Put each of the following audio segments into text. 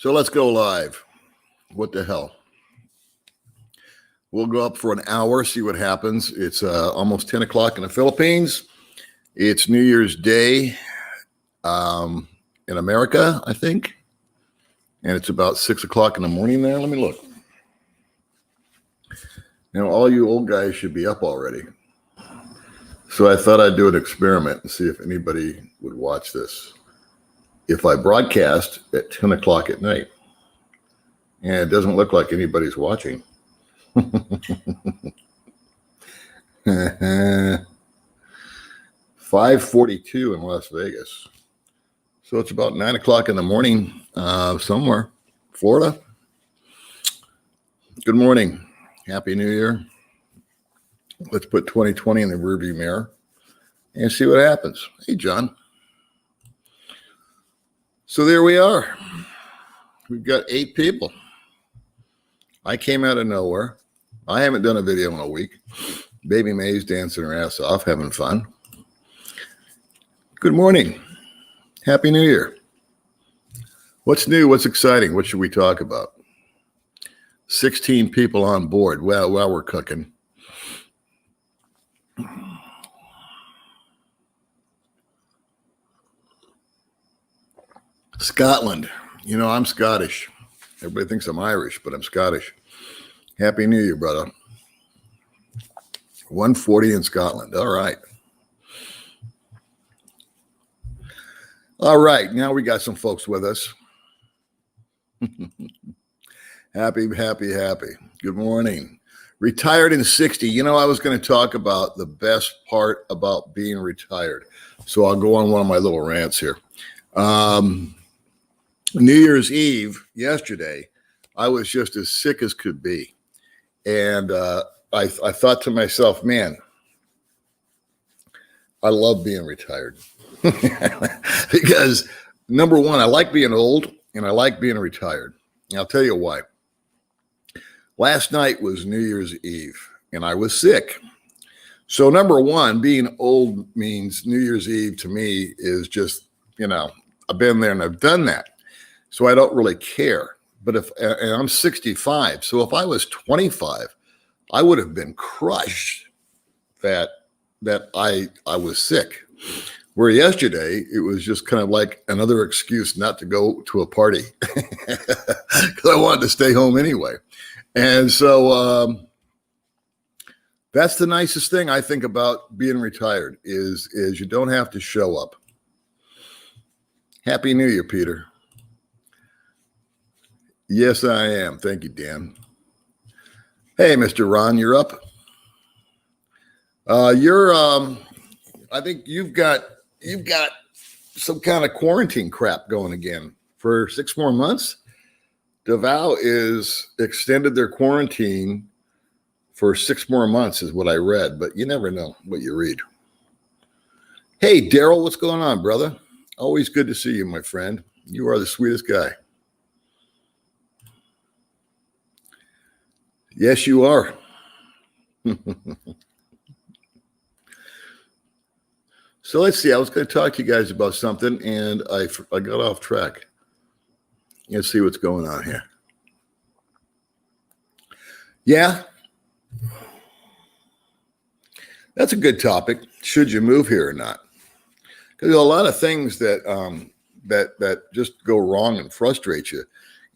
So let's go live. What the hell? We'll go up for an hour, see what happens. It's almost 10 o'clock in the Philippines. It's New Year's Day in America, I think. And it's about 6 o'clock in the morning there. Let me look. Now, all you old guys should be up already. So I thought I'd do an experiment and see if anybody would watch this. If I broadcast at 10 o'clock at night, and it doesn't look like anybody's watching. 5:42 in Las Vegas. So it's about 9 o'clock in the morning somewhere, Florida. Good morning. Happy New Year. Let's put 2020 in the rearview mirror and see what happens. Hey, John. So there we are. We've got 8 people. I came out of nowhere. I haven't done a video in a week. Baby May's dancing her ass off, having fun. Good morning. Happy New Year. What's new? What's exciting? What should we talk about? 16 people on board. Well, we're cooking. Scotland. You know, I'm Scottish. Everybody thinks I'm Irish, but I'm Scottish. Happy New Year, brother. 140 in Scotland. All right. All right. Now we got some folks with us. Happy. Good morning. Retired in 60. You know, I was going to talk about the best part about being retired. So I'll go on one of my little rants here. New Year's Eve yesterday, I was just as sick as could be. And I thought to myself, man, I love being retired. Because number one, I like being old and I like being retired. And I'll tell you why. Last night was New Year's Eve and I was sick. So number one, being old means New Year's Eve to me is just, you know, I've been there and I've done that. So I don't really care. But and I'm 65. So if I was 25, I would have been crushed that I was sick. Where yesterday, it was just kind of like another excuse not to go to a party because I wanted to stay home anyway. And so that's the nicest thing I think about being retired is you don't have to show up. Happy New Year, Peter. Yes, I am. Thank you, Dan. Hey, Mr. Ron, you're up. I think you've got some kind of quarantine crap going again for 6 more months. Davao is extended their quarantine for 6 more months is what I read, but you never know what you read. Hey, Daryl, what's going on, brother? Always good to see you, my friend. You are the sweetest guy. Yes, you are. So let's see. I was going to talk to you guys about something, and I got off track. Let's see what's going on here. Yeah. That's a good topic. Should you move here or not? Because there's a lot of things that that just go wrong and frustrate you.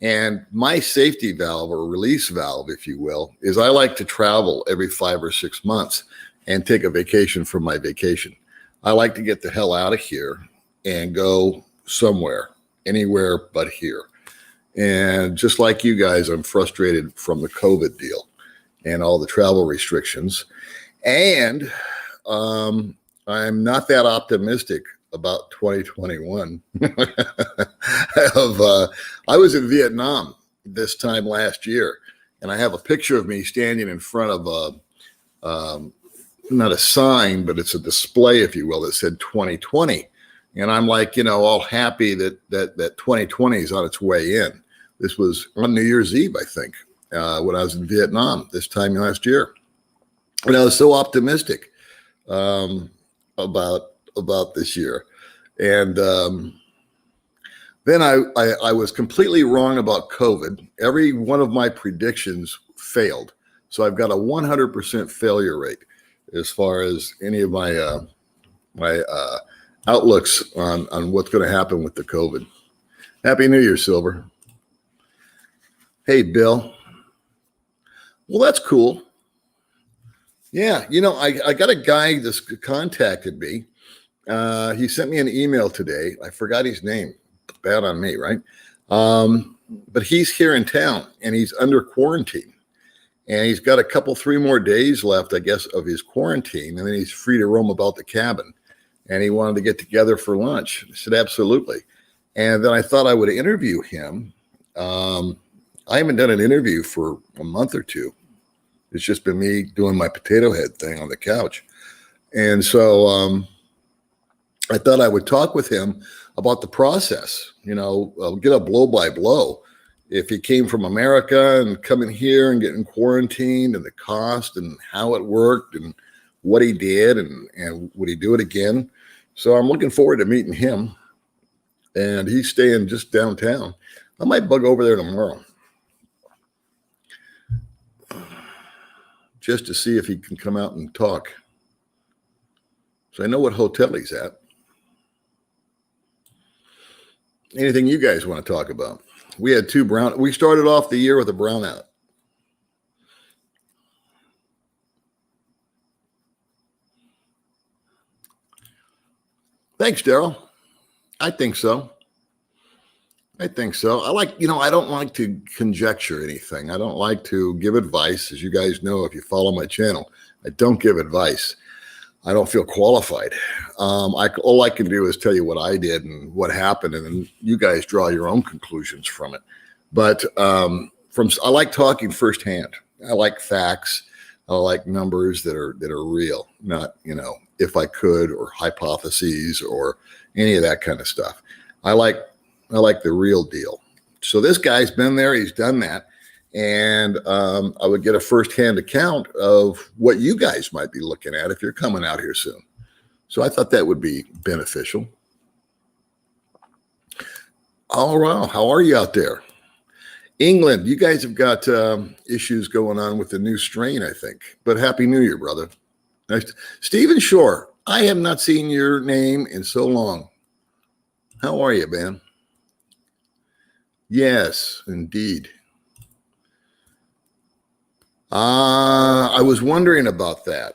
And my safety valve or release valve, if you will, is I like to travel every 5 or 6 months and take a vacation from my vacation. I like to get the hell out of here and go somewhere, anywhere but here. And just like you guys, I'm frustrated from the COVID deal and all the travel restrictions. And I'm not that optimistic about 2021. I was in Vietnam this time last year, and I have a picture of me standing in front of not a sign, but it's a display, if you will, that said 2020. And I'm like, you know, all happy that 2020 is on its way in. This was on New Year's Eve, I think, when I was in Vietnam this time last year. And I was so optimistic about this year. And Then I was completely wrong about COVID. Every one of my predictions failed. So I've got a 100% failure rate as far as any of my outlooks on what's going to happen with the COVID. Happy New Year, Silver. Hey, Bill. Well, that's cool. Yeah, I got a guy that's contacted me. He sent me an email today. I forgot his name. Bad on me, right? But he's here in town and he's under quarantine. And he's got a couple, 3 more days left, I guess, of his quarantine. And then he's free to roam about the cabin. And he wanted to get together for lunch. I said, absolutely. And then I thought I would interview him. I haven't done an interview for a month or two. It's just been me doing my potato head thing on the couch. And so I thought I would talk with him about the process, get a blow by blow. If he came from America and coming here and getting quarantined and the cost and how it worked and what he did and would he do it again. So I'm looking forward to meeting him. And he's staying just downtown. I might bug over there tomorrow just to see if he can come out and talk. So I know what hotel he's at. Anything you guys want to talk about? We had we started off the year with a brownout. Thanks, Daryl. I think so. I don't like to conjecture anything. I don't like to give advice. As you guys know, if you follow my channel, I don't give advice. I don't feel qualified. All I can do is tell you what I did and what happened, and then you guys draw your own conclusions from it. But I like talking firsthand. I like facts. I like numbers that are real, not if I could or hypotheses or any of that kind of stuff. I like the real deal. So this guy's been there. He's done that. And I would get a firsthand account of what you guys might be looking at if you're coming out here soon. So I thought that would be beneficial. All right. How are you out there? England, you guys have got issues going on with the new strain, I think. But Happy New Year, brother. Nice. Stephen Shore, I have not seen your name in so long. How are you, man? Yes, indeed. I was wondering about that.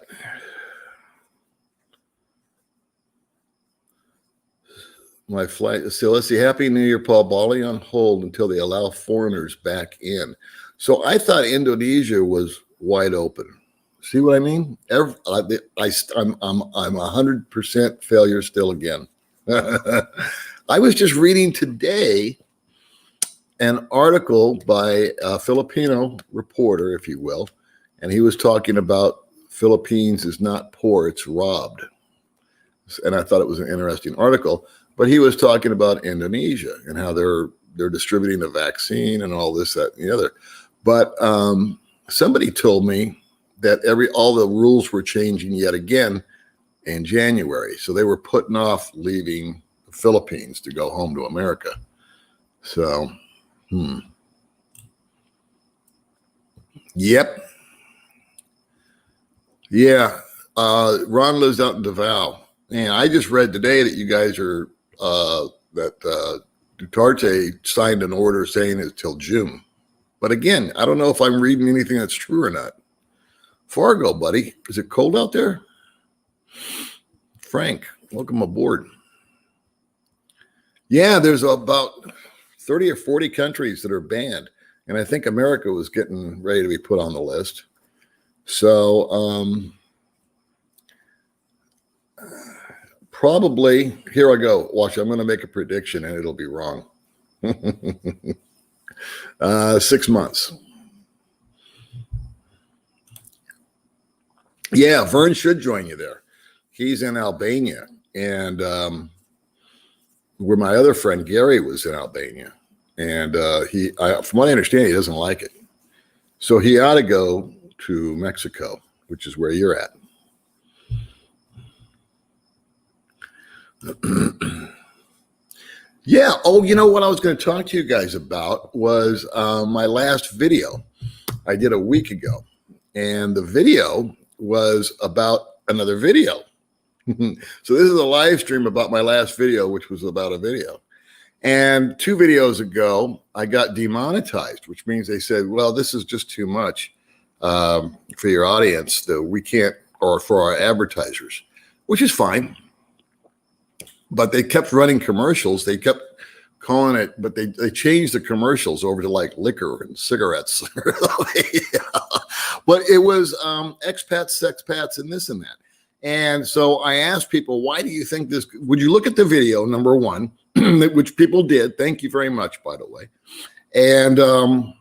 My flight. So let's see. Happy New Year, Paul. Bali on hold until they allow foreigners back in. So I thought Indonesia was wide open. See what I mean? I'm 100% failure still again. I was just reading today an article by a Filipino reporter, if you will, and he was talking about Philippines is not poor, it's robbed. And I thought it was an interesting article, but he was talking about Indonesia and how they're distributing the vaccine and all this, that, and the other. But somebody told me that all the rules were changing yet again in January. So they were putting off leaving the Philippines to go home to America. So, Yep. Yeah. Ron lives out in Davao. And I just read today that you guys are, that Duterte signed an order saying it's till June. But again, I don't know if I'm reading anything that's true or not. Fargo, buddy. Is it cold out there? Frank, welcome aboard. Yeah, there's about 30 or 40 countries that are banned. And I think America was getting ready to be put on the list. So probably, here I go. Watch, I'm going to make a prediction and it'll be wrong. 6 months. Yeah, Vern should join you there. He's in Albania. And where my other friend Gary was in Albania. And from what I understand, he doesn't like it. So he ought to go to Mexico, which is where you're at. Yeah. Oh, you know what I was going to talk to you guys about was my last video I did a week ago. And the video was about another video. So this is a live stream about my last video, which was about a video. And 2 videos ago, I got demonetized, which means they said, well, this is just too much for your audience that we can't, or for our advertisers, which is fine. But they kept running commercials. They kept calling it, but they changed the commercials over to like liquor and cigarettes. But it was expats, sexpats, and this and that. And so I asked people, why do you think this? Would you look at the video, number one, which people did. Thank you very much, by the way. And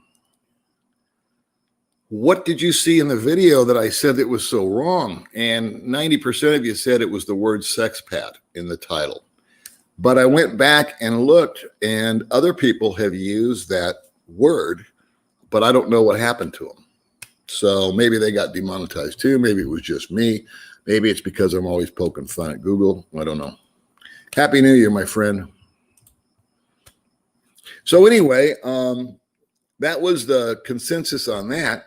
what did you see in the video that I said that was so wrong? And 90% of you said it was the word sexpat in the title. But I went back and looked, and other people have used that word, but I don't know what happened to them. So maybe they got demonetized too. Maybe it was just me. Maybe it's because I'm always poking fun at Google. I don't know. Happy New Year, my friend. So anyway, that was the consensus on that.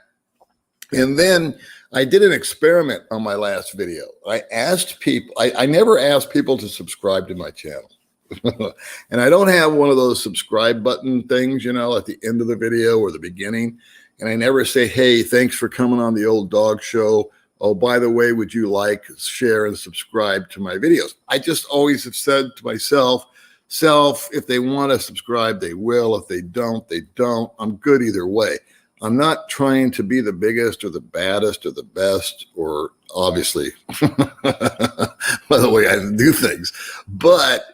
And then I did an experiment on my last video. I asked people, I never asked people to subscribe to my channel. And I don't have one of those subscribe button things, you know, at the end of the video or the beginning. And I never say, hey, thanks for coming on the Old Dog Show. Oh, by the way, would you like, share, and subscribe to my videos? I just always have said to myself, if they want to subscribe, they will. If they don't, they don't. I'm good either way. I'm not trying to be the biggest or the baddest or the best, or obviously, by the way I do things. But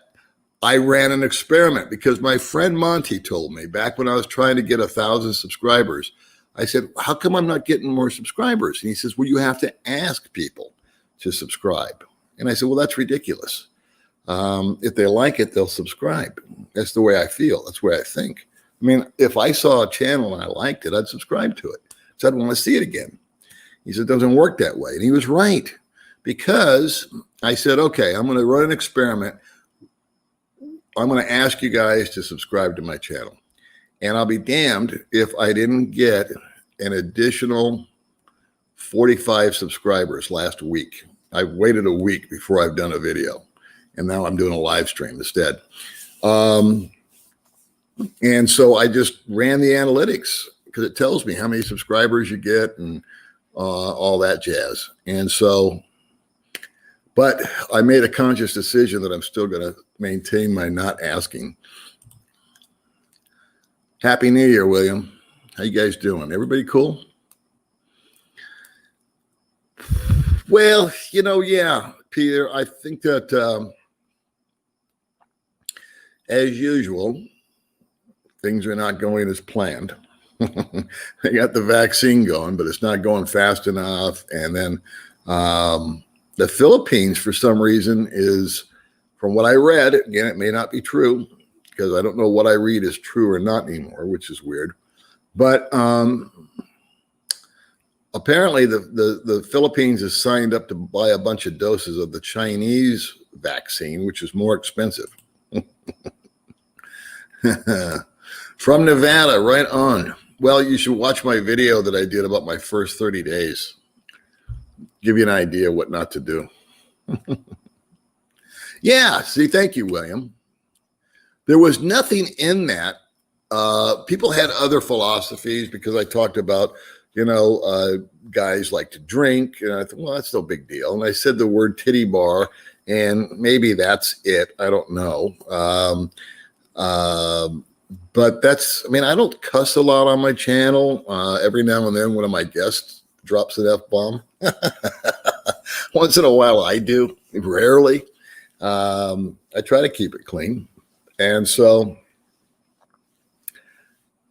I ran an experiment because my friend Monty told me back when I was trying to get 1,000 subscribers, I said, how come I'm not getting more subscribers? And he says, well, you have to ask people to subscribe. And I said, well, that's ridiculous. If they like it, they'll subscribe. That's the way I feel. That's the way I think. I mean, if I saw a channel and I liked it, I'd subscribe to it. So I'd want to see it again. He said, it doesn't work that way. And he was right, because I said, okay, I'm going to run an experiment. I'm going to ask you guys to subscribe to my channel. And I'll be damned if I didn't get an additional 45 subscribers last week. I waited a week before I've done a video. And now I'm doing a live stream instead. And so I just ran the analytics because it tells me how many subscribers you get and all that jazz. And so, but I made a conscious decision that I'm still going to maintain my not asking. Happy New Year, William. How you guys doing? Everybody cool? Well, you know, yeah, Peter, I think that as usual, things are not going as planned. They got the vaccine going, but it's not going fast enough. And then the Philippines, for some reason, is, from what I read, again, it may not be true because I don't know what I read is true or not anymore, which is weird. But apparently the Philippines has signed up to buy a bunch of doses of the Chinese vaccine, which is more expensive. From Nevada, right on. Well, you should watch my video that I did about my first 30 days. Give you an idea what not to do. Yeah, see, thank you, William. There was nothing in that. People had other philosophies because I talked about, you know, guys like to drink. And I thought, well, that's no big deal. And I said the word titty bar, and maybe that's it. I don't know. But that's, I mean, I don't cuss a lot on my channel. Every now and then one of my guests drops an F-bomb. Once in a while I do, rarely. I try to keep it clean. And so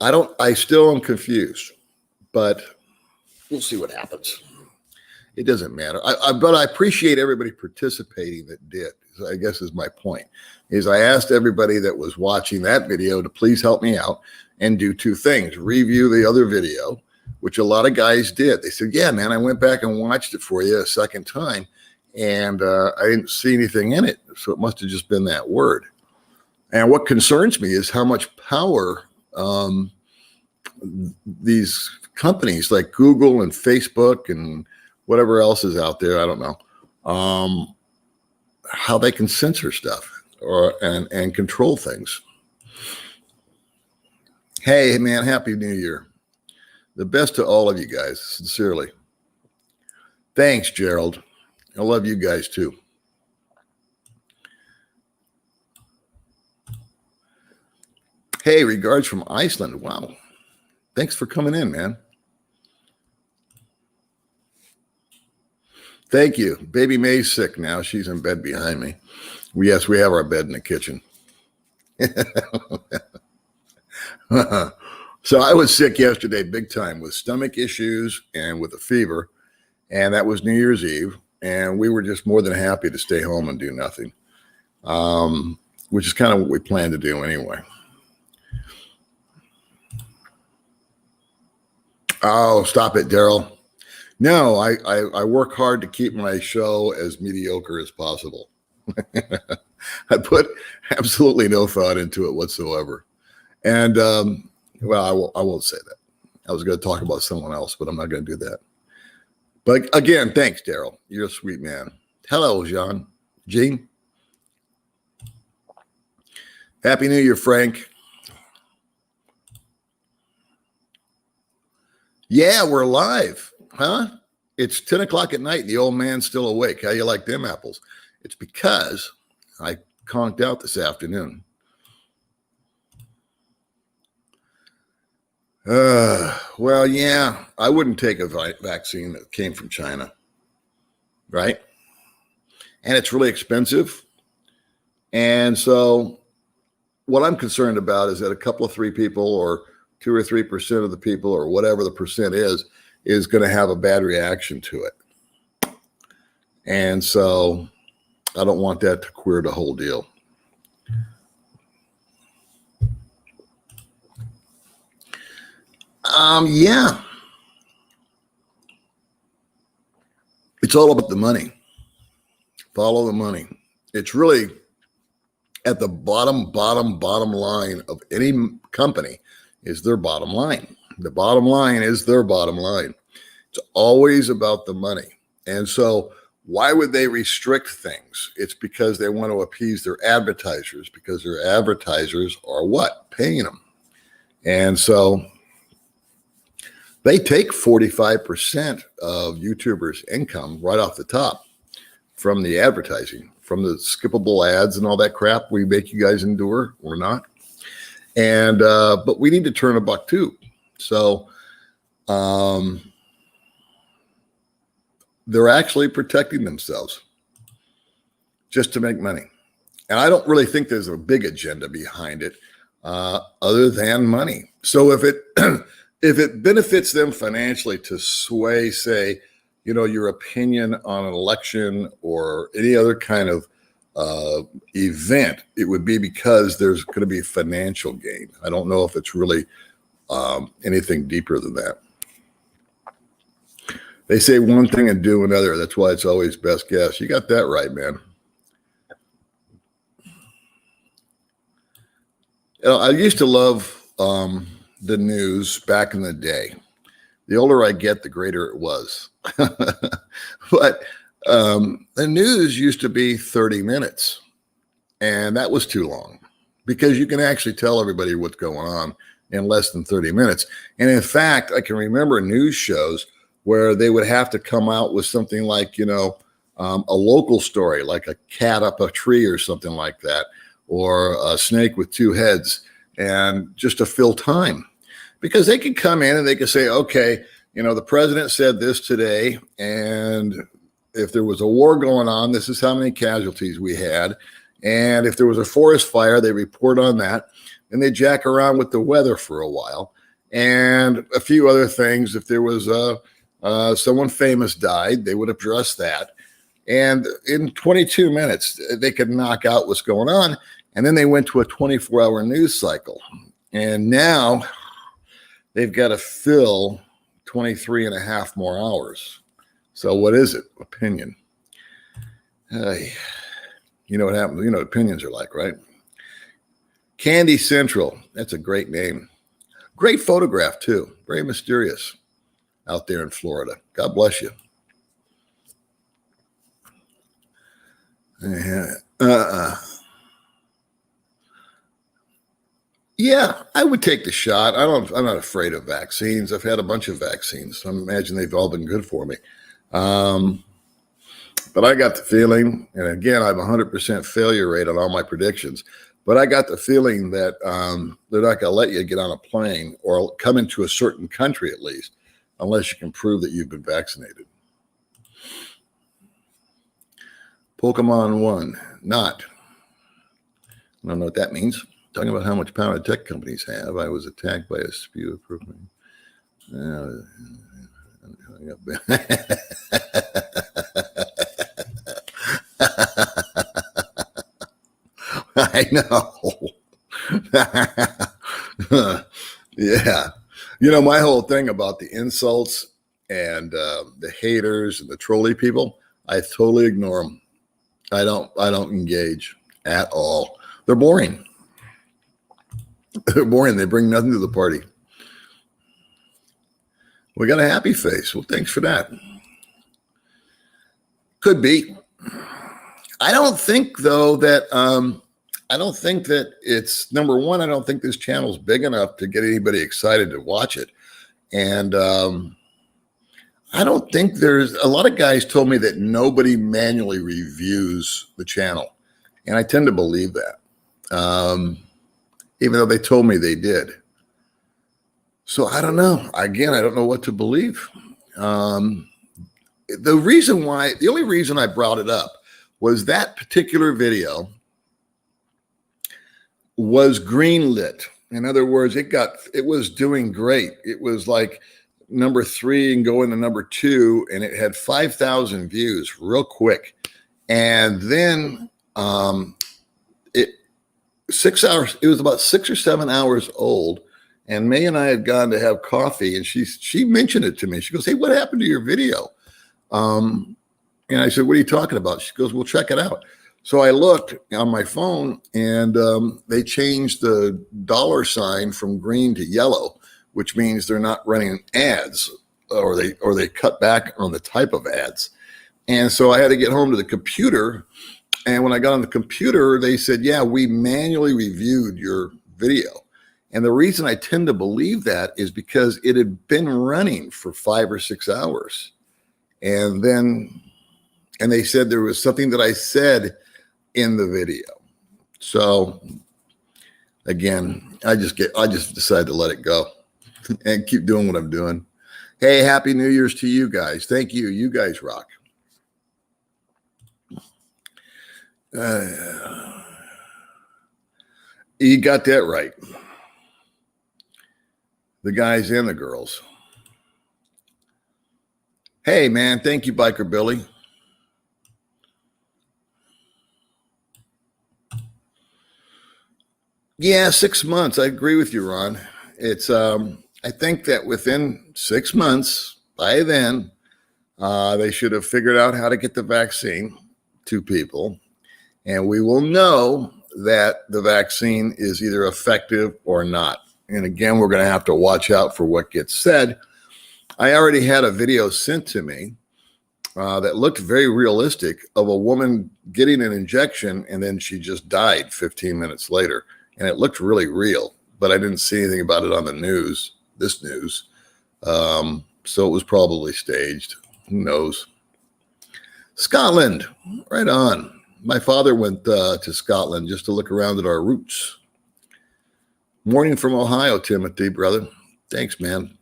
I still am confused, but we'll see what happens. It doesn't matter. But I appreciate everybody participating that did. I guess is my point, is I asked everybody that was watching that video to please help me out and do 2 things. Review the other video, which a lot of guys did. They said, yeah, man, I went back and watched it for you a second time, and I didn't see anything in it. So it must have just been that word. And what concerns me is how much power these companies like Google and Facebook and whatever else is out there, I don't know, how they can censor stuff and control things. Hey, man, Happy New Year. The best to all of you guys, sincerely. Thanks, Gerald. I love you guys too. Hey, regards from Iceland. Wow. Thanks for coming in, man. Thank you. Baby May's sick now. She's in bed behind me. Yes, we have our bed in the kitchen. So I was sick yesterday big time with stomach issues and with a fever. And that was New Year's Eve. And we were just more than happy to stay home and do nothing, which is kind of what we planned to do anyway. Oh, stop it, Daryl. No, I work hard to keep my show as mediocre as possible. I put absolutely no thought into it whatsoever. And, well, I won't say that. I was going to talk about someone else, but I'm not going to do that. But again, thanks, Daryl. You're a sweet man. Hello, Gene. Happy New Year, Frank. Yeah, we're live, huh? It's 10 o'clock at night and the old man's still awake. How you like them apples? It's because I conked out this afternoon. Well, yeah, I wouldn't take a vaccine that came from China, right? And it's really expensive. And so what I'm concerned about is that a couple of 3 people or 2 or 3% of the people or whatever the percent is going to have a bad reaction to it. And so I don't want that to queer the whole deal. Yeah. It's all about the money. Follow the money. It's really at the bottom line of any company is their bottom line. The bottom line is their bottom line. It's always about the money. And so why would they restrict things? It's because they want to appease their advertisers, because their advertisers are what? Paying them. And so they take 45% of YouTubers' income right off the top from the advertising, from the skippable ads and all that crap we make you guys endure or not. And but we need to turn a buck too. So they're actually protecting themselves just to make money. And I don't really think there's a big agenda behind it other than money. So if it if it benefits them financially to sway, say, you know, your opinion on an election or any other kind of event, it would be because there's going to be financial gain. I don't know if it's really anything deeper than that. They say one thing and do another. That's why it's always best guess. You got that right, man. You know, I used to love the news back in the day. The older I get, the greater it was. But the news used to be 30 minutes, and that was too long because you can actually tell everybody what's going on in less than 30 minutes. And in fact, I can remember news shows where they would have to come out with something like, you know, a local story, like a cat up a tree or something like that, or a snake with 2 heads, and just to fill time. Because they could come in and they could say, okay, you know, the president said this today, and if there was a war going on, this is how many casualties we had. And if there was a forest fire, they report on that, and they jack around with the weather for a while, and a few other things. If there was someone famous died, they would address that. And in 22 minutes, they could knock out what's going on. And then they went to a 24-hour news cycle. And now they've got to fill 23 and a half more hours. So what is it? Opinion. You know what happens? You know what opinions are like, right? Candy Central. That's a great name. Great photograph, too. Very mysterious out there in Florida. God bless you. Yeah, I would take the shot. I'm not afraid of vaccines. I've had a bunch of vaccines. So I imagine they've all been good for me. But I got the feeling, and again, I have a 100% failure rate on all my predictions, but I got the feeling that they're not going to let you get on a plane or come into a certain country at least, unless you can prove that you've been vaccinated. Pokemon 1, not. I don't know what that means. Talking about how much power tech companies have. I was attacked by a spew of propane. I know. Yeah. You know, my whole thing about the insults and the haters and the trolley people, I totally ignore them. I don't engage at all. They're boring. They're boring. They bring nothing to the party. We got a happy face. Well, thanks for that. Could be. I don't think, though, that I don't think that it's number one. I don't think this channel's big enough to get anybody excited to watch it. And I don't think there's a lot of guys told me that nobody manually reviews the channel. And I tend to believe that, even though they told me they did. So I don't know. Again, I don't know what to believe. The only reason I brought it up was that particular video was greenlit. In other words, it was doing great. It was like number 3 and going to number 2, and it had 5,000 views real quick. And then it was about 6 or 7 hours old. And May and I had gone to have coffee, and she mentioned it to me. She goes, "Hey, what happened to your video?" And I said, "What are you talking about?" She goes, "Well, check it out." So I looked on my phone, and they changed the $ from green to yellow, which means they're not running ads, or they cut back on the type of ads. And so I had to get home to the computer. And when I got on the computer, they said, "Yeah, we manually reviewed your video." And the reason I tend to believe that is because it had been running for 5 or 6 hours. And they said there was something that I said in the video. So again, I just decided to let it go and keep doing what I'm doing. Hey, Happy New Year's to you guys. Thank you. You guys rock. You got that right. The guys and the girls. Hey, man. Thank you, Biker Billy. Yeah, 6 months. I agree with you, Ron. It's I think that within 6 months, by then, they should have figured out how to get the vaccine to people. And we will know that the vaccine is either effective or not. And again, we're going to have to watch out for what gets said. I already had a video sent to me that looked very realistic of a woman getting an injection, and then she just died 15 minutes later. And it looked really real, but I didn't see anything about it on the news, this news. So it was probably staged. Who knows? Scotland, right on. My father went to Scotland just to look around at our roots. Morning from Ohio, Timothy, brother. Thanks, man.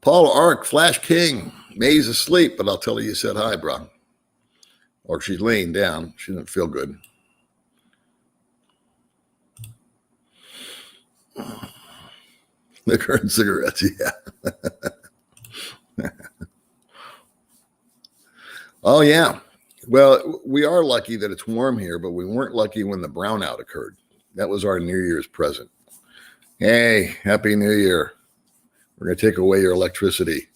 Paul Ark, Flash King. May's asleep, but I'll tell her you said hi, bro. Or she's laying down. She doesn't feel good. Liquor and cigarettes, yeah. Oh, yeah. Well, we are lucky that it's warm here, but we weren't lucky when the brownout occurred. That was our New Year's present. Hey, Happy New Year. We're going to take away your electricity.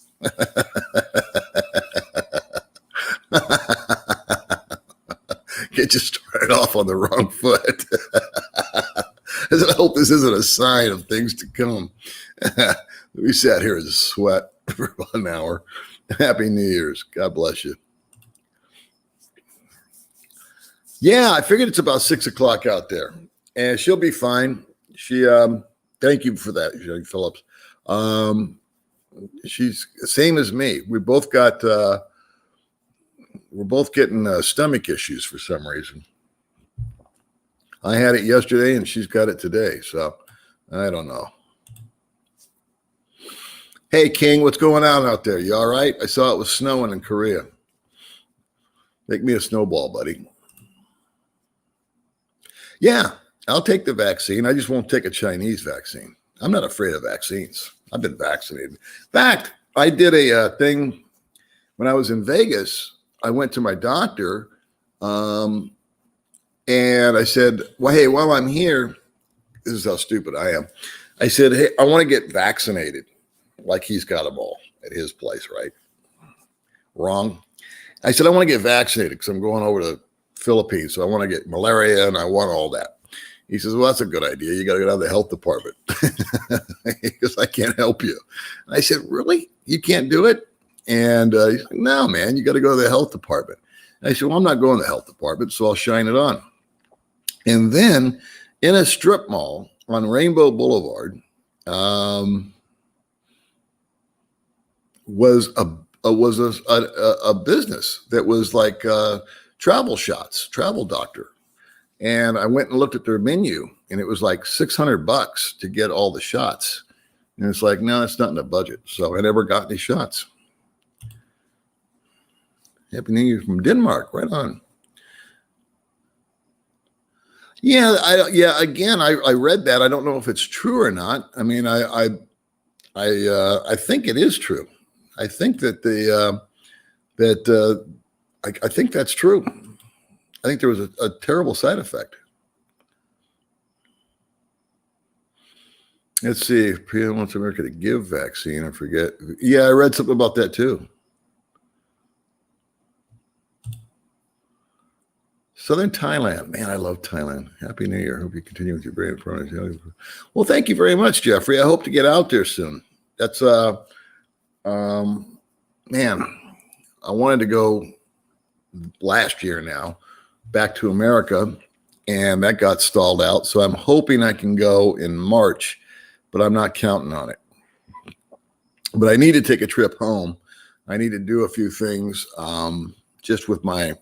Get you started started off on the wrong foot. I said, I hope this isn't a sign of things to come. We sat here in sweat for about an hour. Happy New Year's. God bless you. Yeah, I figured it's about 6 o'clock out there, and she'll be fine. She, thank you for that, Jenny Phillips. She's same as me. We both got, we're both getting stomach issues for some reason. I had it yesterday, and she's got it today. So I don't know. Hey, King, what's going on out there? You all right? I saw it was snowing in Korea. Make me a snowball, buddy. Yeah, I'll take the vaccine. I just won't take a Chinese vaccine. I'm not afraid of vaccines. I've been vaccinated. In fact, I did a thing when I was in Vegas. I went to my doctor, and I said, well, hey, while I'm here, this is how stupid I am. I said, hey, I want to get vaccinated. Like he's got them all at his place, right? Wrong. I said, I want to get vaccinated because I'm going over to the Philippines. So I want to get malaria and I want all that. He says, well, that's a good idea. You got to go down to the health department. Because I can't help you. And I said, really? You can't do it? And he's like, no, man, you got to go to the health department. And I said, well, I'm not going to the health department, so I'll shine it on. And then in a strip mall on Rainbow Boulevard, was a business that was like travel shots, travel doctor. And I went and looked at their menu, and it was like $600 to get all the shots. And it's like, no, it's not in the budget. So I never got any shots. Happy New Year from Denmark, right on. Yeah, again, I read that. I don't know if it's true or not. I mean, I think it is true. I think that I think that's true. I think there was a terrible side effect. Let's see. If PN wants America to give vaccine, I forget. Yeah, I read something about that too. Southern Thailand. Man, I love Thailand. Happy New Year. Hope you continue with your brand products. Well, thank you very much, Jeffrey. I hope to get out there soon. That's man, I wanted to go last year now back to America, and that got stalled out. So I'm hoping I can go in March, but I'm not counting on it. But I need to take a trip home. I need to do a few things just with my,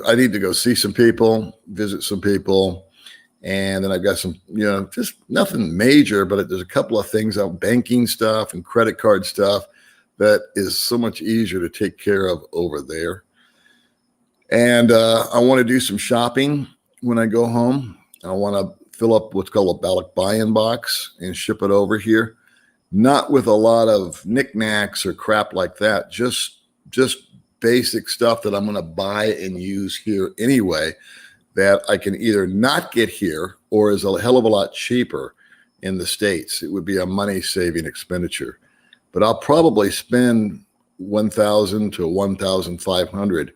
I need to go see some people, visit some people. And then I've got some, just nothing major, but there's a couple of things out, banking stuff and credit card stuff that is so much easier to take care of over there. And I want to do some shopping when I go home. I want to fill up what's called a ballot buy-in box and ship it over here. Not with a lot of knickknacks or crap like that. Just basic stuff that I'm going to buy and use here anyway, that I can either not get here or is a hell of a lot cheaper in the States. It would be a money-saving expenditure. But I'll probably spend $1,000 to $1,500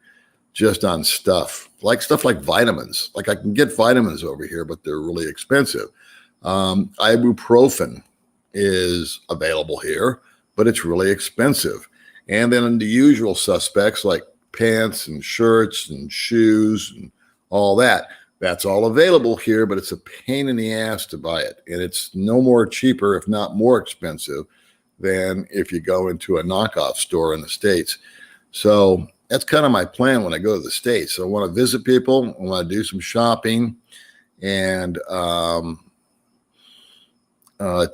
just on stuff like vitamins. Like I can get vitamins over here, but they're really expensive. Ibuprofen is available here, but it's really expensive. And then the usual suspects like pants and shirts and shoes and all that. That's all available here, but it's a pain in the ass to buy it. And it's no more cheaper, if not more expensive, than if you go into a knockoff store in the States. So that's kind of my plan when I go to the States. So I want to visit people. I want to do some shopping and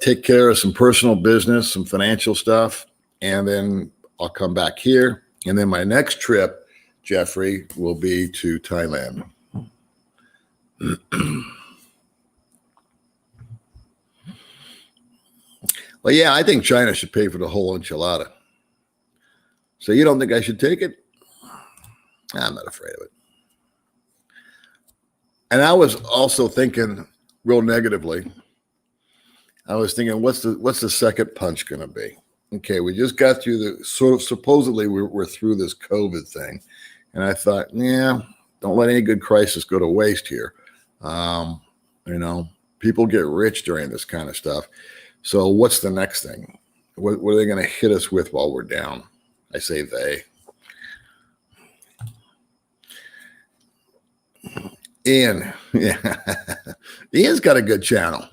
take care of some personal business, some financial stuff. And then I'll come back here. And then my next trip, Jeffrey, will be to Thailand. Well, yeah, I think China should pay for the whole enchilada. So you don't think I should take it? I'm not afraid of it. And I was also thinking real negatively. I was thinking, what's the second punch going to be? Okay, we just got through the supposedly we're through this COVID thing. And I thought, yeah, don't let any good crisis go to waste here. People get rich during this kind of stuff. So what's the next thing? What are they going to hit us with while we're down? I say they. Ian, yeah, Ian's got a good channel.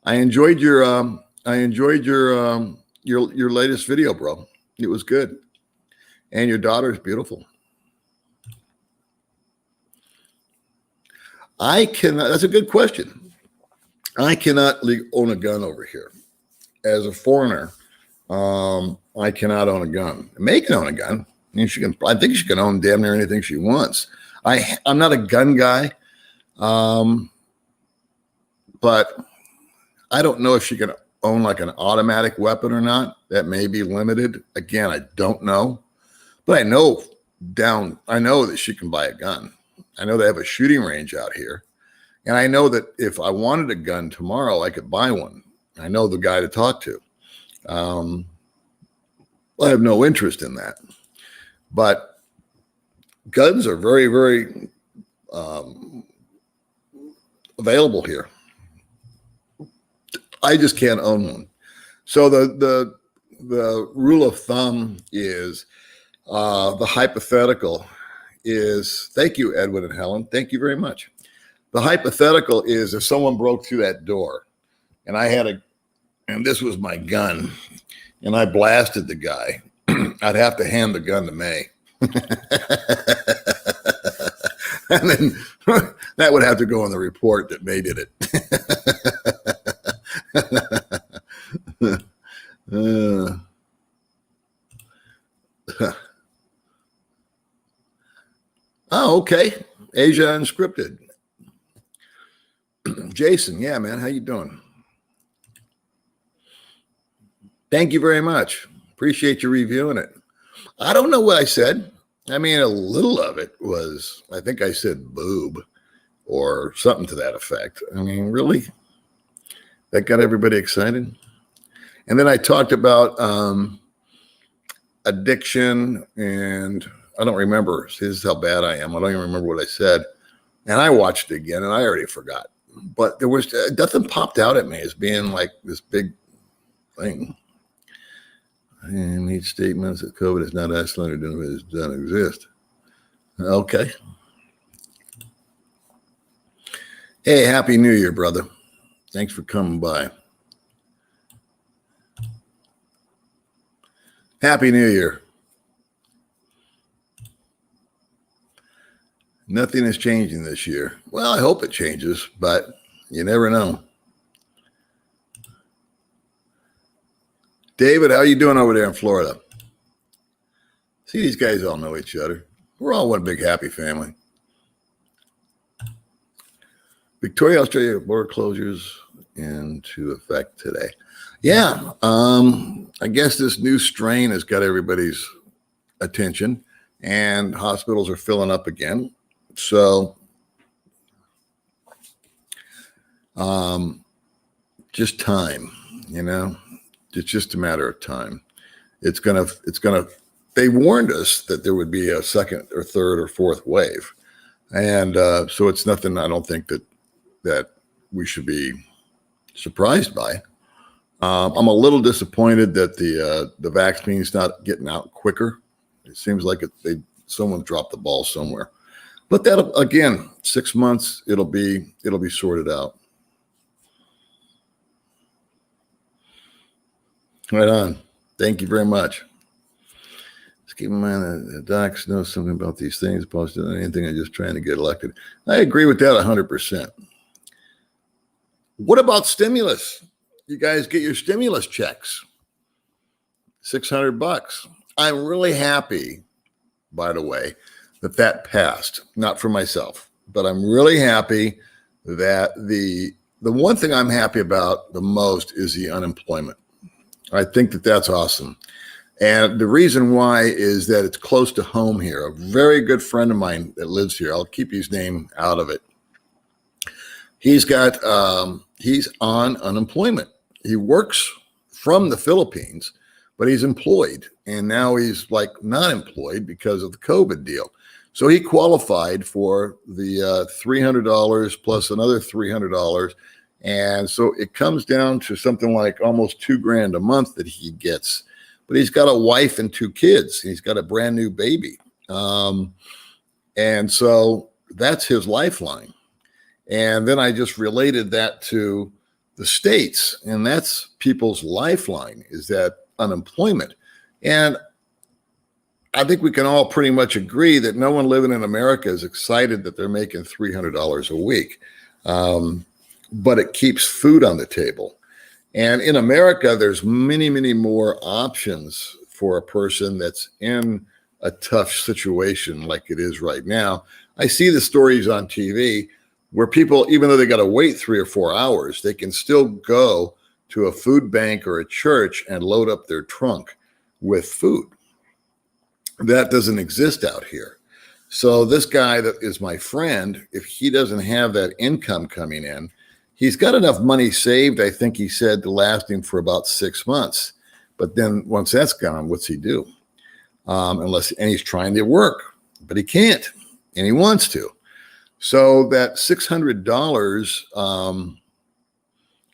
I enjoyed your latest video, bro. It was good, and your daughter's beautiful. That's a good question. I cannot own a gun over here. As a foreigner, I cannot own a gun. May can own a gun. I think she can own damn near anything she wants. I'm not a gun guy, but I don't know if she can own like an automatic weapon or not. That may be limited. Again, I don't know, but I know that she can buy a gun. I know they have a shooting range out here, and I know that if I wanted a gun tomorrow, I could buy one. I know the guy to talk to. I have no interest in that, but guns are very, very available here. I just can't own one. So the rule of thumb is the hypothetical is, thank you, Edwin and Helen. Thank you very much. The hypothetical is if someone broke through that door and and this was my gun and I blasted the guy, I'd have to hand the gun to May. And then that would have to go on the report that May did it. Oh, okay. Asia Unscripted. Jason, yeah, man, how you doing? Thank you very much. Appreciate you reviewing it. I don't know what I said. I mean, a little of it was, I think I said boob or something to that effect. I mean, really? That got everybody excited? And then I talked about addiction, and I don't remember. This is how bad I am. I don't even remember what I said. And I watched it again, and I already forgot. But there was nothing popped out at me as being like this big thing. I need statements that COVID is not isolated and it doesn't exist. Okay. Hey, Happy New Year, brother. Thanks for coming by. Happy New Year. Nothing is changing this year. Well, I hope it changes, but you never know. David, how you doing over there in Florida? See, these guys all know each other. We're all one big happy family. Victoria, Australia, border closures into effect today. Yeah, I guess this new strain has got everybody's attention, and hospitals are filling up again. So, just time, it's just a matter of time. It's gonna, they warned us that there would be a second or third or fourth wave. And so it's nothing I don't think that we should be surprised by. I'm a little disappointed that the vaccine's not getting out quicker. It seems like someone dropped the ball somewhere. But that'll, again, 6 months, it'll be sorted out. Right on. Thank you very much. Just keep in mind that the docs know something about these things, opposed to anything. I'm just trying to get elected. I agree with that 100%. What about stimulus? You guys get your stimulus checks. $600. I'm really happy, by the way, that passed. Not for myself, but I'm really happy that the one thing I'm happy about the most is the unemployment. I think that's awesome. And the reason why is that it's close to home here. A very good friend of mine that lives here, I'll keep his name out of it. He's on unemployment. He works from the Philippines, but he's employed. And now he's like not employed because of the COVID deal. So he qualified for the $300 plus another $300. And so it comes down to something like almost $2,000 a month that he gets. But he's got a wife and 2 kids. He's got a brand new baby. And so that's his lifeline. And then I just related that to the states, and that's people's lifeline, is that unemployment. And I think we can all pretty much agree that no one living in America is excited that they're making $300 a week. But it keeps food on the table. And in America, there's many, many more options for a person that's in a tough situation like it is right now. I see the stories on TV where people, even though they got to wait 3 or 4 hours, they can still go to a food bank or a church and load up their trunk with food. That doesn't exist out here. So this guy that is my friend, if he doesn't have that income coming in, he's got enough money saved, I think he said, to last him for about 6 months. But then once that's gone, what's he do? And he's trying to work, but he can't, and he wants to. So that $600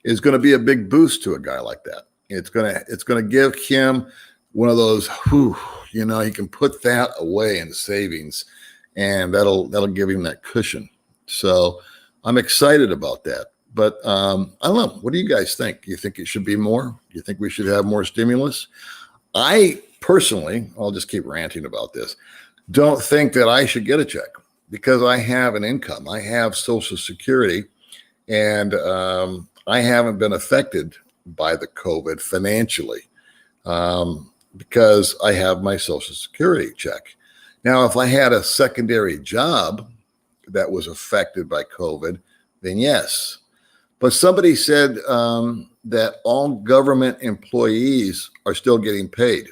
is going to be a big boost to a guy like that. It's going to give him one of those, he can put that away in savings, and that'll give him that cushion. So I'm excited about that. But I don't know. What do you guys think? Do you think it should be more? Do you think we should have more stimulus? I personally, I'll just keep ranting about this, don't think that I should get a check because I have an income. I have Social Security, and I haven't been affected by the COVID financially because I have my Social Security check. Now, if I had a secondary job that was affected by COVID, then yes. But somebody said that all government employees are still getting paid.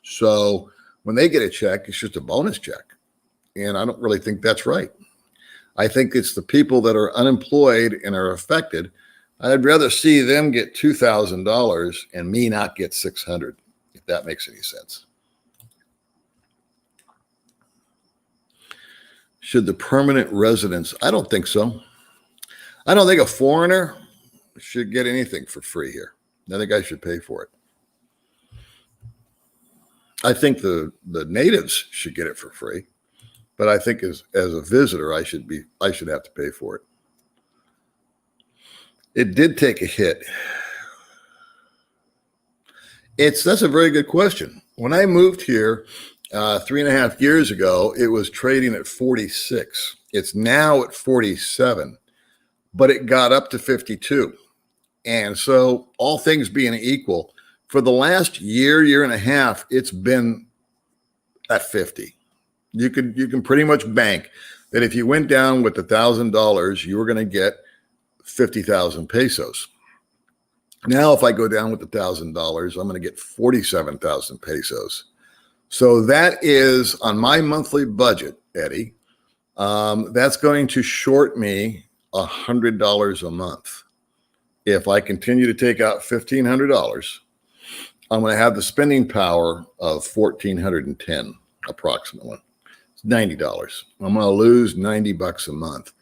So when they get a check, it's just a bonus check. And I don't really think that's right. I think it's the people that are unemployed and are affected. I'd rather see them get $2,000 and me not get $600, if that makes any sense. Should the permanent residents? I don't think so. I don't think a foreigner should get anything for free here. I think I should pay for it. I think the natives should get it for free, but I think as a visitor, I should have to pay for it. It did take a hit. That's a very good question. When I moved here 3.5 years ago, it was trading at 46. It's now at 47, but it got up to 52. And so all things being equal, for the last year and a half, it's been at 50. You can pretty much bank that if you went down with $1,000, you were going to get 50,000 pesos. Now, if I go down with $1,000, I'm going to get 47,000 pesos. So that is on my monthly budget, Eddie. That's going to short me $100 a month. If I continue to take out $1,500, I'm going to have the spending power of $1,410 approximately. It's $90. I'm going to lose $90 a month,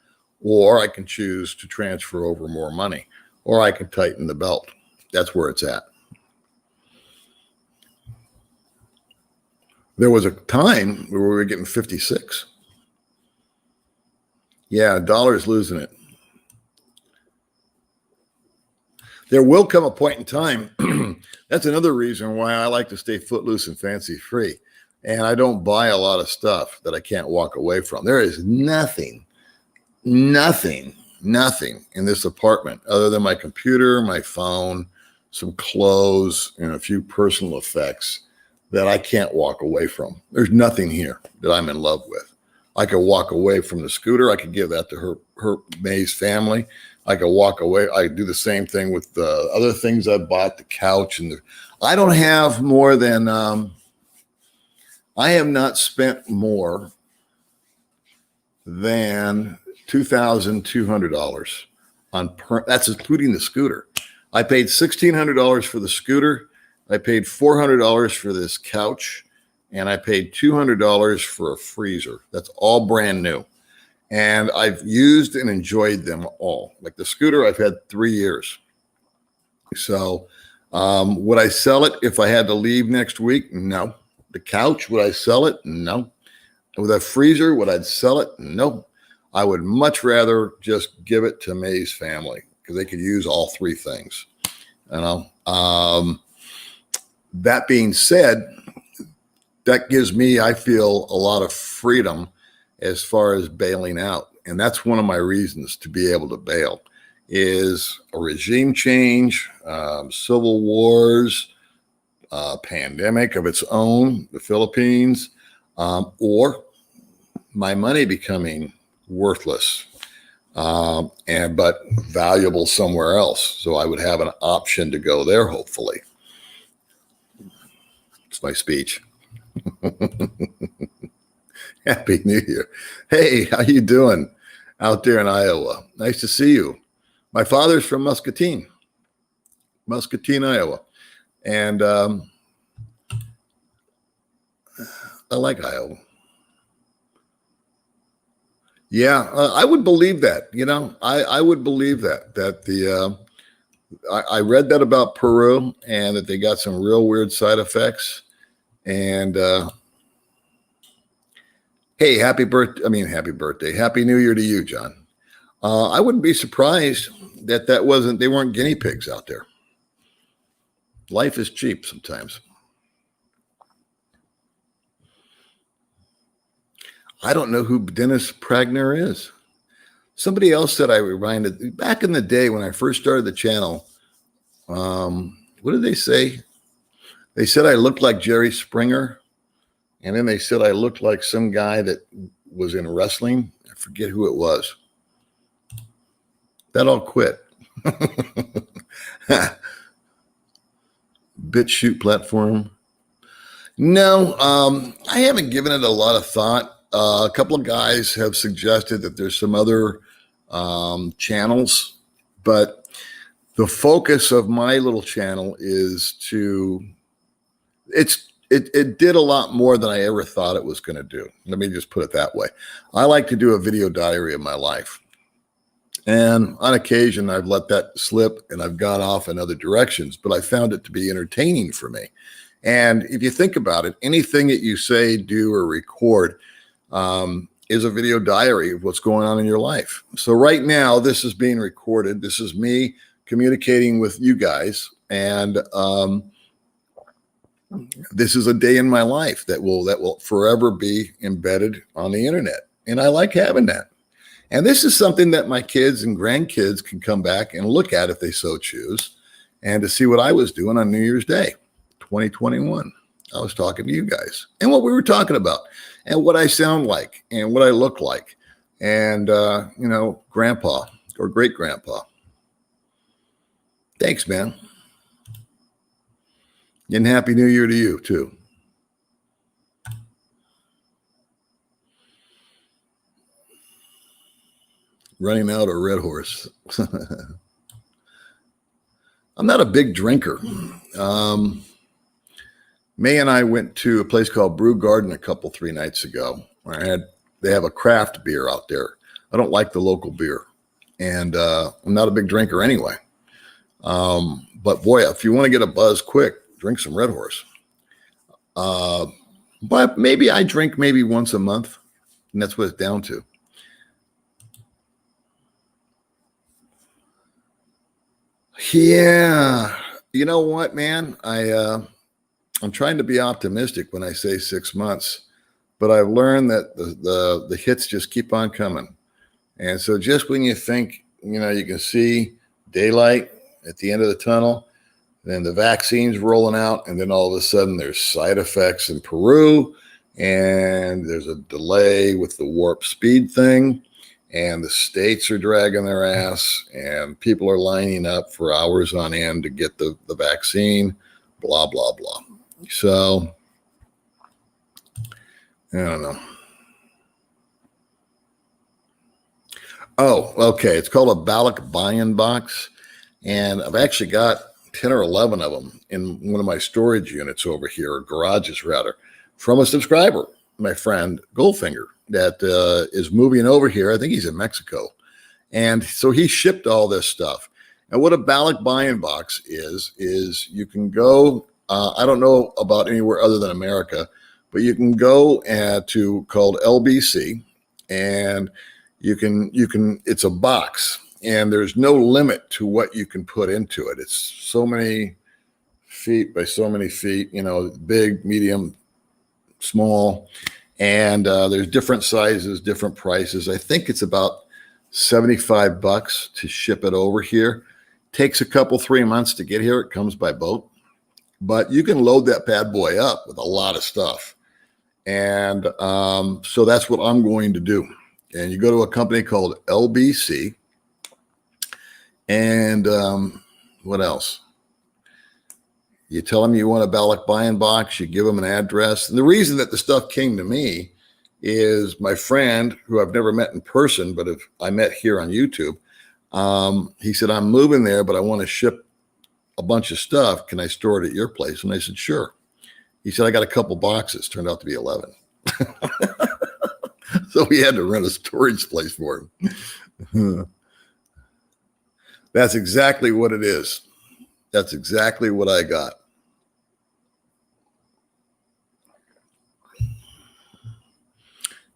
or I can choose to transfer over more money, or I can tighten the belt. That's where it's at. There was a time where we were getting 56. Yeah, dollar's losing it. There will come a point in time. That's another reason why I like to stay footloose and fancy free. And I don't buy a lot of stuff that I can't walk away from. There is nothing in this apartment other than my computer, my phone, some clothes, and a few personal effects that I can't walk away from. There's nothing here that I'm in love with. I could walk away from the scooter. I could give that to her May's family. I could walk away. I do the same thing with the other things I bought, the couch I don't have more than, I have not spent more than $2,200 that's including the scooter. I paid $1,600 for the scooter. I paid $400 for this couch, and I paid $200 for a freezer. That's all brand new. And I've used and enjoyed them all. Like the scooter, I've had 3 years. So would I sell it if I had to leave next week? No. The couch, would I sell it? No. With a freezer, would I sell it? No. I would much rather just give it to May's family because they could use all three things. You know. That being said, that gives me, I feel, a lot of freedom as far as bailing out. And that's one of my reasons to be able to bail is a regime change, civil wars, pandemic of its own, the Philippines, or my money becoming worthless, but valuable somewhere else. So I would have an option to go there, hopefully. It's my speech. Happy New Year. Hey, how you doing out there in Iowa? Nice to see you. My father's from Muscatine, Iowa. And I like Iowa. Yeah, I would believe that. You know, I would believe that I read that about Peru and that they got some real weird side effects. And hey, happy birthday. Happy New Year to you, John. I wouldn't be surprised that they weren't guinea pigs out there. Life is cheap sometimes. I don't know who Dennis Pragner is. Somebody else said I reminded back in the day when I first started the channel. What did they say? They said I looked like Jerry Springer. And then they said I looked like some guy that was in wrestling. I forget who it was. That all quit. BitChute platform. No, I haven't given it a lot of thought. A couple of guys have suggested that there's some other channels, but the focus of my little channel is it did a lot more than I ever thought it was going to do. Let me just put it that way. I like to do a video diary of my life. And on occasion, I've let that slip and I've gone off in other directions, but I found it to be entertaining for me. And if you think about it, anything that you say, do, or record is a video diary of what's going on in your life. So right now, this is being recorded. This is me communicating with you guys. And this is a day in my life that will forever be embedded on the internet. And I like having that. And this is something that my kids and grandkids can come back and look at if they so choose, and to see what I was doing on New Year's Day, 2021. I was talking to you guys and what we were talking about and what I sound like and what I look like and, grandpa or great grandpa. Thanks, man. And Happy New Year to you, too. Running out a red horse. I'm not a big drinker. May and I went to a place called Brew Garden 3 nights ago. They have a craft beer out there. I don't like the local beer. And I'm not a big drinker anyway. But boy, if you want to get a buzz quick, drink some Red Horse. But maybe I drink once a month, and that's what it's down to. Yeah. You know what, man? I'm trying to be optimistic when I say 6 months, but I've learned that the hits just keep on coming. And so just when you think, you can see daylight at the end of the tunnel, then the vaccine's rolling out, and then all of a sudden there's side effects in Peru, and there's a delay with the warp speed thing, and the states are dragging their ass, and people are lining up for hours on end to get the vaccine, blah, blah, blah. So, I don't know. Oh, okay. It's called a Balak buy-in box. And I've actually got 10 or 11 of them in one of my storage units over here, or garages rather, from a subscriber, my friend Goldfinger, that is moving over here. I think he's in Mexico. And so he shipped all this stuff. And what a Balak Buy-in Box is you can go, I don't know about anywhere other than America, but you can go to called LBC, and you can, it's a box, and there's no limit to what you can put into it. It's so many feet by so many feet, big, medium, small, and there's different sizes, different prices. I think it's about $75 to ship it over here. Takes a couple, 3 months to get here. It comes by boat, but you can load that bad boy up with a lot of stuff. And so that's what I'm going to do. And you go to a company called LBC. And what else? You tell them you want a Balak Buy-in Box. You give them an address. And the reason that the stuff came to me is my friend, who I've never met in person, but I met here on YouTube. He said, I'm moving there, but I want to ship a bunch of stuff. Can I store it at your place? And I said, sure. He said, I got a couple boxes. Turned out to be 11. So we had to rent a storage place for him. That's exactly what it is. That's exactly what I got.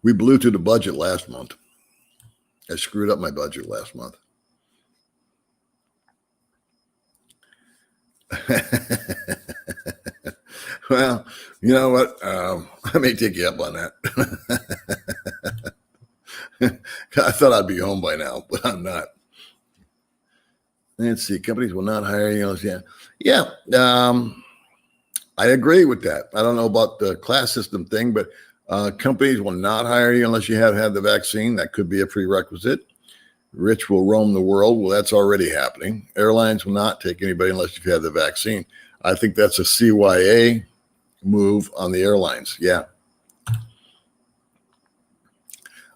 We blew to the budget last month. I screwed up my budget last month. Well, you know what? I may take you up on that. I thought I'd be home by now, but I'm not. Let's see. Companies will not hire you. Yeah. I agree with that. I don't know about the class system thing, but companies will not hire you unless you have had the vaccine. That could be a prerequisite. Rich will roam the world. Well, that's already happening. Airlines will not take anybody unless you've had the vaccine. I think that's a CYA move on the airlines. Yeah.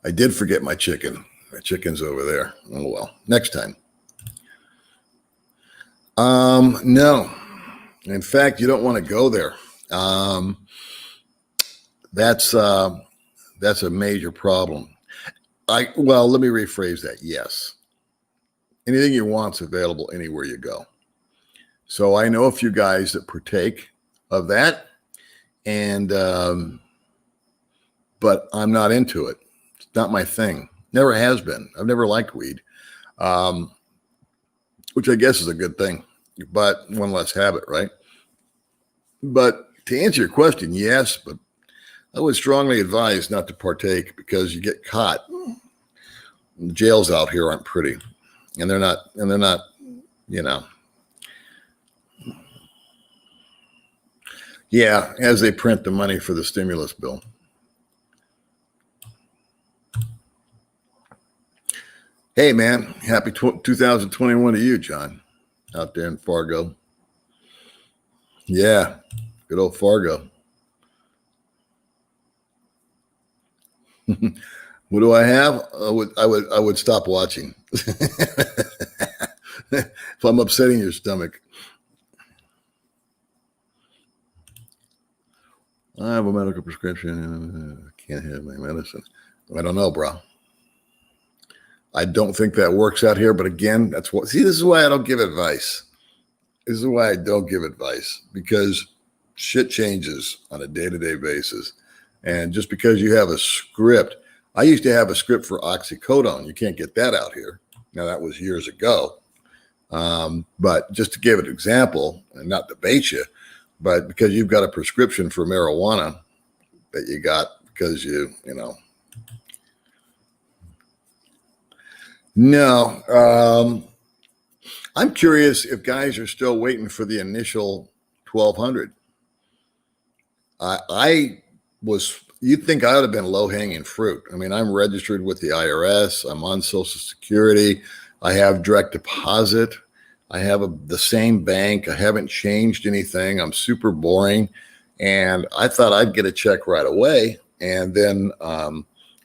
I did forget my chicken. My chicken's over there. Oh, well, next time. No. In fact, you don't want to go there. That's a major problem. Well, let me rephrase that. Yes. Anything you want's available anywhere you go. So I know a few guys that partake of that, and but I'm not into it. It's not my thing. Never has been. I've never liked weed, which I guess is a good thing, but one less habit, right? But to answer your question, yes, but I would strongly advise not to partake because you get caught. The jails out here aren't pretty, and they're not, Yeah, as they print the money for the stimulus bill. Hey, man, happy 2021 to you, John, out there in Fargo. Yeah, good old Fargo. What do I have? I would stop watching. If I'm upsetting your stomach. I have a medical prescription. I can't have my medicine. I don't know, bro. I don't think that works out here. But again, this is why I don't give advice. This is why I don't give advice, because shit changes on a day-to-day basis. And just because you have a script, I used to have a script for oxycodone. You can't get that out here. Now, that was years ago. But just to give an example and not debate you, but because you've got a prescription for marijuana that you got because No. I'm curious if guys are still waiting for the initial 1,200. You'd think I would have been low-hanging fruit. I mean, I'm registered with the IRS. I'm on Social Security. I have direct deposit. I have the same bank. I haven't changed anything. I'm super boring. And I thought I'd get a check right away. And then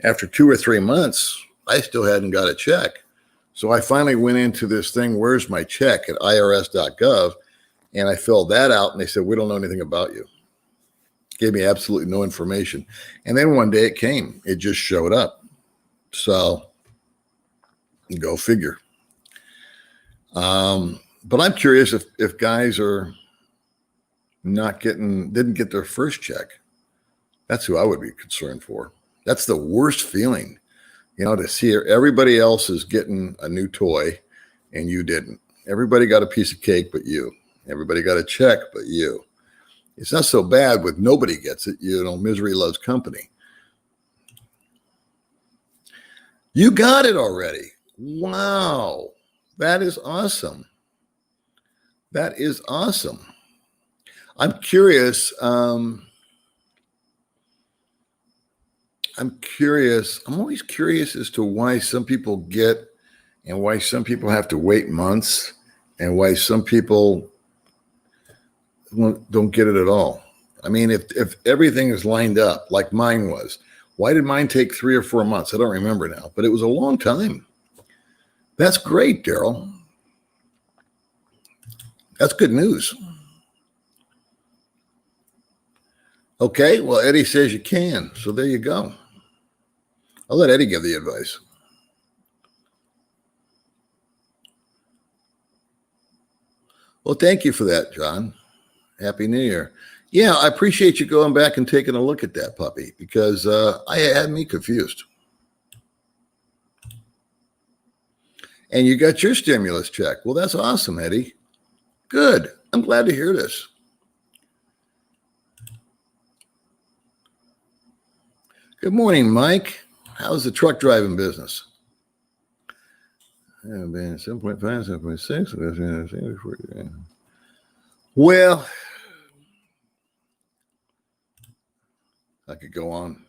after 2 or 3 months, I still hadn't got a check. So I finally went into this thing, where's my check, at irs.gov. And I filled that out, and they said, we don't know anything about you. Gave me absolutely no information. And then one day it came. It just showed up. So go figure. But I'm curious if guys are didn't get their first check. That's who I would be concerned for. That's the worst feeling, to see everybody else is getting a new toy and you didn't. Everybody got a piece of cake but you. Everybody got a check but you. It's not so bad with nobody gets it. Misery loves company. You got it already. Wow. That is awesome. That is awesome. I'm curious. I'm always curious as to why some people get and why some people have to wait months and why some people don't get it at all. I mean, if everything is lined up like mine was, why did mine take 3 or 4 months? I don't remember now, but it was a long time. That's great, Daryl. That's good news. Okay, well, Eddie says you can, so there you go. I'll let Eddie give the advice. Well, thank you for that, John. Happy New Year. Yeah, I appreciate you going back and taking a look at that puppy because I had me confused. And you got your stimulus check. Well, that's awesome, Eddie. Good. I'm glad to hear this. Good morning, Mike. How's the truck driving business? 7.5, 7.6. Well, I could go on.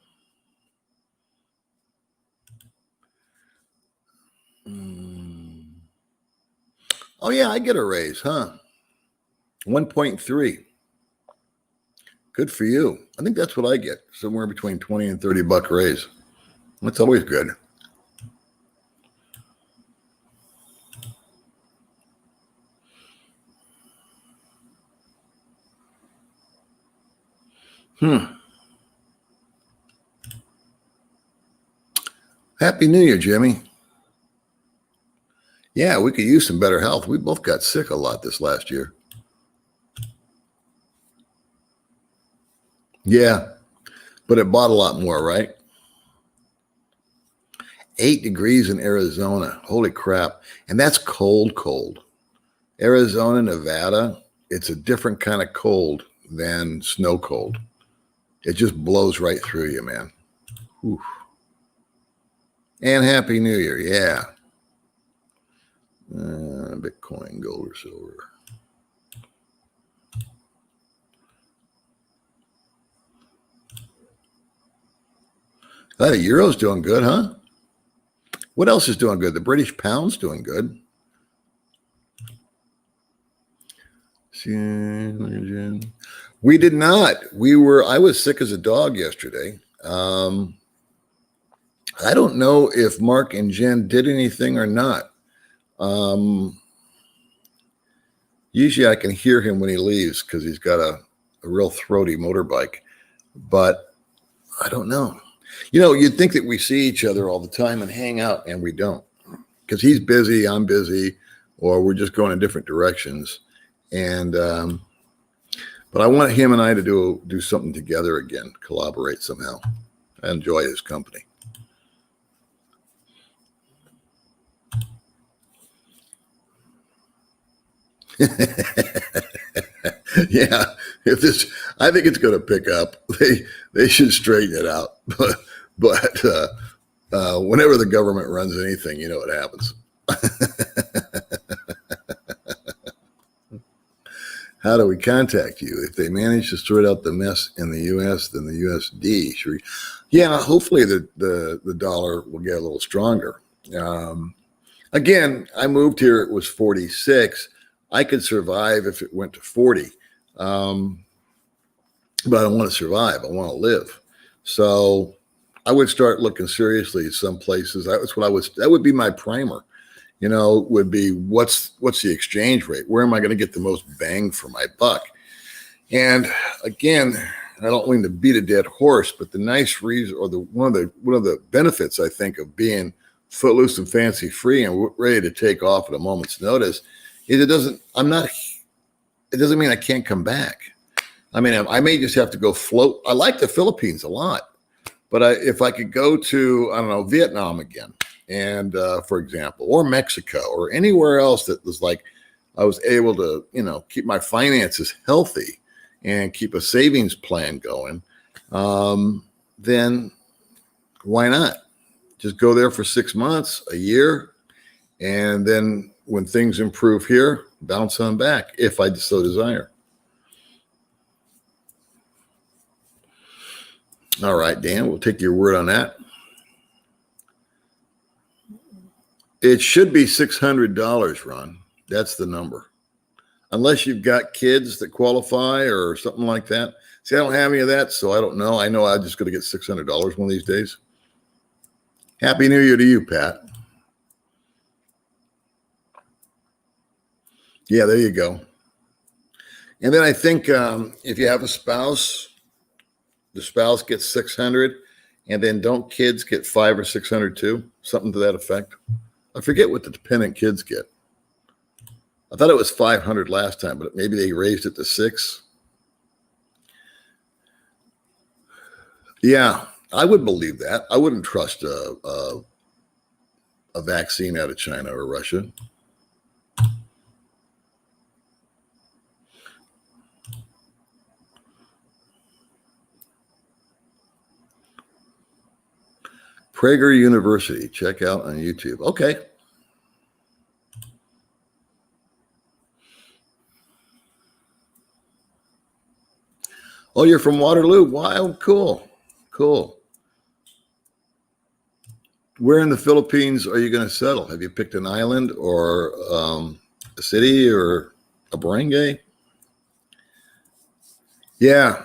Oh, yeah, I get a raise, huh? 1.3. Good for you. I think that's what I get, somewhere between 20 and $30 raise. That's always good. Happy New Year, Jimmy. Yeah, we could use some better health. We both got sick a lot this last year. Yeah, but it bought a lot more, right? 8 degrees in Arizona. Holy crap. And that's cold. Arizona, Nevada, it's a different kind of cold than snow cold. It just blows right through you, man. Oof. And Happy New Year. Yeah. Bitcoin, gold, or silver. The euro's doing good, huh? What else is doing good? The British pound's doing good. We did not. I was sick as a dog yesterday. I don't know if Mark and Jen did anything or not. Usually I can hear him when he leaves because he's got a real throaty motorbike, but I don't know. You'd think that we see each other all the time and hang out, and we don't, because he's busy, I'm busy, or we're just going in different directions. And but I want him and I to do something together again, collaborate somehow. I enjoy his company. Yeah, I think it's going to pick up. They should straighten it out. But whenever the government runs anything, what happens. How do we contact you? If they manage to sort out the mess in the U.S., then the USD should. Yeah, hopefully the dollar will get a little stronger. Again, I moved here. It was 46. I could survive if it went to 40. But I don't want to survive. I want to live. So I would start looking seriously at some places. That would be my primer. would be what's the exchange rate? Where am I going to get the most bang for my buck? And again, I don't mean to beat a dead horse, but the nice reason, or one of the benefits I think of being footloose and fancy free and ready to take off at a moment's notice is it doesn't mean I can't come back. I mean, I may just have to go float. I like the Philippines a lot, but if I could go to, I don't know, Vietnam again, and for example, or Mexico or anywhere else that was like, I was able to, keep my finances healthy and keep a savings plan going, then why not? Just go there for 6 months, a year, and then when things improve here, bounce on back if I so desire. All right, Dan, we'll take your word on that. It should be $600, Ron. That's the number. Unless you've got kids that qualify or something like that. See, I don't have any of that, so I don't know. I know I'm just going to get $600 one of these days. Happy New Year to you, Pat. Yeah, there you go. And then I think if you have a spouse, the spouse gets 600, and then don't kids get 500 or 600 too? Something to that effect. I forget what the dependent kids get. I thought it was 500 last time, but maybe they raised it to 6. Yeah, I would believe that. I wouldn't trust a vaccine out of China or Russia. Prager University, check out on YouTube. Okay. Oh, you're from Waterloo. Wow, cool. Cool. Where in the Philippines are you going to settle? Have you picked an island or a city or a barangay? Yeah.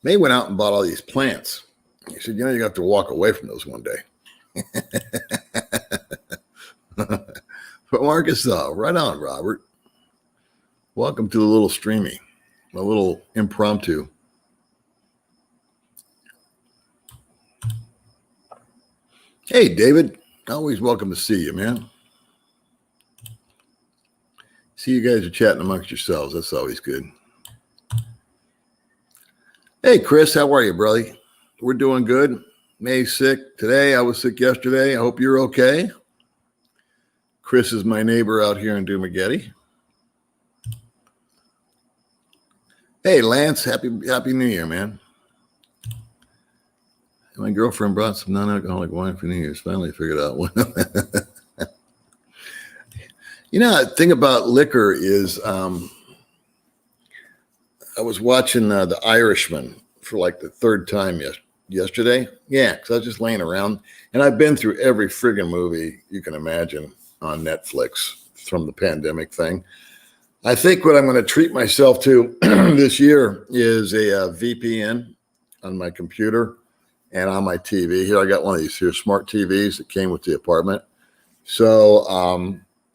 They went out and bought all these plants. He said, you have to walk away from those one day. From Arkansas. Right on, Robert. Welcome to the little streamy, a little impromptu. Hey, David. Always welcome to see you, man. See you guys are chatting amongst yourselves. That's always good. Hey, Chris. How are you, brother? We're doing good. May's sick today. I was sick yesterday. I hope you're okay. Chris is my neighbor out here in Dumagetti. Hey, Lance. Happy New Year, man. My girlfriend brought some non-alcoholic wine for New Year's. Finally figured out one. The thing about liquor is I was watching The Irishman for like the third time yesterday. Yeah, because I was just laying around. And I've been through every friggin' movie you can imagine on Netflix from the pandemic thing. I think what I'm going to treat myself to this year is a VPN on my computer and on my TV. Here, I got one of these here smart TVs that came with the apartment. So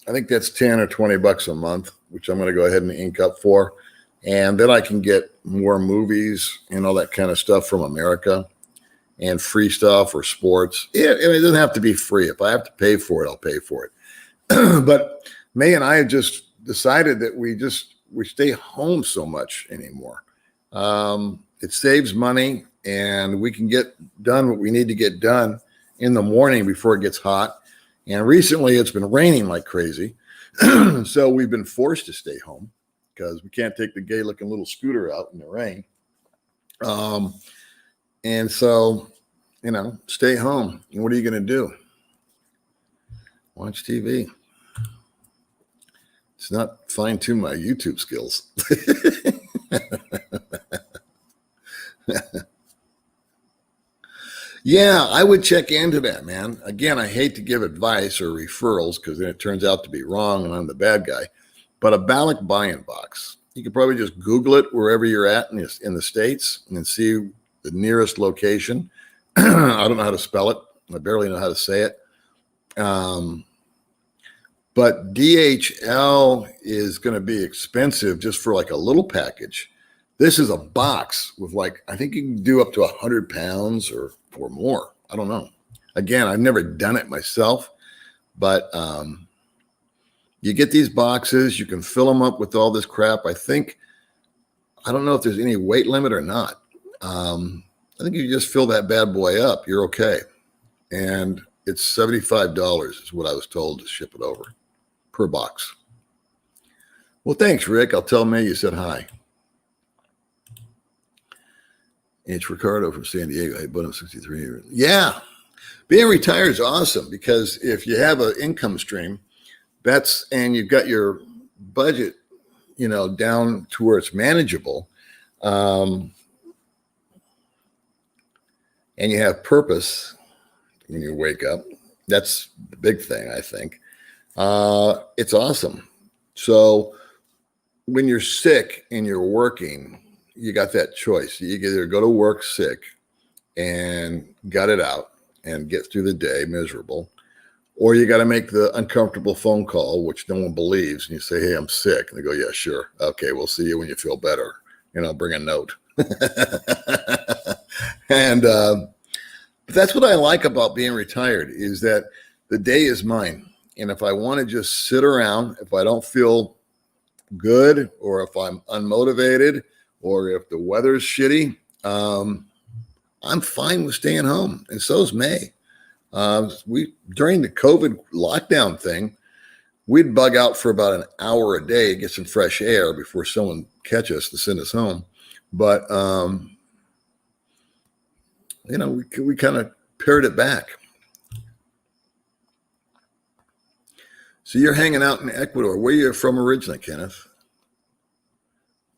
I think that's 10 or 20 bucks a month, which I'm going to go ahead and ink up for. And then I can get more movies and all that kind of stuff from America and free stuff or sports. It doesn't have to be free. If I have to pay for it, I'll pay for it. But May and I have just decided that we stay home so much anymore. It saves money and we can get done what we need to get done in the morning before it gets hot. And recently it's been raining like crazy. So we've been forced to stay home because we can't take the gay looking little scooter out in the rain. And so, stay home. And what are you going to do? Watch TV. It's not fine tune my YouTube skills. Yeah, I would check into that, man. Again, I hate to give advice or referrals because then it turns out to be wrong and I'm the bad guy. But a Balak buy-in box, you could probably just Google it wherever you're at in the States and see the nearest location. I don't know how to spell it. I barely know how to say it. But DHL is going to be expensive just for like a little package. This is a box with like, I think you can do up to 100 pounds or more. I don't know. Again, I've never done it myself, but you get these boxes, you can fill them up with all this crap. I don't know if there's any weight limit or not. I think you just fill that bad boy up, you're okay. And it's $75 is what I was told to ship it over per box. Well, thanks, Rick. I'll tell May you said hi. It's Ricardo from San Diego. Hey, but I'm 63. Yeah. Being retired is awesome because if you have an income stream, and you've got your budget, down to where it's manageable, and you have purpose when you wake up. That's the big thing, I think. It's awesome. So when you're sick and you're working, you got that choice. You either go to work sick and gut it out and get through the day miserable, or you got to make the uncomfortable phone call, which no one believes. And you say, hey, I'm sick. And they go, yeah, sure. Okay, we'll see you when you feel better. Bring a note. And but that's what I like about being retired is that the day is mine. And if I want to just sit around, if I don't feel good, or if I'm unmotivated, or if the weather's shitty, I'm fine with staying home. And so is May. During the COVID lockdown thing, we'd bug out for about an hour a day, get some fresh air before someone catch us to send us home. But, we kind of pared it back. So you're hanging out in Ecuador. Where are you from originally, Kenneth?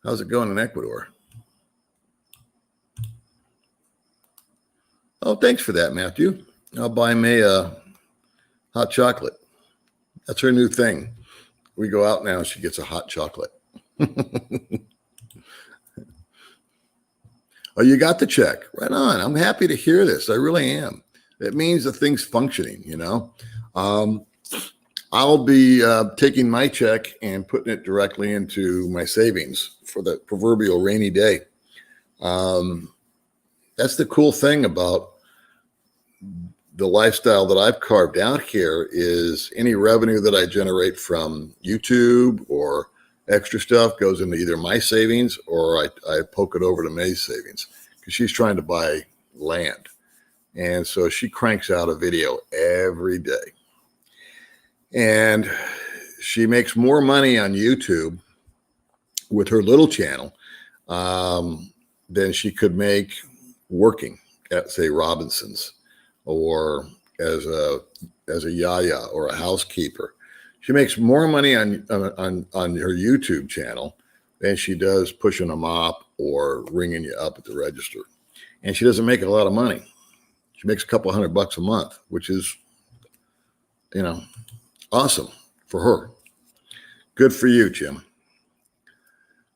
How's it going in Ecuador? Oh, thanks for that, Matthew. I'll buy May a hot chocolate. That's her new thing. We go out now, she gets a hot chocolate. Oh, you got the check. Right on. I'm happy to hear this. I really am. It means the thing's functioning, I'll be taking my check and putting it directly into my savings for the proverbial rainy day. That's the cool thing about the lifestyle that I've carved out here is any revenue that I generate from YouTube or extra stuff goes into either my savings or I poke it over to May's savings because she's trying to buy land. And so she cranks out a video every day. And she makes more money on YouTube with her little channel than she could make working at, say, Robinson's or as a yaya or a housekeeper. She makes more money on her YouTube channel than she does pushing a mop or ringing you up at the register. And she doesn't make a lot of money. She makes a couple $100 a month, which is, awesome for her. Good for you, Jim.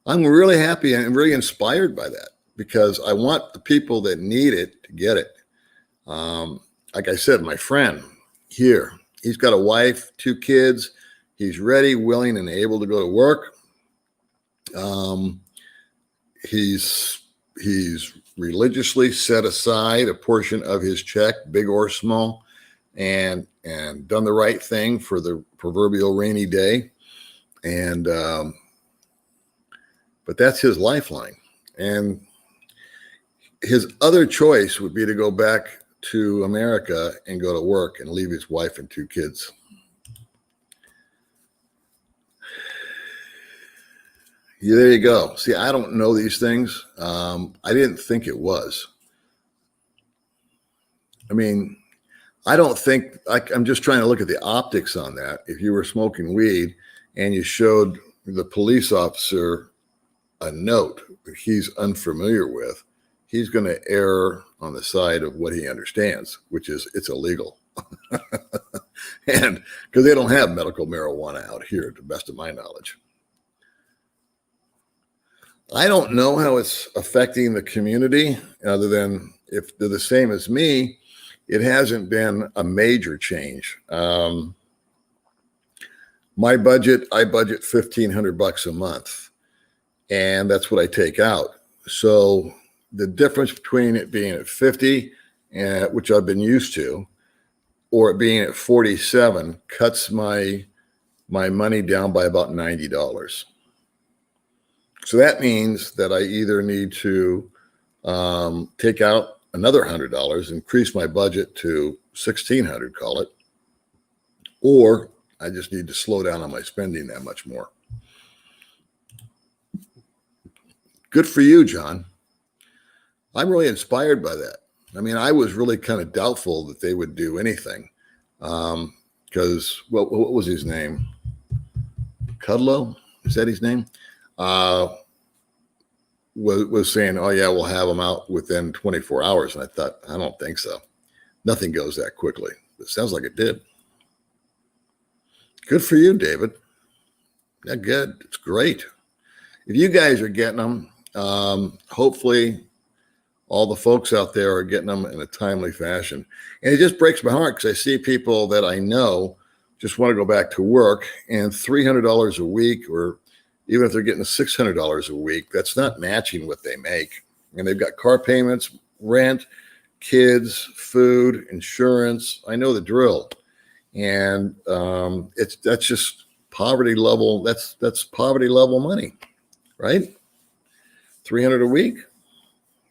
I'm really happy and really inspired by that because I want the people that need it to get it. Like I said, my friend here, he's got a wife, 2 kids. He's ready, willing, and able to go to work. He's religiously set aside a portion of his check, big or small, and done the right thing for the proverbial rainy day. And but that's his lifeline. And his other choice would be to go back to America and go to work and leave his wife and 2 kids. Yeah, there you go. See, I don't know these things. I didn't think it was. I mean, I don't think, I'm just trying to look at the optics on that. If you were smoking weed and you showed the police officer a note that he's unfamiliar with, he's going to err on the side of what he understands, which is it's illegal. And because they don't have medical marijuana out here, to the best of my knowledge. I don't know how it's affecting the community other than if they're the same as me, it hasn't been a major change. My budget, I budget $1,500 a month, and that's what I take out. So the difference between it being at 50, which I've been used to, or it being at 47 cuts my money down by about $90. So that means that I either need to take out another $100, increase my budget to 1,600, call it, or I just need to slow down on my spending that much more. Good for you, John. I'm really inspired by that. I mean, I was really kind of doubtful that they would do anything because, what was his name? Kudlow? Is that his name? Was saying, oh, yeah, we'll have them out within 24 hours. And I thought, I don't think so. Nothing goes that quickly. It sounds like it did. Good for you, David. Yeah, good. It's great. If you guys are getting them, hopefully all the folks out there are getting them in a timely fashion. And it just breaks my heart because I see people that I know just want to go back to work, and $300 a week, or even if they're getting $600 a week, that's not matching what they make. And they've got car payments, rent, kids, food, insurance. I know the drill. And that's just poverty level. That's poverty level money, right? $300 a week,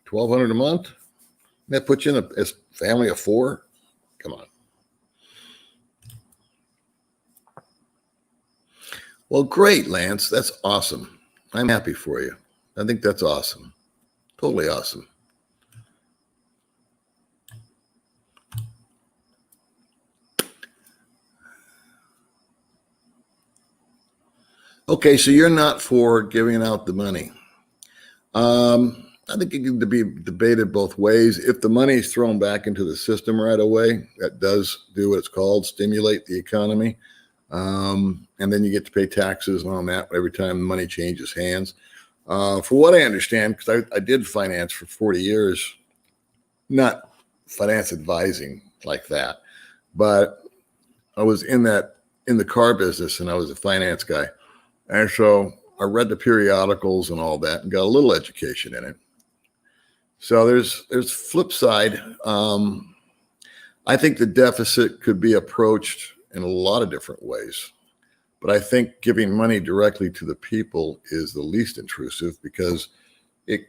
$1,200 a month. That puts you in a family of four. Come on. Well, great, Lance. That's awesome. I'm happy for you. I think that's awesome. Totally awesome. Okay, so you're not for giving out the money. I think it can be debated both ways. If the money is thrown back into the system right away, that does do what it's called, stimulate the economy. And then you get to pay taxes on that every time the money changes hands. For what I understand, because I did finance for 40 years, not finance advising like that, but I was in the car business, and I was a finance guy. And so I read the periodicals and all that and got a little education in it. So there's flip side. I think the deficit could be approached in a lot of different ways, but I think giving money directly to the people is the least intrusive because it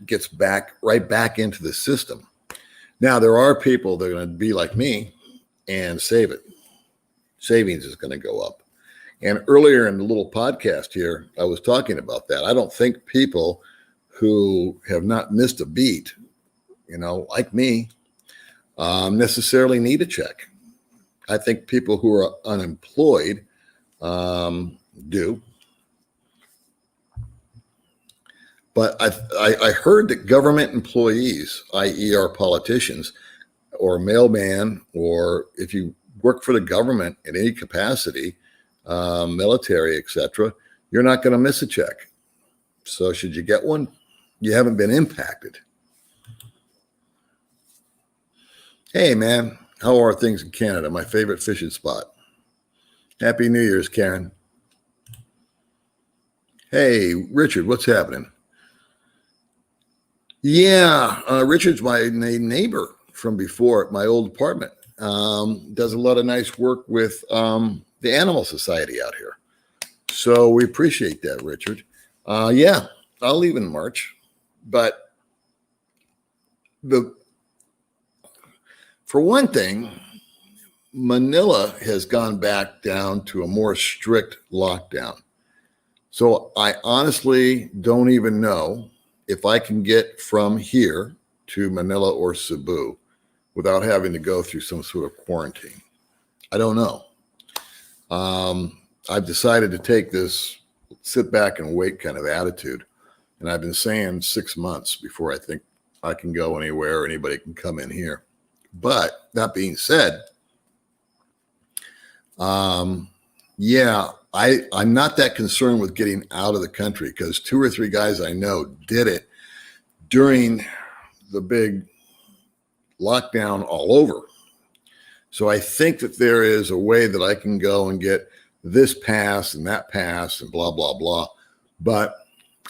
gets right back into the system. Now there are people that are going to be like me and save it. Savings is going to go up. And earlier in the little podcast here, I was talking about that. I don't think people who have not missed a beat, like me, necessarily need a check. I think people who are unemployed do. But I heard that government employees, i.e. our politicians or mailman, or if you work for the government in any capacity, military, etc., you're not going to miss a check. So should you get one? You haven't been impacted. Hey, man, how are things in Canada? My favorite fishing spot. Happy New Year's, Karen. Hey, Richard, what's happening? Yeah, Richard's my neighbor from before at my old apartment. Does a lot of nice work with the Animal Society out here. So we appreciate that, Richard. Yeah, I'll leave in March. But for one thing, Manila has gone back down to a more strict lockdown. So I honestly don't even know if I can get from here to Manila or Cebu without having to go through some sort of quarantine. I don't know. I've decided to take this sit back and wait kind of attitude. And I've been saying 6 months before I think I can go anywhere or anybody can come in here. But that being said, yeah, I'm not that concerned with getting out of the country because 2 or 3 guys I know did it during the big lockdown all over. So I think that there is a way that I can go and get this pass and that pass and blah, blah, blah. But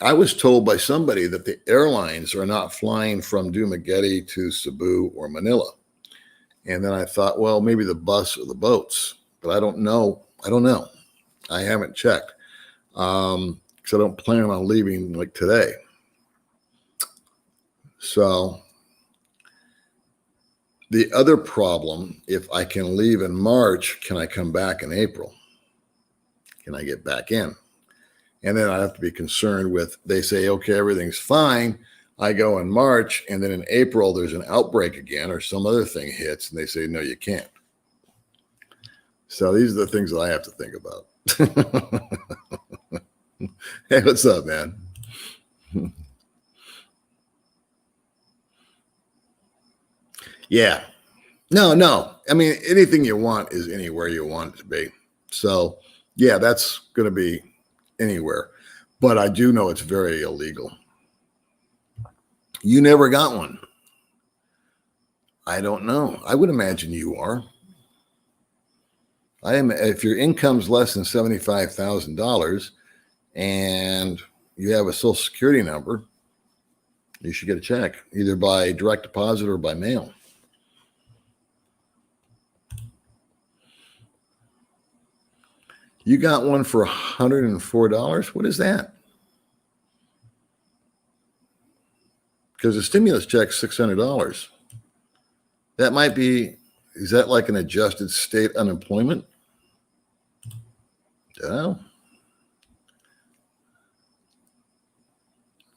I was told by somebody that the airlines are not flying from Dumaguete to Cebu or Manila. And then I thought, well, maybe the bus or the boats, but I don't know. I don't know. I haven't checked because I don't plan on leaving like today. So the other problem, if I can leave in March, can I come back in April? Can I get back in? And then I have to be concerned with, they say, okay, everything's fine. I go in March, and then in April, there's an outbreak again or some other thing hits, and they say, no, you can't. So these are the things that I have to think about. Hey, what's up, man? Yeah. No. I mean, anything you want is anywhere you want it to be. So, yeah, that's going to be anywhere. But I do know it's very illegal. You never got one. I don't know. I would imagine you are. If your income's less than $75,000 and you have a Social Security number, you should get a check either by direct deposit or by mail. You got one for $104. What is that? Because the stimulus check's $600. That might be, is that like an adjusted state unemployment? Oh.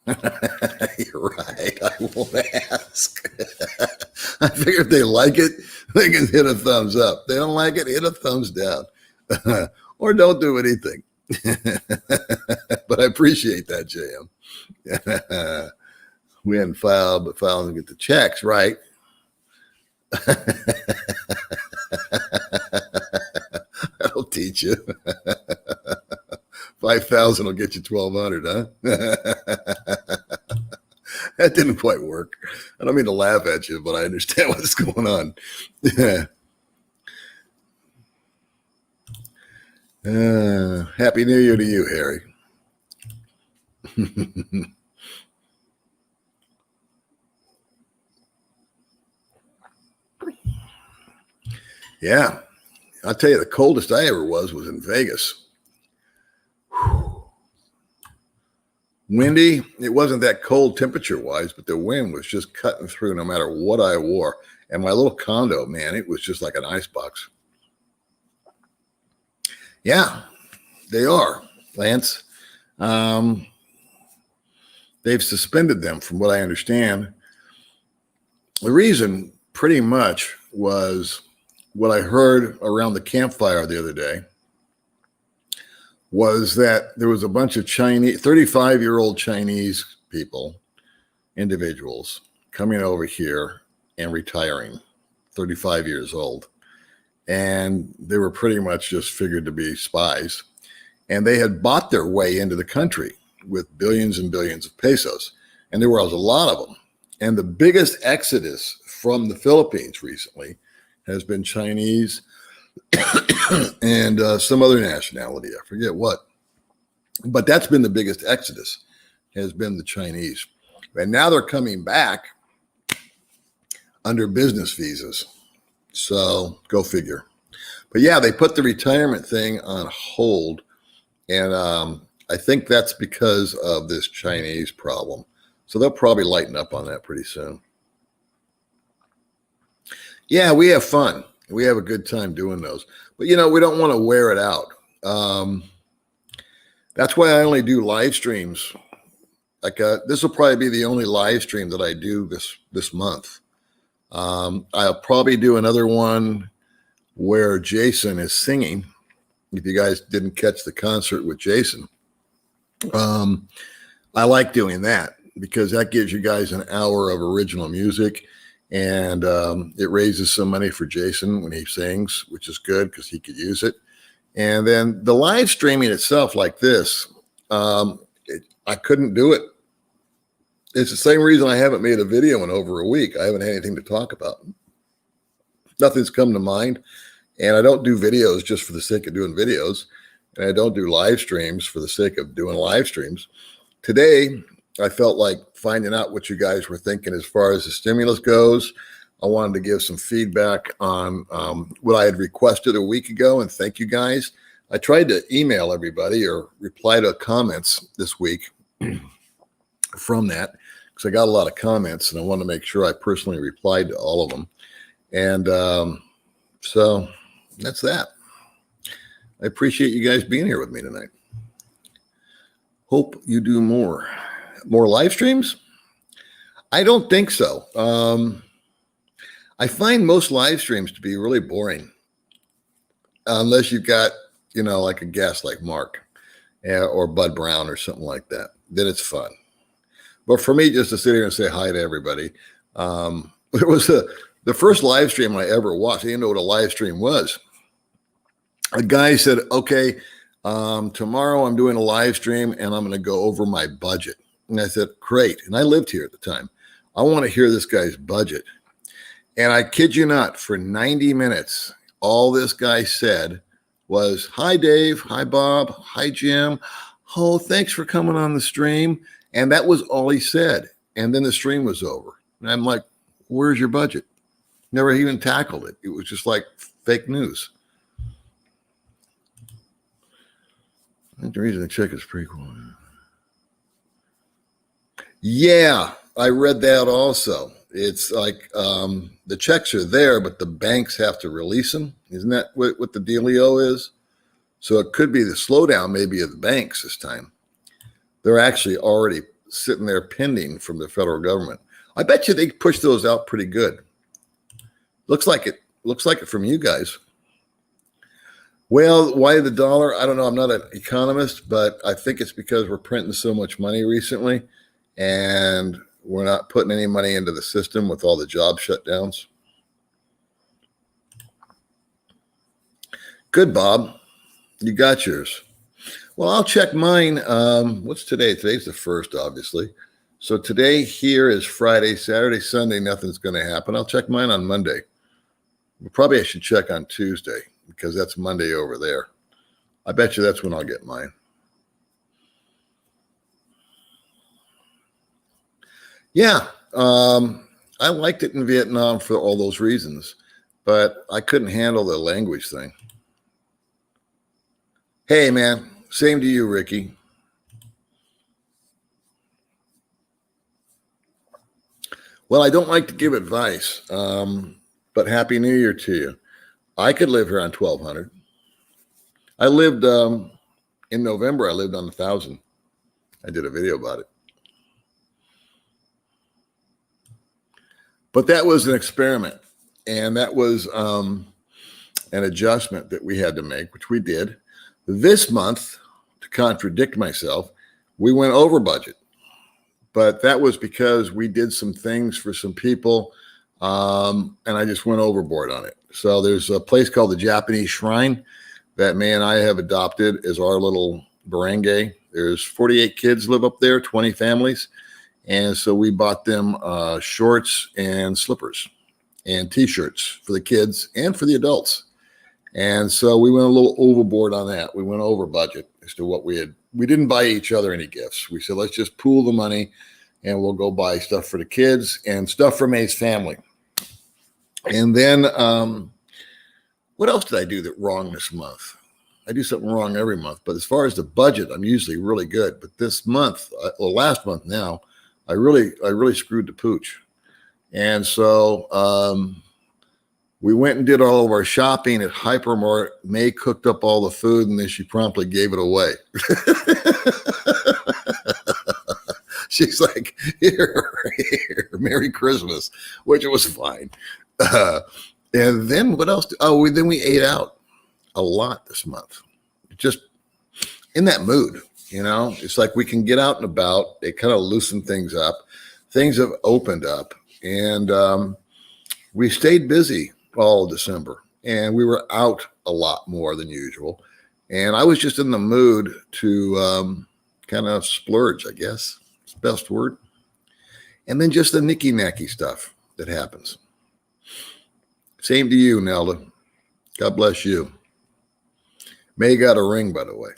You're right. I won't ask. I figure if they like it, they can hit a thumbs up. They don't like it, hit a thumbs down. Or don't do anything. But I appreciate that, JM. We hadn't filed, but filed and get the checks, right? That'll teach you. 5,000 will get you 1,200, huh? That didn't quite work. I don't mean to laugh at you, but I understand what's going on. Happy New Year to you, Harry. Yeah. I'll tell you, the coldest I ever was in Vegas. Whew. Windy. It wasn't that cold temperature-wise, but the wind was just cutting through no matter what I wore. And my little condo, man, it was just like an icebox. Yeah, they are, Lance. They've suspended them from what I understand. The reason pretty much was what I heard around the campfire the other day was that there was a bunch of 35-year-old Chinese people, individuals, coming over here and retiring, 35 years old. And they were pretty much just figured to be spies. And they had bought their way into the country with billions and billions of pesos. And there was a lot of them. And the biggest exodus from the Philippines recently has been Chinese and some other nationality. I forget what. But that's been the biggest exodus, has been the Chinese. And now they're coming back under business visas. So go figure. But yeah, they put the retirement thing on hold. And I think that's because of this Chinese problem. So they'll probably lighten up on that pretty soon. Yeah, we have fun. We have a good time doing those. But, you know, we don't want to wear it out. That's why I only do live streams. Like this will probably be the only live stream that I do this month. I'll probably do another one where Jason is singing. If you guys didn't catch the concert with Jason, I like doing that because that gives you guys an hour of original music. And it raises some money for Jason when he sings, which is good because he could use it. And then the live streaming itself like this, I couldn't do it. It's the same reason I haven't made a video in over a week. I haven't had anything to talk about. Nothing's come to mind. And I don't do videos just for the sake of doing videos. and I don't do live streams for the sake of doing live streams. Today, I felt like finding out what you guys were thinking as far as the stimulus goes. I wanted to give some feedback on what I had requested a week ago, and thank you guys. I tried to email everybody or reply to comments this week from that because I got a lot of comments, and I wanted to make sure I personally replied to all of them. And so that's that. I appreciate you guys being here with me tonight. Hope you do more live streams. I don't think so. I find most live streams to be really boring unless you've got, like a guest like Mark or Bud Brown or something like that. Then it's fun. But for me, just to sit here and say hi to everybody, it was the first live stream I ever watched. I didn't know what a live stream was. A guy said, okay, tomorrow I'm doing a live stream and I'm going to go over my budget. And I said, great. And I lived here at the time. I want to hear this guy's budget. And I kid you not, for 90 minutes, all this guy said was, hi, Dave. Hi, Bob. Hi, Jim. Oh, thanks for coming on the stream. And that was all he said. And then the stream was over. And I'm like, where's your budget? Never even tackled it. It was just like fake news. I think the reason the check is prequel. Yeah, I read that also. It's like the checks are there, but the banks have to release them. Isn't that what the dealio is? So it could be the slowdown maybe of the banks this time. They're actually already sitting there pending from the federal government. I bet you they push those out pretty good. Looks like it from you guys. Well, why the dollar? I don't know. I'm not an economist, but I think it's because we're printing so much money recently and we're not putting any money into the system with all the job shutdowns. Good, Bob. You got yours. Well, I'll check mine. What's today? Today's the 1st, obviously. So today here is Friday, Saturday, Sunday. Nothing's going to happen. I'll check mine on Monday. Probably I should check on Tuesday because that's Monday over there. I bet you that's when I'll get mine. Yeah, I liked it in Vietnam for all those reasons, but I couldn't handle the language thing. Hey, man, same to you, Ricky. Well, I don't like to give advice, but Happy New Year to you. I could live here on 1,200. I lived in November. I lived on 1,000. I did a video about it. But that was an experiment, and that was an adjustment that we had to make, which we did. This month, to contradict myself, we went over budget. But that was because we did some things for some people, and I just went overboard on it. So there's a place called the Japanese Shrine that May and I have adopted as our little barangay. There's 48 kids live up there, 20 families. And so we bought them shorts and slippers and T-shirts for the kids and for the adults. And so we went a little overboard on that. We went over budget as to what we had. We didn't buy each other any gifts. We said, let's just pool the money and we'll go buy stuff for the kids and stuff for May's family. And then what else did I do that wrong this month? I do something wrong every month. But as far as the budget, I'm usually really good. But this month, last month now, I really screwed the pooch. And so we went and did all of our shopping at Hypermart. May cooked up all the food, and then she promptly gave it away. She's like, here, Merry Christmas, which was fine. And then what else? Then we ate out a lot this month. Just in that mood, it's like we can get out and about. It kind of loosened things up. Things have opened up, and we stayed busy all December, and we were out a lot more than usual. And I was just in the mood to kind of splurge, I guess. It's the best word. And then just the nicky-nacky stuff that happens. Same to you, Nelda. God bless you. May got a ring, by the way.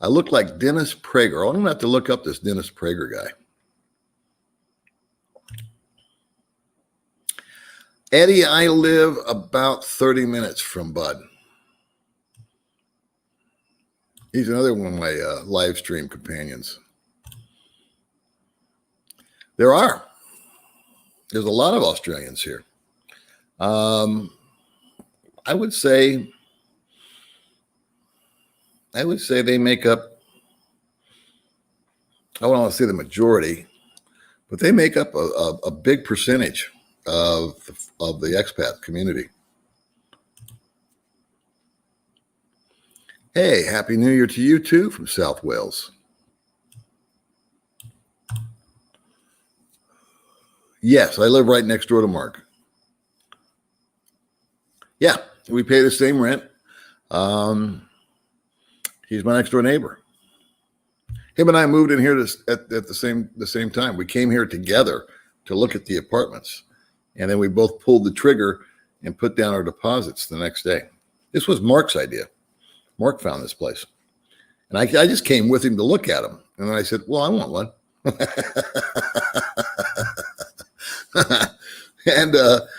I look like Dennis Prager. I'm going to have to look up this Dennis Prager guy. Eddie, I live about 30 minutes from Bud. He's another one of my live stream companions. There's a lot of Australians here. I would say they make up, I don't want to say the majority, but they make up a big percentage of the expat community. Hey, Happy New Year to you too from South Wales. Yes, I live right next door to Mark. Yeah, we pay the same rent. He's my next door neighbor. Him and I moved in here at the same time. We came here together to look at the apartments, and then we both pulled the trigger and put down our deposits the next day. This was Mark's idea. Mark found this place, and I just came with him to look at them, and then I said, "Well, I want one." And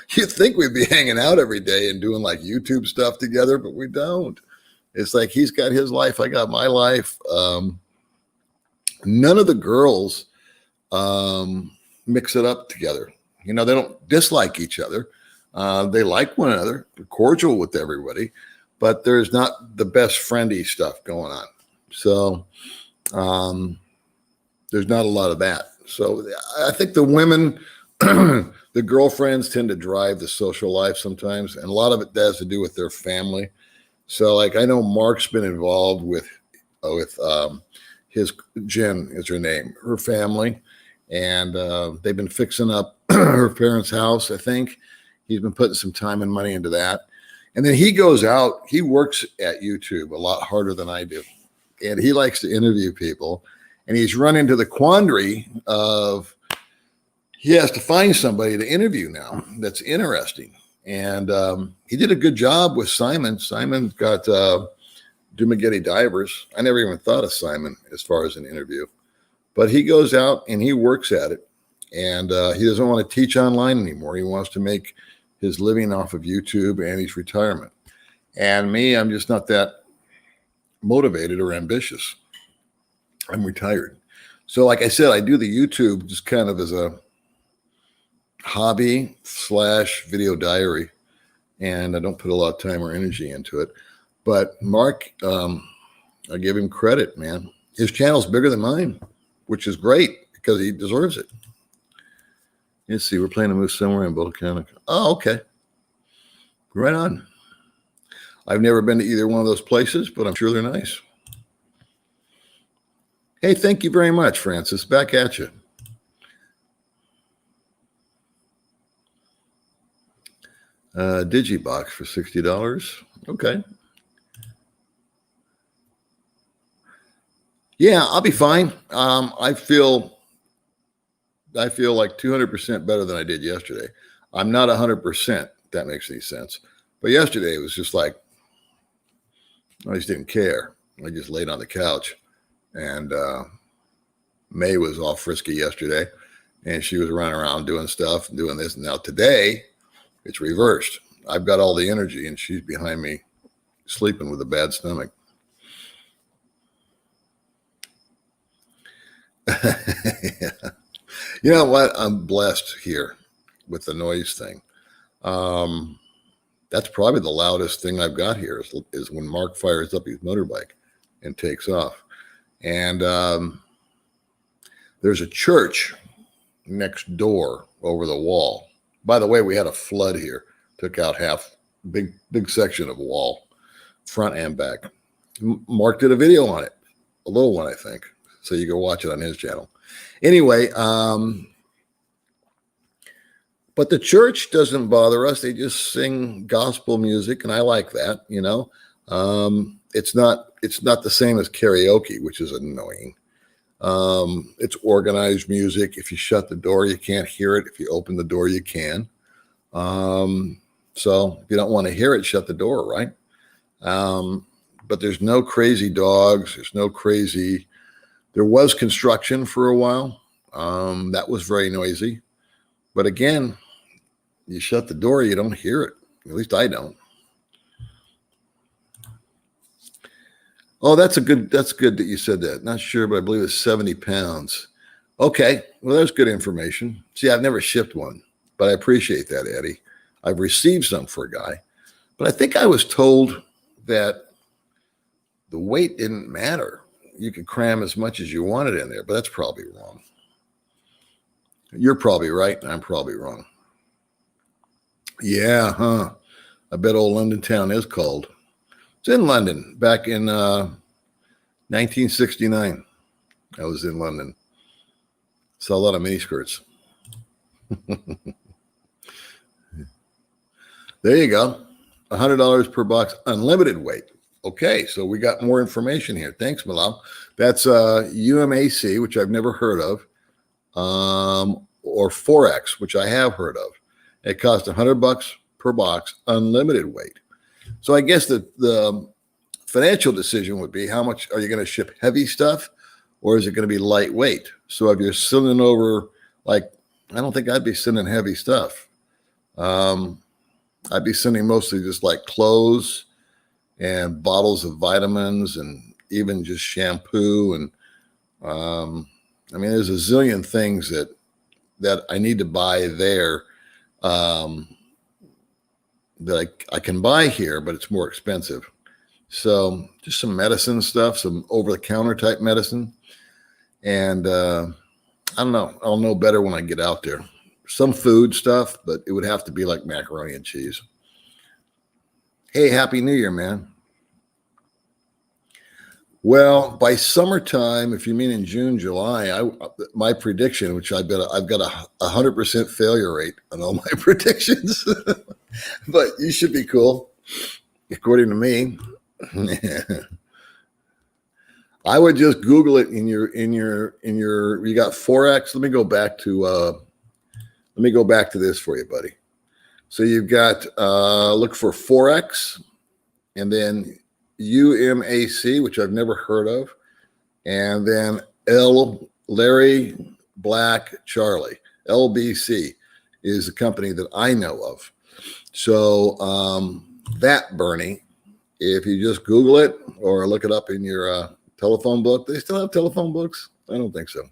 you'd think we'd be hanging out every day and doing like YouTube stuff together, but we don't. It's like he's got his life, I got my life. None of the girls mix it up together. You know, they don't dislike each other. They like one another. They're cordial with everybody, but there's not the best friendy stuff going on. So there's not a lot of that. So I think the women, the girlfriends tend to drive the social life sometimes, and a lot of it has to do with their family. So, like, I know Mark's been involved with his Jen is her name, her family, and they've been fixing up her parents' house. I think he's been putting some time and money into that, and then he goes out. He works at YouTube a lot harder than I do, and he likes to interview people, and he's run into the quandary of he has to find somebody to interview now that's interesting. And he did a good job with Simon. Simon's got Dumagetti Divers. I never even thought of Simon as far as an interview. But he goes out and he works at it. And he doesn't want to teach online anymore. He wants to make his living off of YouTube and his retirement. And me, I'm just not that motivated or ambitious. I'm retired. So like I said, I do the YouTube just kind of as a hobby / video diary, and I don't put a lot of time or energy into it. But Mark, I give him credit, man. His channel's bigger than mine, which is great because he deserves it. Let's see, we're planning to move somewhere in Boulder County. Oh, okay. Right on. I've never been to either one of those places, but I'm sure they're nice. Hey, thank you very much, Francis. Back at you. Digibox for $60. Okay. Yeah, I'll be fine. I feel like 200% better than I did yesterday. I'm not 100%, if that makes any sense. But yesterday it was just like, I just didn't care. I just laid on the couch, and May was all frisky yesterday, and she was running around doing stuff and doing this. Now today, it's reversed. I've got all the energy, and she's behind me sleeping with a bad stomach. Yeah. You know what? I'm blessed here with the noise thing. That's probably the loudest thing I've got here is when Mark fires up his motorbike and takes off. And there's a church next door over the wall. By the way, we had a flood here. Took out half, big section of wall, front and back. Mark did a video on it, a little one, I think. So you go watch it on his channel. Anyway, but the church doesn't bother us. They just sing gospel music, and I like that. You know, it's not the same as karaoke, which is annoying. It's organized music. If you shut the door, you can't hear it. If you open the door, you can. So if you don't want to hear it, shut the door, right? But there's no crazy dogs. There was construction for a while. That was very noisy. But again, you shut the door, you don't hear it. At least I don't. Oh, that's good that you said that. Not sure, but I believe it's 70 pounds. Okay. Well, that's good information. See, I've never shipped one, but I appreciate that, Eddie. I've received some for a guy, but I think I was told that the weight didn't matter. You could cram as much as you wanted in there, but that's probably wrong. You're probably right, and I'm probably wrong. Yeah, huh? I bet old London town is cold. It's in London back in 1969. I was in London. Saw a lot of miniskirts. There you go. $100 per box, unlimited weight. Okay, so we got more information here. Thanks, Milal. That's UMAC, which I've never heard of, or Forex, which I have heard of. It costs $100 per box, unlimited weight. So I guess the financial decision would be, how much are you going to ship heavy stuff, or is it going to be lightweight? So if you're sending over, like, I don't think I'd be sending heavy stuff. I'd be sending mostly just like clothes and bottles of vitamins and even just shampoo. And I mean, there's a zillion things that I need to buy there that I can buy here, but it's more expensive. So just some medicine stuff, some over-the-counter type medicine. And I don't know. I'll know better when I get out there. Some food stuff, but it would have to be like macaroni and cheese. Hey, Happy New Year, man. Well, by summertime, if you mean in June, July, my prediction, which I've got a 100% failure rate on all my predictions, but you should be cool, according to me. I would just Google it in your you got Forex. Let me go back to this for you, buddy. So you've got look for Forex, and then UMAC, which I've never heard of, and then Larry Black Charlie, LBC is the company that I know of. So that, Bernie, if you just Google it or look it up in your telephone book. They still have telephone books? I don't think so.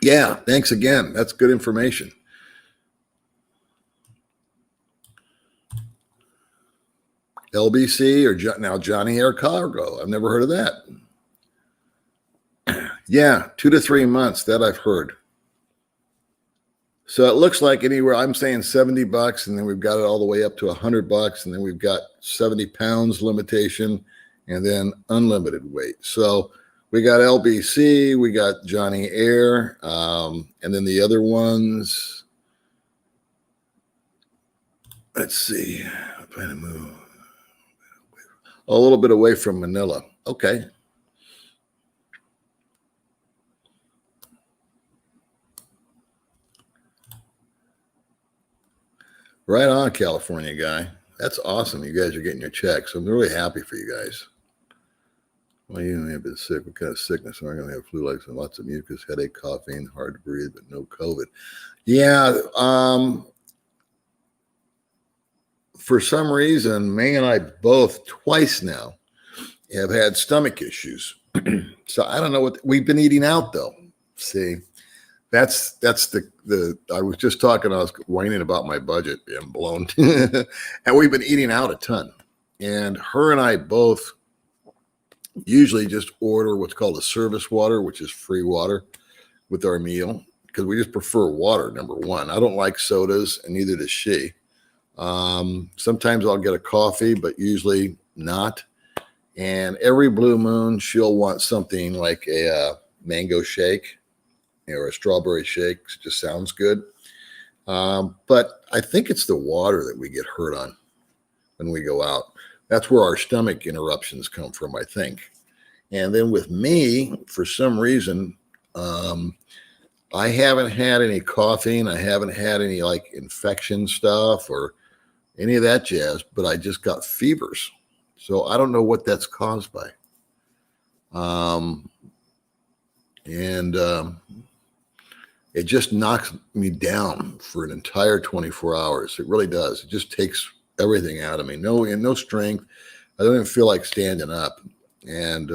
Yeah, thanks again. That's good information. LBC or now Johnny Air Cargo. I've never heard of that. Yeah, 2 to 3 months, that I've heard. So it looks like anywhere, I'm saying $70, and then we've got it all the way up to $100, and then we've got 70 pounds limitation, and then unlimited weight. So we got LBC, we got Johnny Air, and then the other ones. Let's see. I'm trying to move a little bit away from Manila. Okay. Right on, California guy. That's awesome. You guys are getting your checks. I'm really happy for you guys. Well, you may have been sick. What kind of sickness? I'm going to have flu-like, and lots of mucus, headache, coughing, hard to breathe, but no COVID. Yeah. For some reason, May and I both twice now have had stomach issues. So I don't know what we've been eating out though. See, that's the I was just talking, I was whining about my budget being blown. And we've been eating out a ton. And her and I both usually just order what's called a service water, which is free water with our meal, because we just prefer water, number one. I don't like sodas, and neither does she. Sometimes I'll get a coffee, but usually not. And every blue moon, she'll want something like a mango shake, or a strawberry shake. It just sounds good. But I think it's the water that we get hurt on when we go out. That's where our stomach interruptions come from, I think. And then with me, for some reason, I haven't had any coughing. I haven't had any like infection stuff or any of that jazz, but I just got fevers. So I don't know what that's caused by. And it just knocks me down for an entire 24 hours. It really does. It just takes everything out of me. No strength. I don't even feel like standing up. And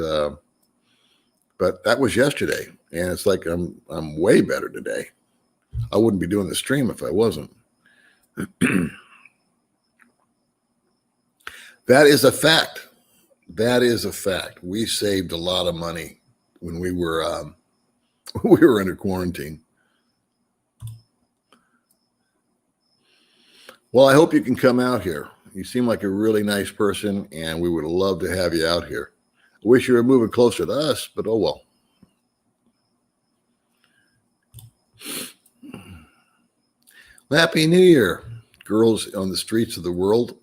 but that was yesterday, and it's like I'm way better today. I wouldn't be doing the stream if I wasn't. That is a fact. That is a fact. We saved a lot of money when we were under quarantine. Well, I hope you can come out here. You seem like a really nice person, and we would love to have you out here. I wish you were moving closer to us, but oh well. Happy New Year, girls on the streets of the world.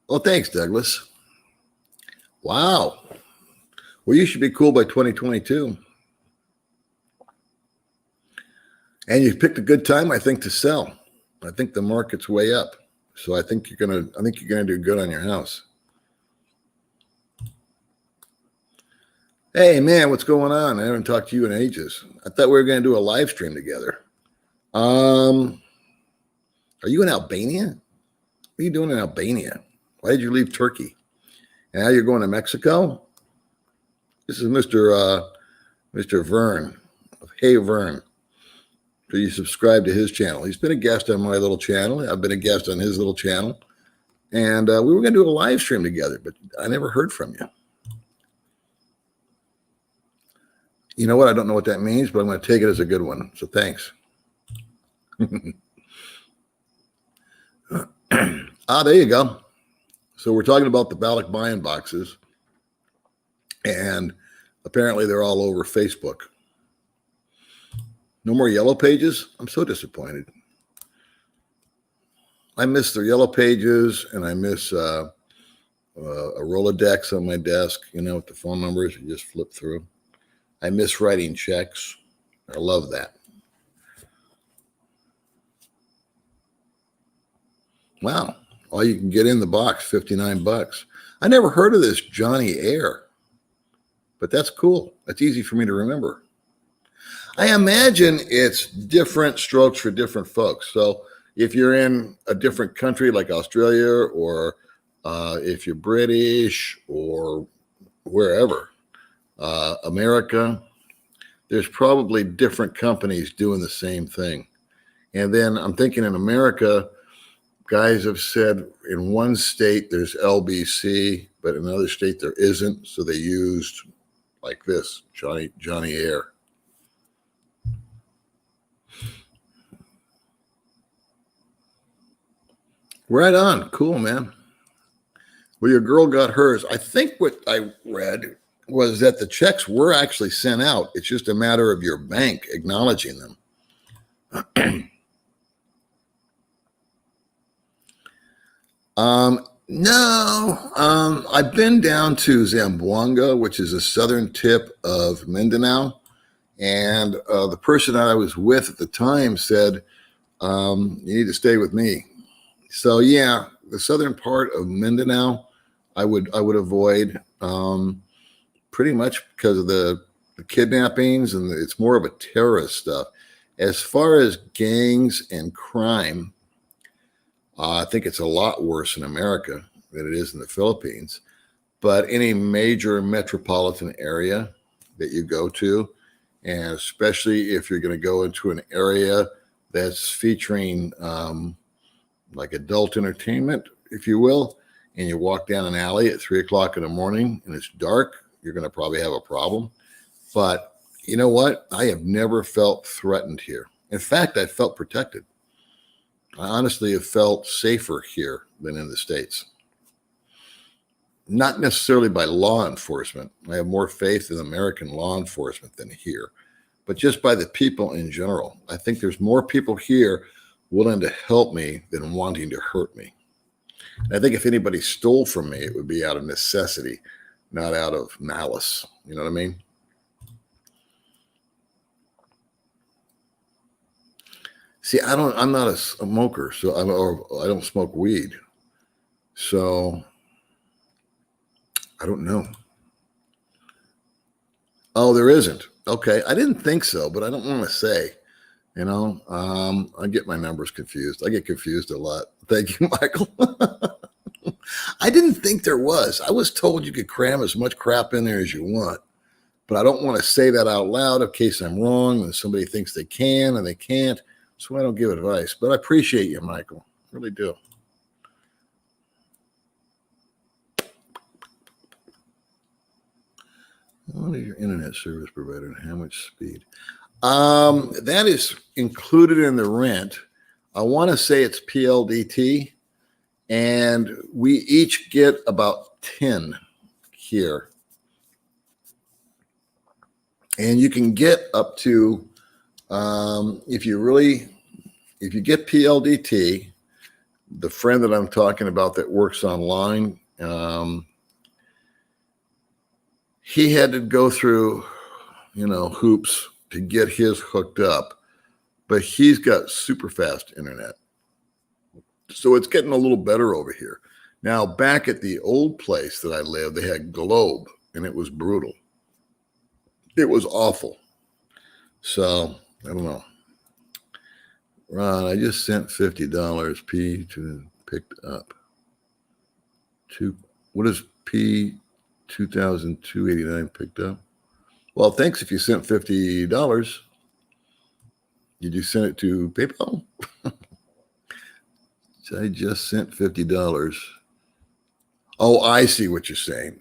Well, thanks, Douglas. Wow. Well, you should be cool by 2022. And you picked a good time, I think, to sell. I think the market's way up. So I think you're gonna do good on your house. Hey man, what's going on? I haven't talked to you in ages. I thought we were gonna do a live stream together. Are you in Albania? What are you doing in Albania? Why did you leave Turkey? And now you're going to Mexico? This is Mr. Vern. Hey Vern. Do you subscribe to his channel? He's been a guest on my little channel. I've been a guest on his little channel. And we were going to do a live stream together, but I never heard from you. You know what? I don't know what that means, but I'm going to take it as a good one. So thanks. There you go. So we're talking about the Balak buy-in boxes. And apparently they're all over Facebook. No more yellow pages? I'm so disappointed. I miss the yellow pages, and I miss a Rolodex on my desk, with the phone numbers you just flip through. I miss writing checks. I love that. Wow. All you can get in the box, $59. I never heard of this Johnny Air, but that's cool. That's easy for me to remember. I imagine it's different strokes for different folks. So if you're in a different country like Australia, or if you're British or wherever, America, there's probably different companies doing the same thing. And then I'm thinking in America, guys have said in one state there's LBC, but in another state there isn't. So they used like this, Johnny Air. Right on. Cool, man. Well, your girl got hers. I think what I read was that the checks were actually sent out. It's just a matter of your bank acknowledging them. No, I've been down to Zamboanga, which is the southern tip of Mindanao. And the person that I was with at the time said, you need to stay with me. So yeah, the southern part of Mindanao, I would avoid pretty much because of the kidnappings, and it's more of a terrorist stuff. As far as gangs and crime, I think it's a lot worse in America than it is in the Philippines. But any major metropolitan area that you go to, and especially if you're going to go into an area that's featuring like adult entertainment, if you will, and you walk down an alley at 3 o'clock in the morning and it's dark, you're going to probably have a problem. But you know what? I have never felt threatened here. In fact, I felt protected. I honestly have felt safer here than in the States. Not necessarily by law enforcement. I have more faith in American law enforcement than here, but just by the people in general. I think there's more people here willing to help me than wanting to hurt me. I think if anybody stole from me, it would be out of necessity, not out of malice. You know what I mean? See, I'm not a smoker, so I don't smoke weed. So I don't know. Oh, there isn't. Okay. I didn't think so, but I don't want to say. I get my numbers confused. I get confused a lot. Thank you, Michael. I didn't think there was. I was told you could cram as much crap in there as you want, but I don't want to say that out loud in case I'm wrong and somebody thinks they can and they can't. So I don't give advice, but I appreciate you, Michael. Really do. What is your internet service provider and how much speed? That is included in the rent. I want to say it's PLDT, and we each get about 10 here. And you can get up to, if you get PLDT, the friend that I'm talking about that works online, he had to go through, hoops to get his hooked up, but he's got super fast internet. So it's getting a little better over here. Now, back at the old place that I lived, they had Globe, and it was brutal. It was awful. So I don't know. Ron, I just sent $50 P to picked up. What is P 2,289 picked up? Well, thanks if you sent $50. Did you send it to PayPal? I just sent $50. Oh, I see what you're saying.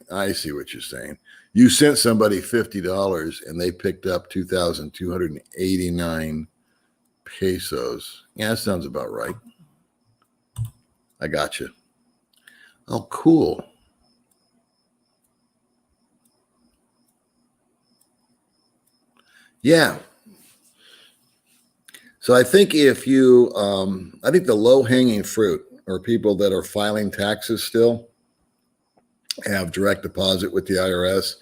You sent somebody $50 and they picked up 2,289 pesos. Yeah, that sounds about right. I got you. Oh, cool. Yeah. So I think if you, I think the low hanging fruit are people that are filing taxes still, have direct deposit with the IRS,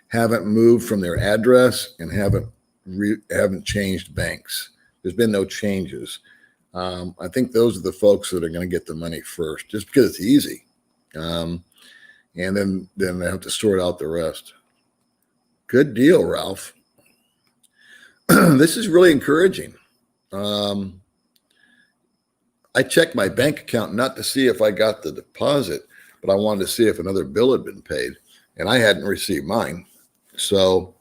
haven't moved from their address, and haven't changed banks. There's been no changes. I think those are the folks that are going to get the money first, just because it's easy, and then they have to sort out the rest. Good deal, Ralph. This is really encouraging. I checked my bank account not to see if I got the deposit, but I wanted to see if another bill had been paid, and I hadn't received mine. So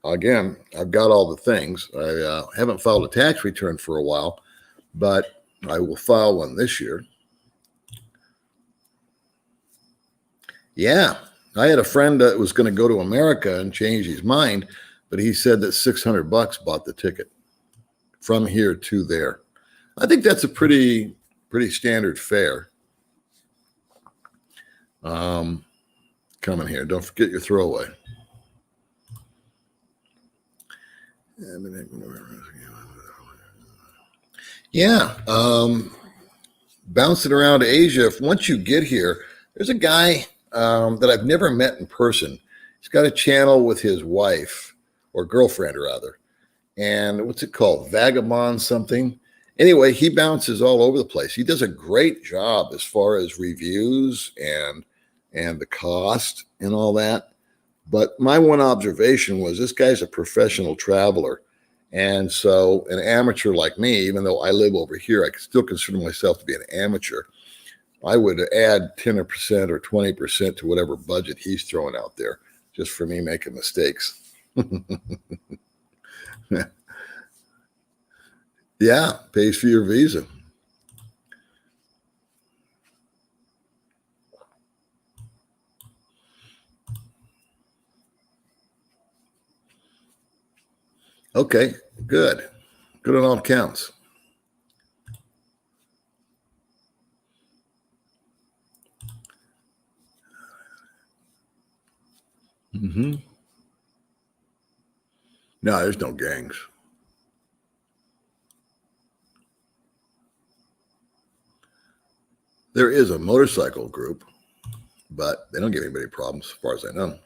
again, I've got all the things. I haven't filed a tax return for a while, but I will file one this year. Yeah, I had a friend that was going to go to America and change his mind, but he said that $600 bought the ticket from here to there. I think that's a pretty standard fare. Coming here. Don't forget your throwaway. Yeah. Bouncing around Asia. Once you get here, there's a guy that I've never met in person. He's got a channel with his wife or girlfriend, rather. And what's it called? Vagabond something. Anyway, he bounces all over the place. He does a great job as far as reviews and the cost and all that. But my one observation was this guy's a professional traveler. And so an amateur like me, even though I live over here, I can still consider myself to be an amateur. I would add 10% or 20% to whatever budget he's throwing out there just for me making mistakes. Yeah, pays for your visa. Okay, good. Good on all counts. Mm-hmm. No, there's no gangs. There is a motorcycle group, but they don't give anybody problems as far as I know.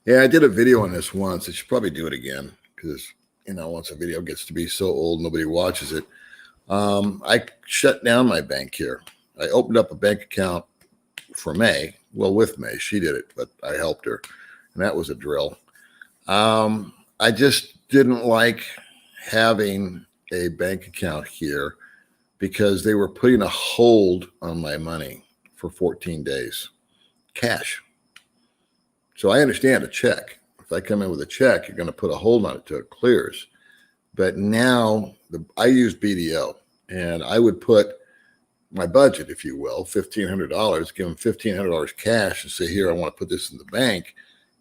Yeah, I did a video on this once. I should probably do it again because, once a video gets to be so old, nobody watches it. I shut down my bank here. I opened up a bank account for May. Well, with May, she did it, but I helped her, and that was a drill. I just didn't like having a bank account here because they were putting a hold on my money for 14 days, cash. So I understand a check. If I come in with a check, you're going to put a hold on it till it clears. But now I use BDO, and I would put my budget, if you will, $1,500, give them $1,500 cash and say, here, I want to put this in the bank.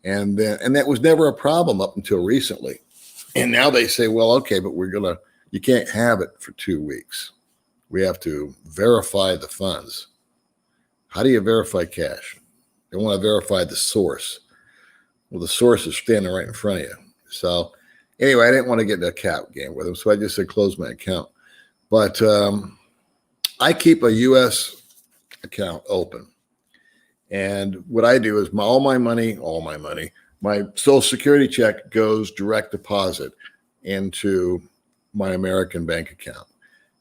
And that was never a problem up until recently. And now they say, well, okay, but you can't have it for 2 weeks. We have to verify the funds. How do you verify cash? They want to verify the source. Well, the source is standing right in front of you. So anyway, I didn't want to get into a cap game with them. So I just said, close my account. But I keep a U.S. account open. And what I do is all my money, my Social Security check goes direct deposit into my American bank account.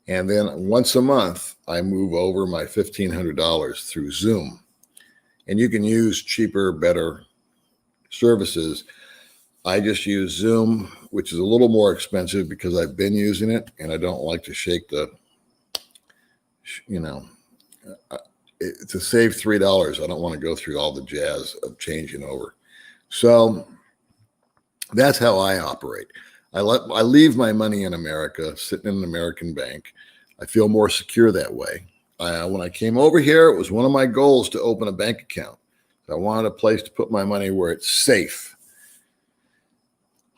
And then once a month, I move over my $1,500 through Zoom. And you can use cheaper, better services. I just use Zoom, which is a little more expensive because I've been using it and I don't like to shake to save $3. I don't want to go through all the jazz of changing over. So that's how I operate. I leave my money in America, sitting in an American bank. I feel more secure that way. When I came over here, it was one of my goals to open a bank account. I wanted a place to put my money where it's safe.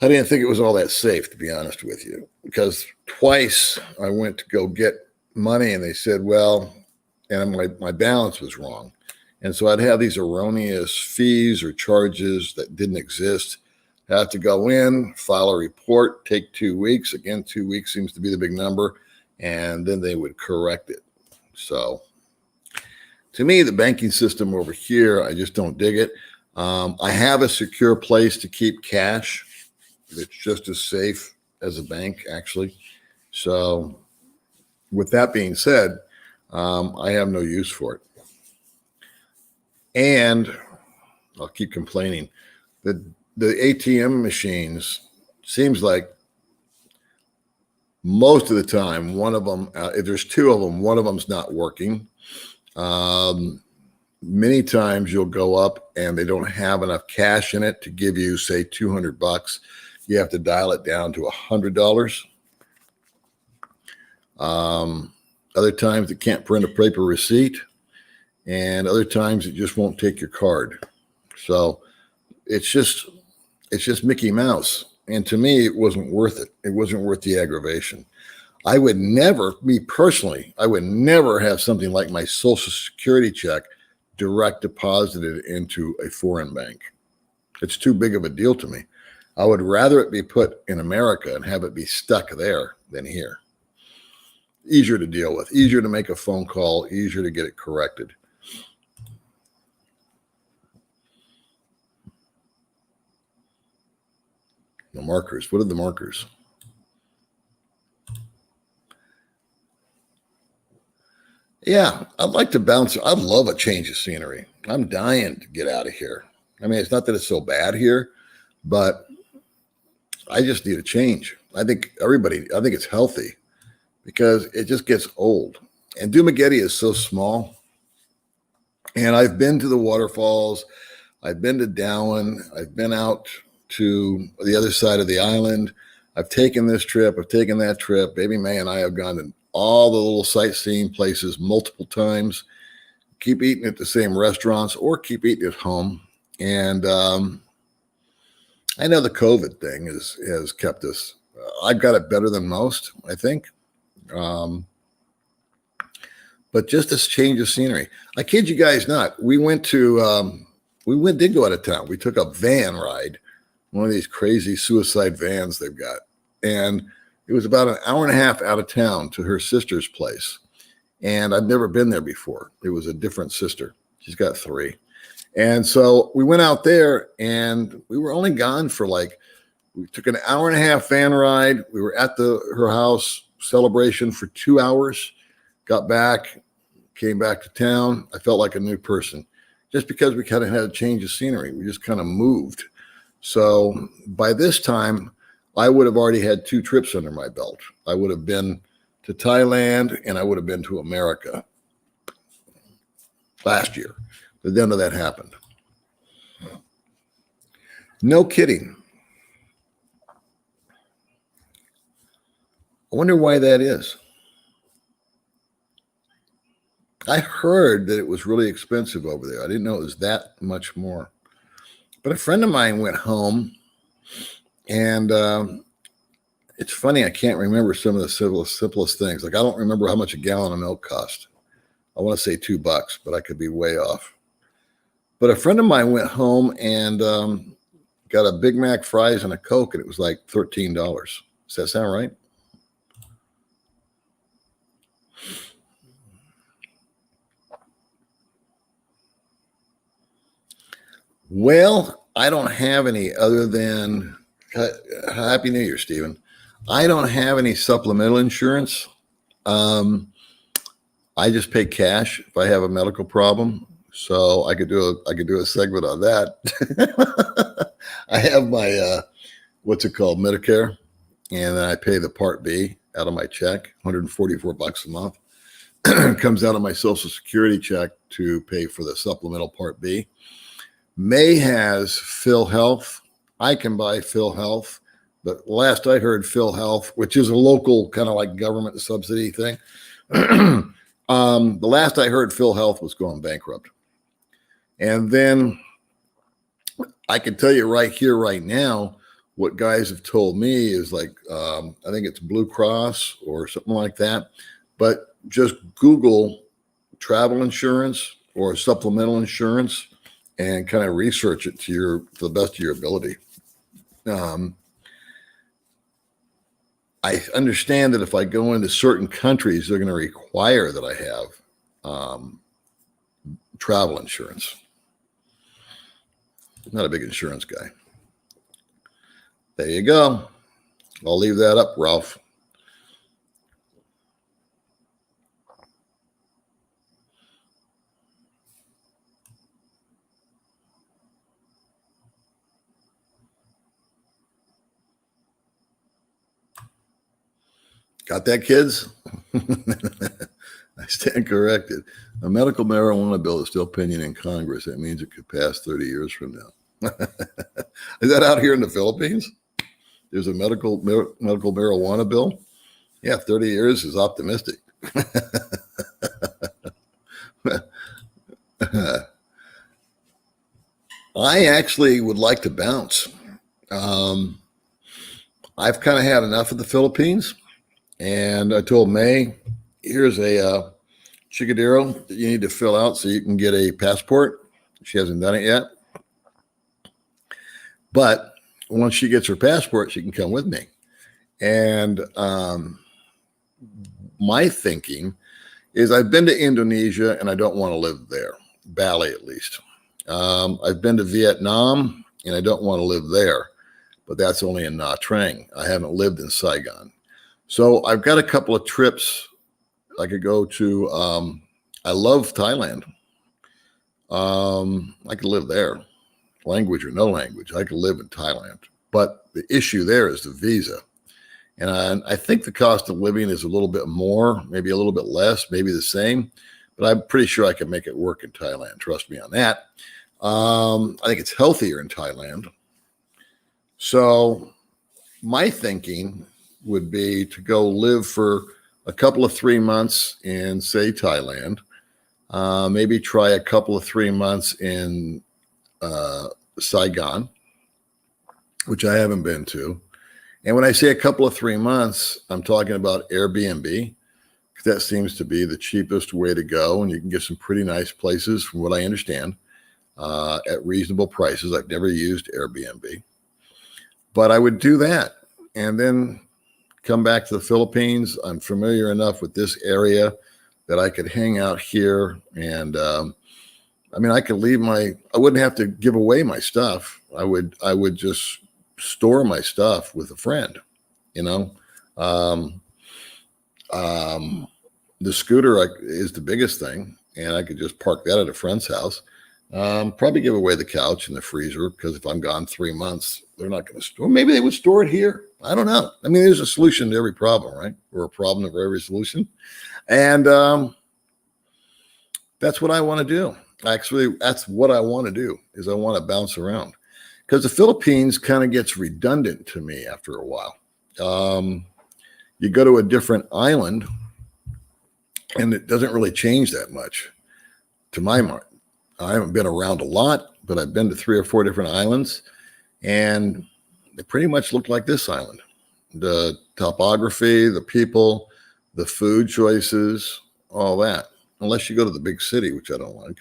I didn't think it was all that safe, to be honest with you, because twice I went to go get money and they said, well, and my balance was wrong. And so I'd have these erroneous fees or charges that didn't exist. I have to go in, file a report, take 2 weeks. Again, 2 weeks seems to be the big number. And then they would correct it. So to me, the banking system over here, I just don't dig it. I have a secure place to keep cash that's just as safe as a bank, actually. So with that being said, I have no use for it. And I'll keep complaining. The ATM machines, seems like most of the time, one of them, if there's two of them, one of them's not working. Many times you'll go up and they don't have enough cash in it to give you, say, $200. You have to dial it down to $100. Other times it can't print a paper receipt, and other times it just won't take your card. So it's just Mickey Mouse. And to me, it wasn't worth it. It wasn't worth the aggravation. I would never, me personally, I would never have something like my Social Security check direct deposited into a foreign bank. It's too big of a deal to me. I would rather it be put in America and have it be stuck there than here. Easier to deal with, easier to make a phone call, easier to get it corrected. The markers, what are the markers? Yeah, I'd like to bounce. I'd love a change of scenery. I'm dying to get out of here. I mean, it's not that it's so bad here, but I just need a change. I think it's healthy because it just gets old. And Dumaguete is so small. And I've been to the waterfalls. I've been to Darwin. I've been out to the other side of the island. I've taken this trip. I've taken that trip. Baby May and I have gone to all the little sightseeing places multiple times. Keep eating at the same restaurants or keep eating at home. And I know the COVID thing has kept us. I've got it better than most, I think. But just this change of scenery. I kid you guys not. We did go out of town. We took a van ride, one of these crazy suicide vans they've got. And It was about an hour and a half out of town to her sister's place. And I'd never been there before. It was a different sister. She's got 3. And so we went out there and we were only gone for we took an hour and a half van ride. We were at her house celebration for 2 hours, got back, came back to town. I felt like a new person just because we kind of had a change of scenery. We just kind of moved. So by this time, I would have already had 2 trips under my belt. I would have been to Thailand and I would have been to America last year. But none of that happened. No kidding. I wonder why that is. I heard that it was really expensive over there. I didn't know it was that much more. But a friend of mine went home, and it's funny, I can't remember some of the simplest things. Like, I don't remember how much a gallon of milk cost. I want to say $2, but I could be way off. But a friend of mine went home and got a Big Mac, fries, and a Coke, and it was like $13. Does that sound right? Well, I don't have any other than Happy New Year, Stephen. I don't have any supplemental insurance. I just pay cash if I have a medical problem. So I could do a segment on that. I have my what's it called, Medicare, and then I pay the Part B out of my check, $144 a month. It comes out of my Social Security check to pay for the supplemental Part B. May has PhilHealth. I can buy PhilHealth, but last I heard, PhilHealth, which is a local kind of like government subsidy thing, the last I heard, PhilHealth was going bankrupt. And then I can tell you right here, right now, what guys have told me is I think it's Blue Cross or something like that. But just Google travel insurance or supplemental insurance and kind of research it to the best of your ability. I understand that if I go into certain countries, they're going to require that I have travel insurance. I'm not a big insurance guy. There you go. I'll leave that up, Ralph. Got that, kids? I stand corrected. A medical marijuana bill is still pending in Congress. That means it could pass 30 years from now. Is that out here in the Philippines? There's a medical marijuana bill? Yeah, 30 years is optimistic. I actually would like to bounce. I've kind of had enough of the Philippines. And I told May, here's a chicadero that you need to fill out so you can get a passport. She hasn't done it yet. But once she gets her passport, she can come with me. And my thinking is I've been to Indonesia and I don't want to live there, Bali at least. I've been to Vietnam and I don't want to live there, but that's only in Nha Trang. I haven't lived in Saigon. So I've got a couple of trips I could go to. I love Thailand. I could live there, language or no language. I could live in Thailand. But the issue there is the visa. And I think the cost of living is a little bit more, maybe a little bit less, maybe the same. But I'm pretty sure I can make it work in Thailand. Trust me on that. I think it's healthier in Thailand. So my thinking would be to go live for a couple of 3 months in, say, Thailand, maybe try a couple of 3 months in Saigon, which I haven't been to. And when I say a couple of 3 months, I'm talking about Airbnb, because that seems to be the cheapest way to go. And you can get some pretty nice places, from what I understand, at reasonable prices. I've never used Airbnb, but I would do that. And then come back to the Philippines. I'm familiar enough with this area that I could hang out here. And I mean, I could I wouldn't have to give away my stuff. I would just store my stuff with a friend, you know. The scooter is the biggest thing, and I could just park that at a friend's house. Probably give away the couch and the freezer, because if I'm gone 3 months, they're not going to store. Maybe they would store it here. I don't know. I mean, there's a solution to every problem, right? Or a problem for every solution. And that's what I want to do. Actually, that's what I want to do, is I want to bounce around, because the Philippines kind of gets redundant to me after a while. You go to a different island, and it doesn't really change that much to my mind. I haven't been around a lot, but I've been to 3 or 4 different islands, and they pretty much look like this island. The topography, the people, the food choices, all that. Unless you go to the big city, which I don't like.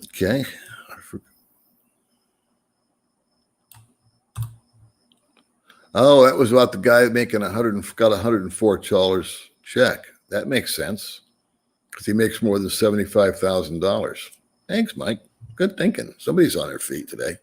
Okay. Oh, that was about the guy making got $104 check. That makes sense, because he makes more than $75,000. Thanks, Mike. Good thinking. Somebody's on their feet today.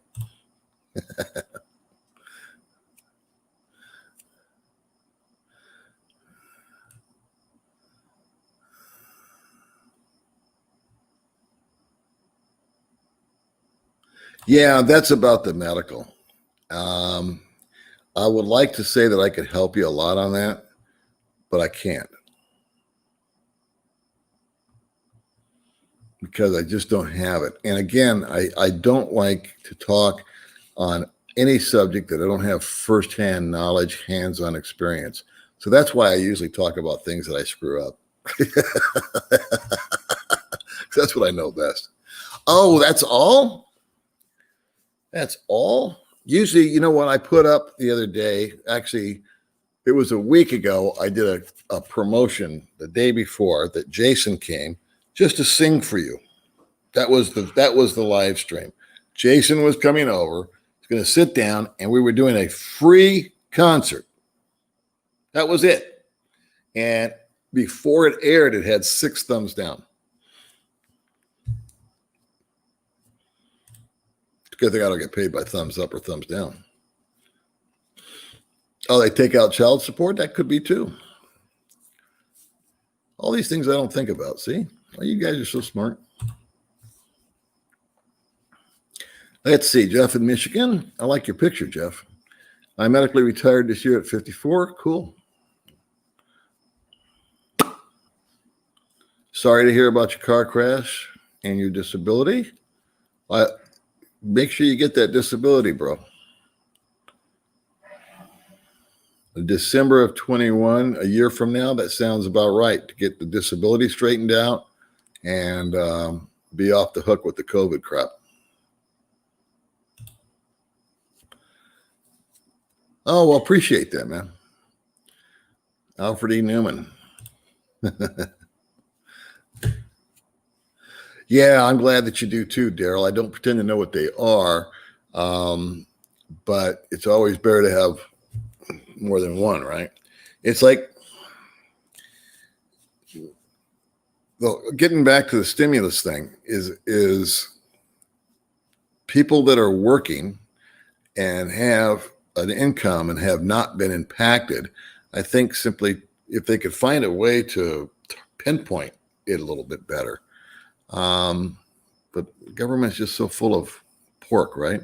Yeah, that's about the medical. I would like to say that I could help you a lot on that, but I can't, because I just don't have it. And again, I don't like to talk on any subject that I don't have firsthand knowledge, hands-on experience. So that's why I usually talk about things that I screw up. That's what I know best. Oh, that's all? That's all? Usually, you know what I put up the other day, actually, it was a week ago, I did a promotion the day before that Jason came just to sing for you. That was the live stream. Jason was coming over, he's going to sit down, and we were doing a free concert. That was it. And before it aired, it had 6 thumbs down. Good thing I don't get paid by thumbs up or thumbs down. Oh, they take out child support? That could be too. All these things I don't think about. See? Oh, you guys are so smart. Let's see. Jeff in Michigan. I like your picture, Jeff. I medically retired this year at 54. Cool. Sorry to hear about your car crash and your disability. Make sure you get that disability, bro. December of 21, a year from now, that sounds about right, to get the disability straightened out and be off the hook with the COVID crap. Oh, well, appreciate that, man. Alfred E. Newman. Yeah, I'm glad that you do too, Daryl. I don't pretend to know what they are, but it's always better to have more than one, right? It's like, getting back to the stimulus thing is people that are working and have an income and have not been impacted. I think simply if they could find a way to pinpoint it a little bit better. But government's just so full of pork, right?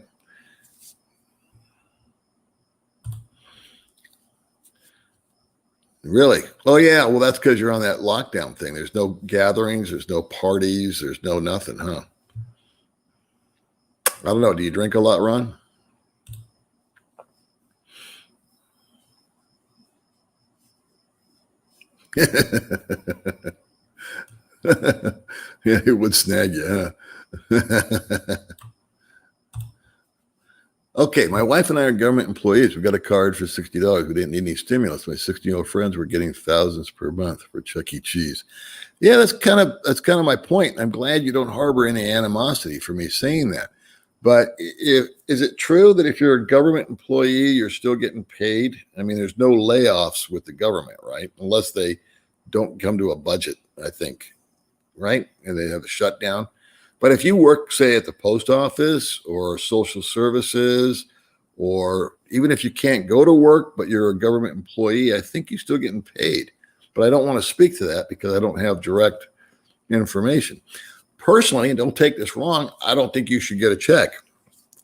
Really? Oh, yeah. Well, that's because you're on that lockdown thing. There's no gatherings. There's no parties. There's no nothing, huh? I don't know. Do you drink a lot, Ron? Yeah, it would snag you, huh? Okay, my wife and I are government employees. We got a card for $60. We didn't need any stimulus. My 16-year-old friends were getting thousands per month for Chuck E. Cheese. Yeah, that's kind of my point. I'm glad you don't harbor any animosity for me saying that. But if is it true that if you're a government employee, you're still getting paid? I mean, there's no layoffs with the government, right? Unless they don't come to a budget, I think, right? And they have a shutdown. But if you work, say, at the post office or social services, or even if you can't go to work, but you're a government employee, I think you're still getting paid. But I don't want to speak to that because I don't have direct information. Personally, and don't take this wrong, I don't think you should get a check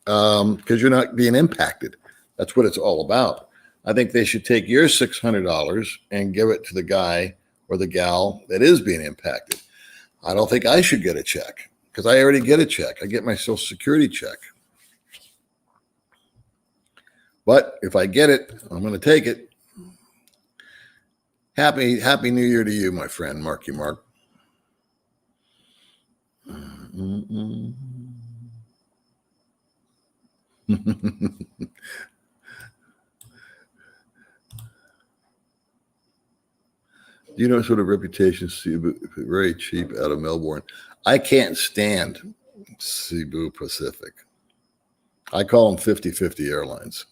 because you're not being impacted. That's what it's all about. I think they should take your $600 and give it to the guy or the gal that is being impacted. I don't think I should get a check because I already get a check. I get my Social Security check. But if I get it, I'm going to take it. Happy New Year to you, my friend, Marky Mark. Mm-mm. You know, sort of reputation, Cebu, very cheap out of Melbourne. I can't stand Cebu Pacific. I call them 50-50 airlines.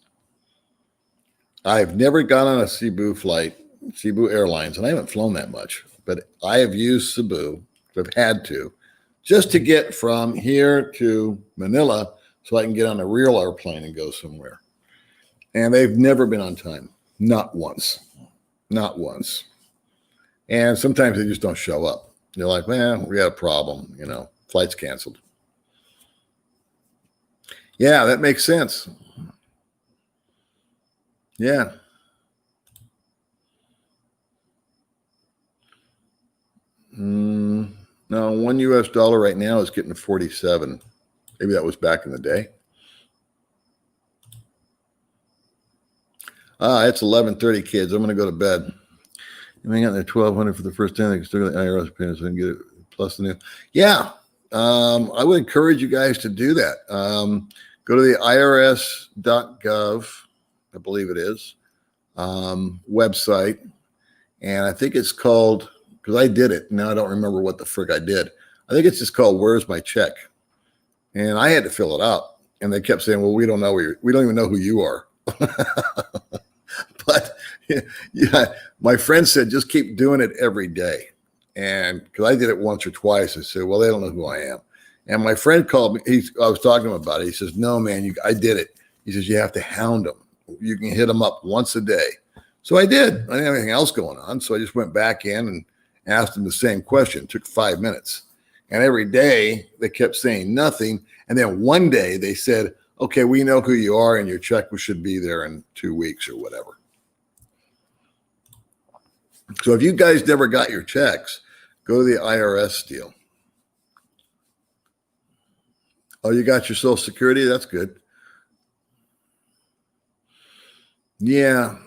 I've never gone on a Cebu flight, Cebu Airlines, and I haven't flown that much, but I have used Cebu. I've had to, just to get from here to Manila so I can get on a real airplane and go somewhere. And they've never been on time. Not once. Not once. And sometimes they just don't show up. They're like, well, we got a problem, flight's canceled. Yeah, that makes sense. Yeah. No, $1 US right now is getting 47. Maybe that was back in the day. It's 11:30, kids. I'm going to go to bed. I got their $1,200 for the first time. They can still get the IRS payments and get it plus the new. Yeah, I would encourage you guys to do that. Go to the irs.gov, I believe it is, website, and I think it's called, because I did it. Now I don't remember what the frick I did. I think it's just called "Where's My Check?" And I had to fill it out, and they kept saying, "Well, we don't know. We don't even know who you are." But yeah, my friend said, just keep doing it every day. And because I did it once or twice, I said, well, they don't know who I am. And my friend called me. I was talking to him about it. He says, no, man, I did it. He says, you have to hound them. You can hit them up once a day. So I did. I didn't have anything else going on. So I just went back in and asked them the same question. It took 5 minutes. And every day they kept saying nothing. And then one day they said, okay, we know who you are and your check should be there in 2 weeks or whatever. So if you guys never got your checks, go to the IRS deal. Oh, you got your Social Security? That's good. Yeah.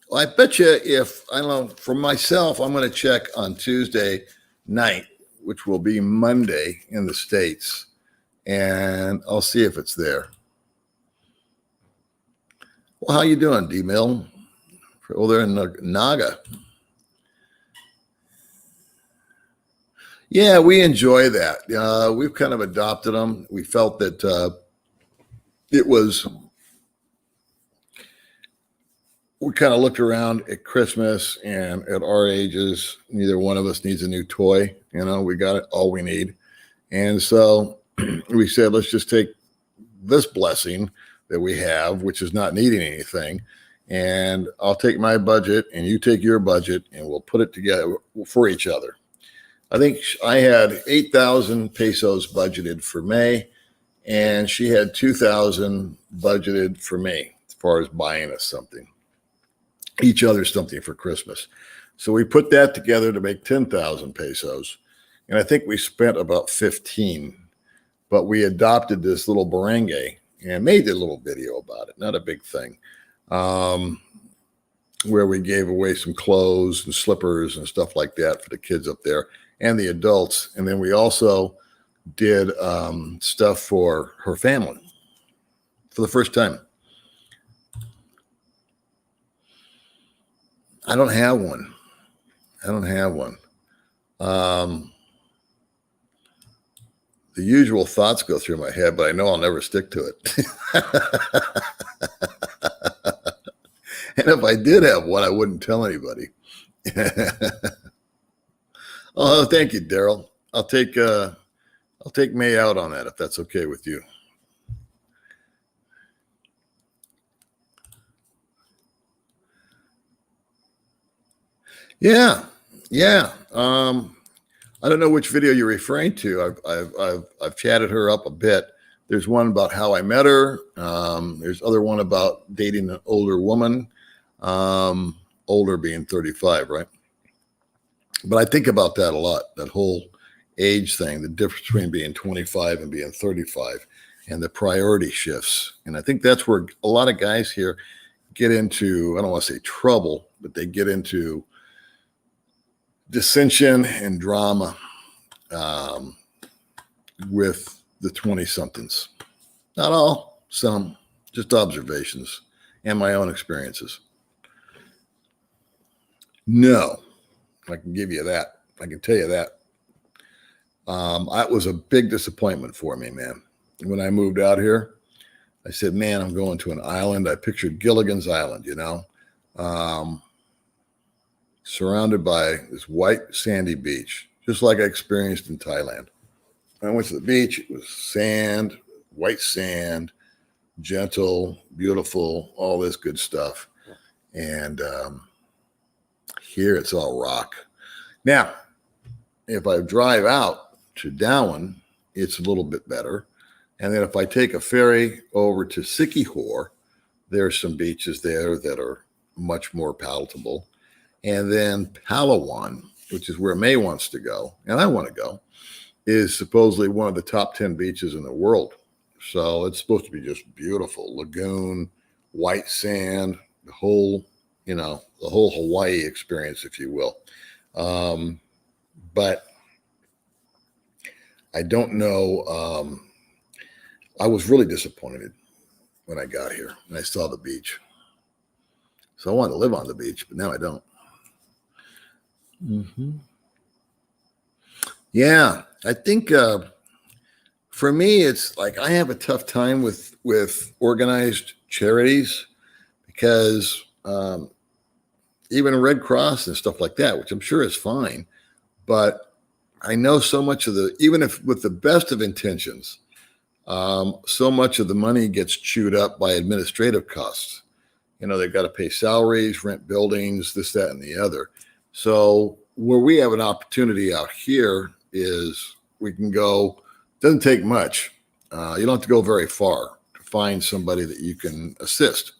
Well, I bet you I don't know, for myself, I'm going to check on Tuesday night, which will be Monday in the States, and I'll see if it's there. Well, how you doing, D-Mill? Oh, they're in Naga. Yeah, we enjoy that. We've kind of adopted them. We felt that we kind of looked around at Christmas, and at our ages, neither one of us needs a new toy. We got it, all we need. And so we said, let's just take this blessing that we have, which is not needing anything, and I'll take my budget and you take your budget, and we'll put it together for each other. I think I had 8,000 pesos budgeted for May, and she had 2,000 budgeted for me as far as buying us something, each other something for Christmas. So we put that together to make 10,000 pesos, and I think we spent about 15. But we adopted this little barangay and made a little video about it, not a big thing, where we gave away some clothes and slippers and stuff like that for the kids up there and the adults. And then we also did stuff for her family for the first time. I don't have one. the usual thoughts go through my head, but I know I'll never stick to it. And if I did have one, I wouldn't tell anybody. Oh, thank you, Daryl. I'll take May out on that if that's okay with you. Yeah, yeah. I don't know which video you're referring to. I've chatted her up a bit. There's one about how I met her. There's other one about dating an older woman, older being 35, right? But I think about that a lot, that whole age thing, the difference between being 25 and being 35 and the priority shifts. And I think that's where a lot of guys here get into, I don't want to say trouble, but they get into dissension and drama with the 20-somethings. Not all, some, just observations and my own experiences. No, I can give you that. I can tell you that. That was a big disappointment for me, man. When I moved out here, I said, man, I'm going to an island. I pictured Gilligan's Island, you know, surrounded by this white sandy beach, just like I experienced in Thailand. I went to the beach. It was sand, white sand, gentle, beautiful, all this good stuff. And here it's all rock. Now, if I drive out to Darwin, it's a little bit better. And then if I take a ferry over to Siquijor, there's some beaches there that are much more palatable. And then Palawan, which is where May wants to go, and I want to go, is supposedly one of the top 10 beaches in the world. So it's supposed to be just beautiful. Lagoon, white sand, the whole Hawaii experience, if you will. But I don't know. I was really disappointed when I got here and I saw the beach. So I wanted to live on the beach, but now I don't. Mm-hmm. Yeah, I think for me, it's like I have a tough time with organized charities because even Red Cross and stuff like that, which I'm sure is fine, but I know so much of even if with the best of intentions, so much of the money gets chewed up by administrative costs. You know, they've got to pay salaries, rent buildings, this, that, and the other. So where we have an opportunity out here is we can go, doesn't take much. You don't have to go very far to find somebody that you can assist.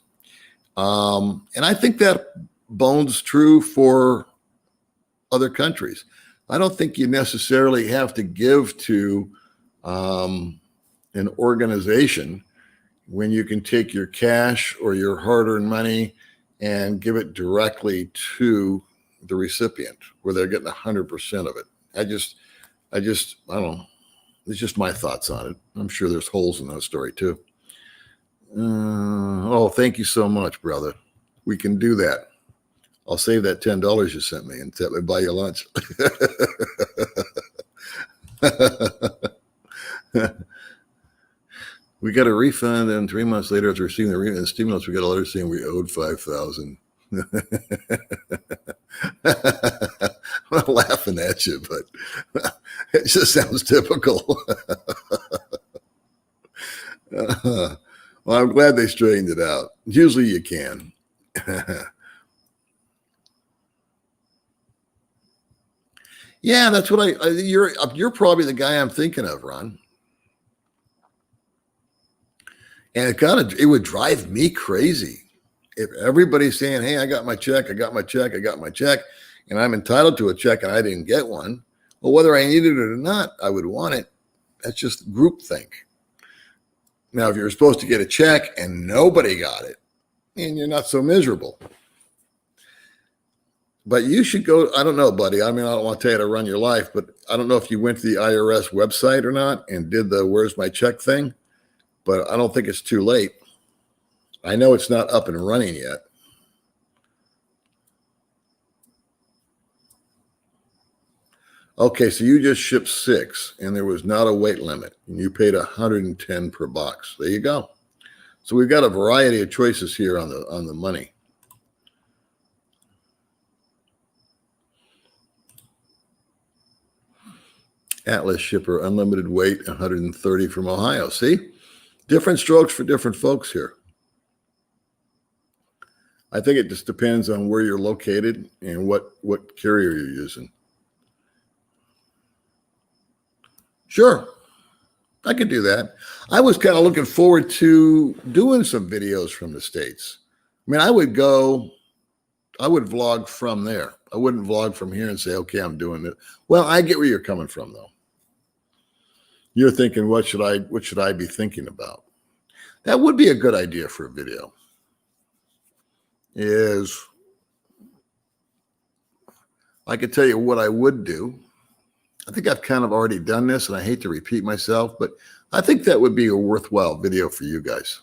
And I think that bones true for other countries. I don't think you necessarily have to give to an organization when you can take your cash or your hard-earned money and give it directly to the recipient where they're getting 100% of it. I don't know. It's just my thoughts on it. I'm sure there's holes in that story too. Oh, thank you so much, brother. We can do that. I'll save that $10 you sent me and that would buy you lunch. We got a refund, and 3 months later, after receiving the stimulus, we got a letter saying we owed $5,000. I'm not laughing at you, but it just sounds typical. Well, I'm glad they straightened it out. Usually, you can. Yeah, that's what you're probably the guy I'm thinking of, Ron. And it would drive me crazy if everybody's saying, hey, I got my check, and I'm entitled to a check and I didn't get one. Well, whether I needed it or not, I would want it. That's just groupthink. Now, if you're supposed to get a check and nobody got it, and you're not so miserable. But you should go, I don't know, buddy. I mean, I don't want to tell you to run your life, but I don't know if you went to the IRS website or not and did the where's my check thing. But I don't think it's too late. I know it's not up and running yet. Okay, so you just shipped 6 and there was not a weight limit and you paid 110 per box. There you go. So we've got a variety of choices here on the money. Atlas shipper, unlimited weight, 130 from Ohio. See? Different strokes for different folks here. I think it just depends on where you're located and what carrier you're using. Sure, I could do that. I was kind of looking forward to doing some videos from the States. I mean, I would vlog from there. I wouldn't vlog from here and say, okay, I'm doing it. Well, I get where you're coming from, though. You're thinking, what should I be thinking about? That would be a good idea for a video. I could tell you what I would do. I think I've kind of already done this, and I hate to repeat myself, but I think that would be a worthwhile video for you guys.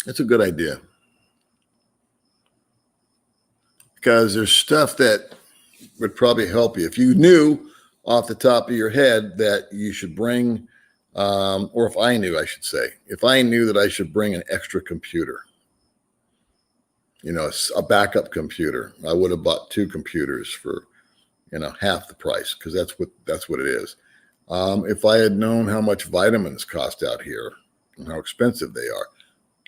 That's a good idea. Because there's stuff that would probably help you. If you knew off the top of your head that you should bring, or if I knew, I should say, if I knew that I should bring an extra computer, a backup computer, I would have bought 2 computers for half the price, because that's what it is. If I had known how much vitamins cost out here and how expensive they are,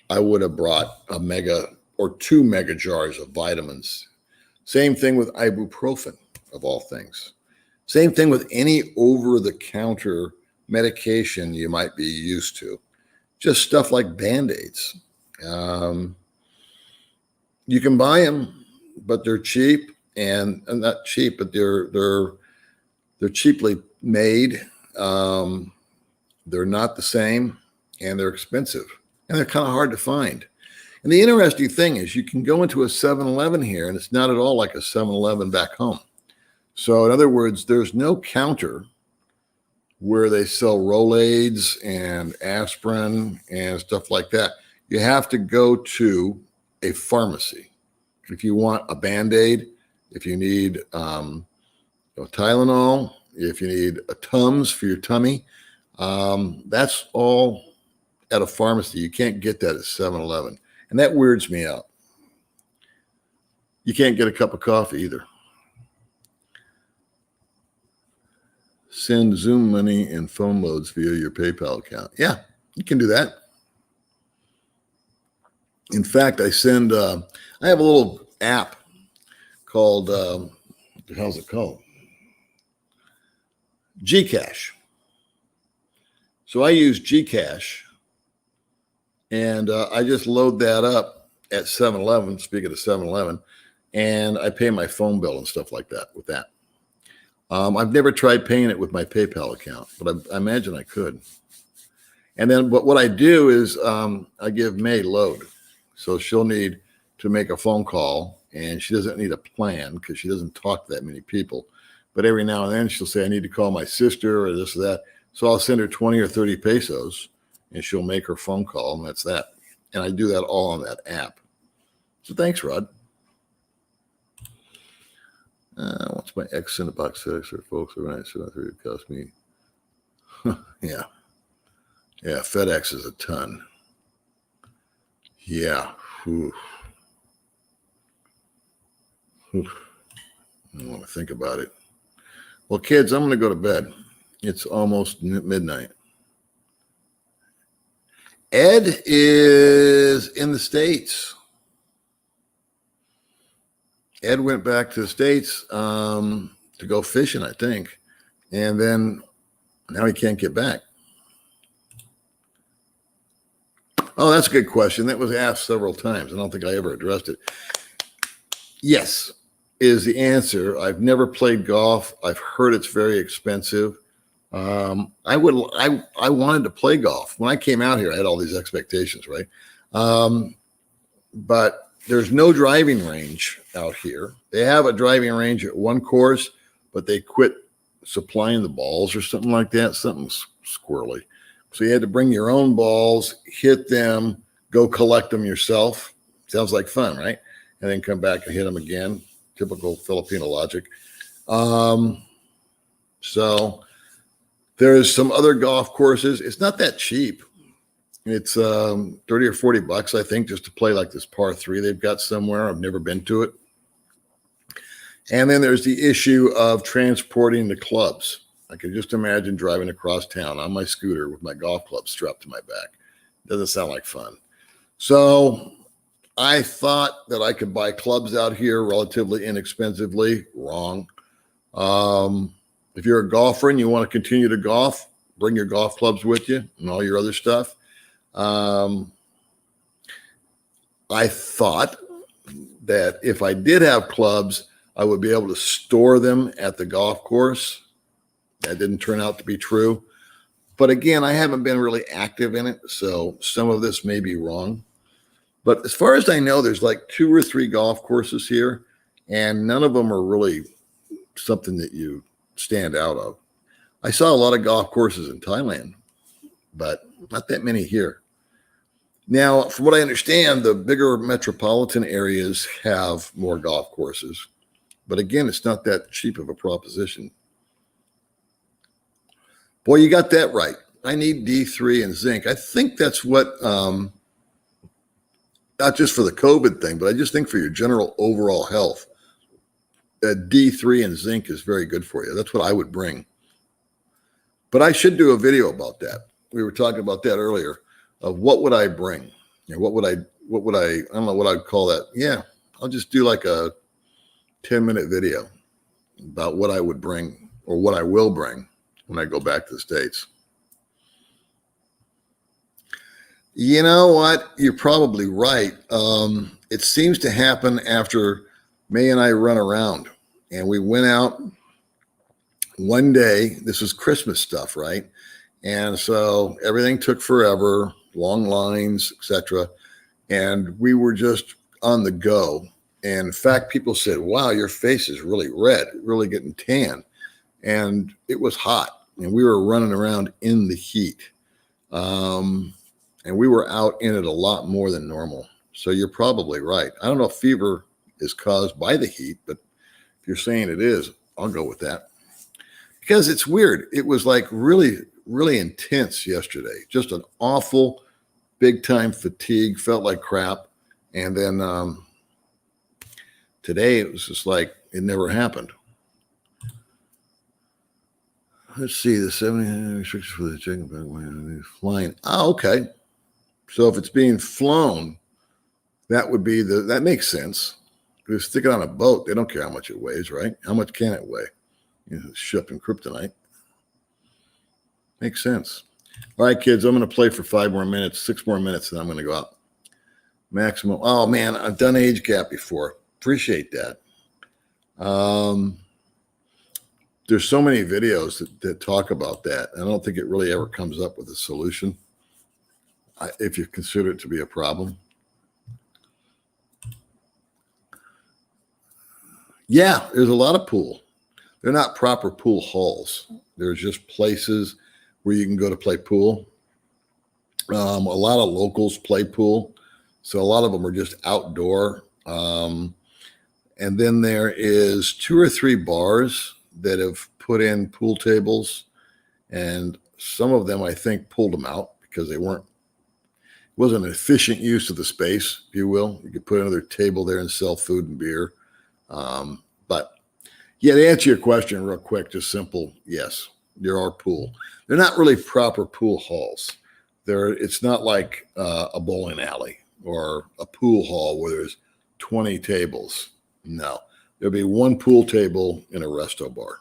I would have brought a mega or 2 mega jars of vitamins. Same thing with ibuprofen, of all things. Same thing with any over-the-counter medication you might be used to. Just stuff like Band-Aids. You can buy them, but they're cheap. And not cheap, but they're cheaply made. They're not the same, and they're expensive, and they're kind of hard to find. And the interesting thing is you can go into a 7-Eleven here, and it's not at all like a 7-Eleven back home. So in other words, there's no counter where they sell Rolaids and aspirin and stuff like that. You have to go to a pharmacy. If you want a Band-Aid, if you need Tylenol, if you need a Tums for your tummy, that's all at a pharmacy. You can't get that at 7-Eleven. And that weirds me out. You can't get a cup of coffee either. Send Zoom money and phone loads via your PayPal account. Yeah, you can do that. In fact, I have a little app called, how's it called? Gcash. So I use Gcash, and I just load that up at 7-Eleven, speaking of 7-Eleven, and I pay my phone bill and stuff like that with that. I've never tried paying it with my PayPal account, but I imagine I could. And then what I do is I give May load. So she'll need to make a phone call, and she doesn't need a plan because she doesn't talk to that many people. But every now and then she'll say, I need to call my sister or this or that. So I'll send her 20 or 30 pesos, and she'll make her phone call, and that's that. And I do that all on that app. So thanks, Rod. What's my ex send a box FedEx or folks overnight? So it cost me. Yeah. Yeah, FedEx is a ton. Yeah. Oof. Oof. I don't want to think about it. Well, kids, I'm going to go to bed. It's almost midnight. Ed is in the States. Ed went back to the States to go fishing, I think. And then now he can't get back. Oh, that's a good question. That was asked several times. I don't think I ever addressed it. Yes, is the answer. I've never played golf. I've heard it's very expensive. I wanted to play golf. When I came out here, I had all these expectations, right? But there's no driving range out here. They have a driving range at one course, but they quit supplying the balls or something like that, something squirrely. So you had to bring your own balls, hit them, go collect them yourself. Sounds like fun, right? And then come back and hit them again. typical Filipino logic. So there's some other golf courses. It's not that cheap. It's 30 or 40 bucks, I think, just to play like this par 3 they've got somewhere. I've never been to it. And then there's the issue of transporting the clubs. I can just imagine driving across town on my scooter with my golf clubs strapped to my back. Doesn't sound like fun. So I thought that I could buy clubs out here relatively inexpensively. Wrong. If you're a golfer and you want to continue to golf, bring your golf clubs with you and all your other stuff. I thought that if I did have clubs, I would be able to store them at the golf course. That didn't turn out to be true. But again, I haven't been really active in it, so some of this may be wrong. But as far as I know, there's like 2 or 3 golf courses here, and none of them are really something that you stand out of. I saw a lot of golf courses in Thailand, but not that many here. Now, from what I understand, the bigger metropolitan areas have more golf courses. But again, it's not that cheap of a proposition. Boy, you got that right. I need D3 and zinc. I think that's what, not just for the COVID thing, but I just think for your general overall health, D3 and zinc is very good for you. That's what I would bring. But I should do a video about that. We were talking about that earlier, of what would I bring? You know, I don't know what I'd call that. Yeah, I'll just do like a 10-minute video about what I would bring or what I will bring when I go back to the States. You know what? You're probably right. It seems to happen after May and I run around, and we went out one day. This was Christmas stuff, right? And so everything took forever, long lines, etc. And we were just on the go. And in fact, people said, wow, your face is really red, really getting tan. And it was hot. And we were running around in the heat. And we were out in it a lot more than normal. So you're probably right. I don't know if fever is caused by the heat, but if you're saying it is, I'll go with that. Because it's weird. It was like really, really intense yesterday. Just an awful big time fatigue, felt like crap. And then today it was just like it never happened. Let's see, the 70 restrictions for the chicken flying. Oh, okay. So if it's being flown, that would be that makes sense. If you stick it on a boat, they don't care how much it weighs, right? How much can it weigh? You know, shipped in kryptonite. Makes sense. All right, kids, I'm going to play for 5 more minutes, 6 more minutes, and I'm going to go out. Maximum. Oh, man, I've done age gap before. Appreciate that. There's so many videos that talk about that. I don't think it really ever comes up with a solution if you consider it to be a problem. Yeah, there's a lot of pool. They're not proper pool halls. There's just places where you can go to play pool. A lot of locals play pool. So a lot of them are just outdoor. And then there is 2 or 3 bars that have put in pool tables. And some of them, I think, pulled them out because it wasn't an efficient use of the space, if you will. You could put another table there and sell food and beer. But yeah, to answer your question real quick, just simple, yes, there are pool. They're not really proper pool halls. It's not like a bowling alley or a pool hall where there's 20 tables. No, there'll be 1 pool table in a resto bar.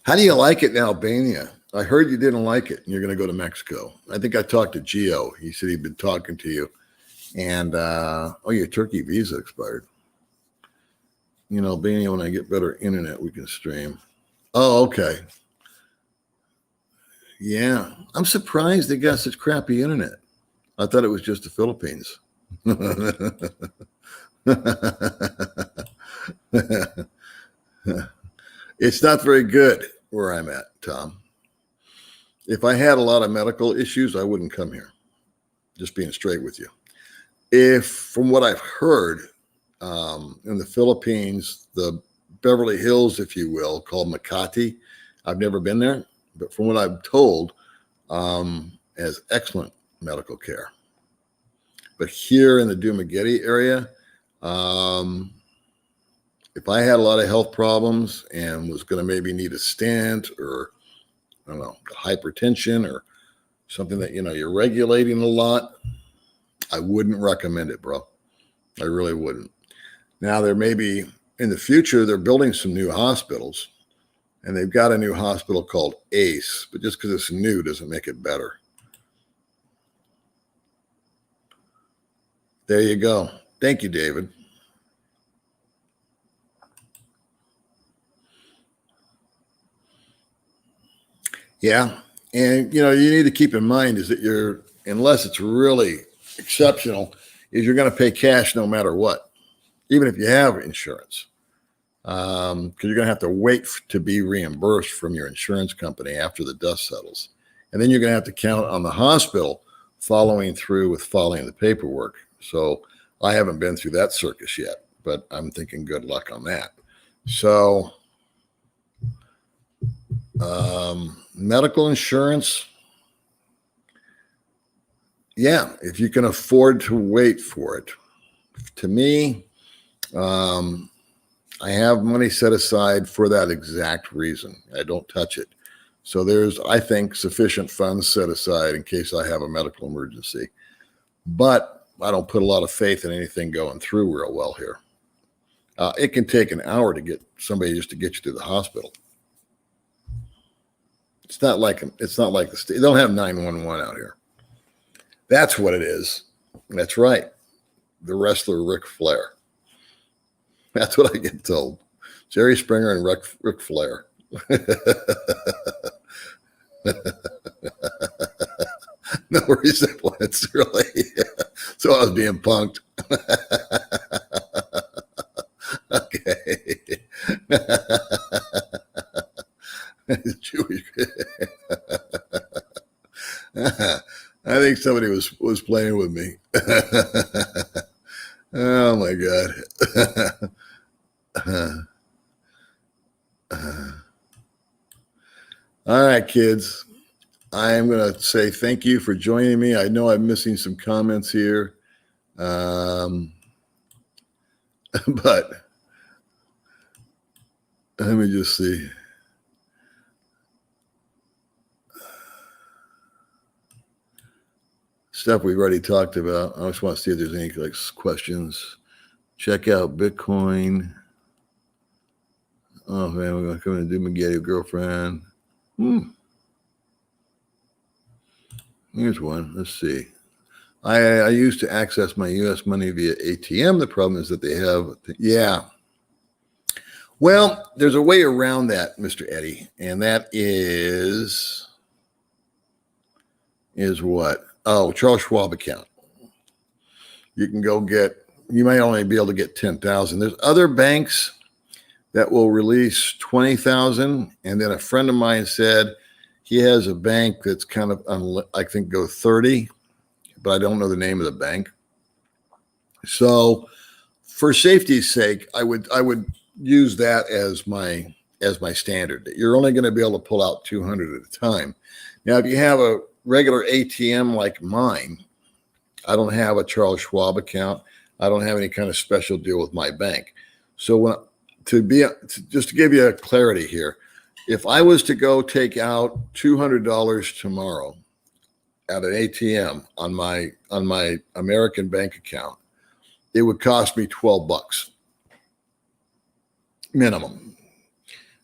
How do you like it in Albania? I heard you didn't like it and you're going to go to Mexico. I think I talked to Gio. He said he'd been talking to you. And, your Turkey visa expired. You know, Albania, when I get better internet, we can stream. Oh, okay. Yeah. I'm surprised they got such crappy internet. I thought it was just the Philippines. It's not very good where I'm at, Tom. If I had a lot of medical issues, I wouldn't come here. just being straight with you. If, from what I've heard, in the Philippines, the Beverly Hills, if you will, called Makati, I've never been there, but from what I'm told, has excellent medical care. But here in the Dumaguete area, if I had a lot of health problems and was going to maybe need a stent or, I don't know, hypertension or something that, you're regulating a lot, I wouldn't recommend it, bro. I really wouldn't. Now, there may be, in the future, they're building some new hospitals, and they've got a new hospital called ACE, but just because it's new doesn't make it better. There you go. Thank you, David. Yeah. And, you need to keep in mind is that unless it's really exceptional, is you're going to pay cash no matter what, even if you have insurance. Because you're going to have to wait to be reimbursed from your insurance company after the dust settles. And then you're going to have to count on the hospital following through with filing the paperwork. So I haven't been through that circus yet, but I'm thinking good luck on that. So medical insurance, yeah, if you can afford to wait for it. To me, I have money set aside for that exact reason. I don't touch it. So there's, I think, sufficient funds set aside in case I have a medical emergency. But I don't put a lot of faith in anything going through real well here. It can take an hour to get somebody just to get you to the hospital. It's not like the state. They don't have 911 out here. That's what it is. That's right. The wrestler Ric Flair. That's what I get told. Jerry Springer and Ric Flair. No resemblance, really. So I was being punked. Okay. Jewish. I think somebody was playing with me. Oh my God. All right, kids. I am going to say thank you for joining me. I know I'm missing some comments here. But let me just see. Stuff we've already talked about. I just want to see if there's any questions. Check out Bitcoin. Oh man, we're going to come and do Dumaguete girlfriend. Here's one. Let's see. I used to access my U.S. money via ATM. The problem is that they have, yeah. Well, there's a way around that, Mr. Eddie, and that is what? Oh, Charles Schwab account. You can go you might only be able to get 10,000. There's other banks that will release 20,000. And then a friend of mine said he has a bank that's kind of, I think, go 30, but I don't know the name of the bank. So for safety's sake, I would use that as my standard. You're only going to be able to pull out 200 at a time. Now, if you have a regular ATM like mine, I don't have a Charles Schwab account. I don't have any kind of special deal with my bank. So just to give you a clarity here, if I was to go take out $200 tomorrow at an ATM on my American bank account, it would cost me $12 minimum.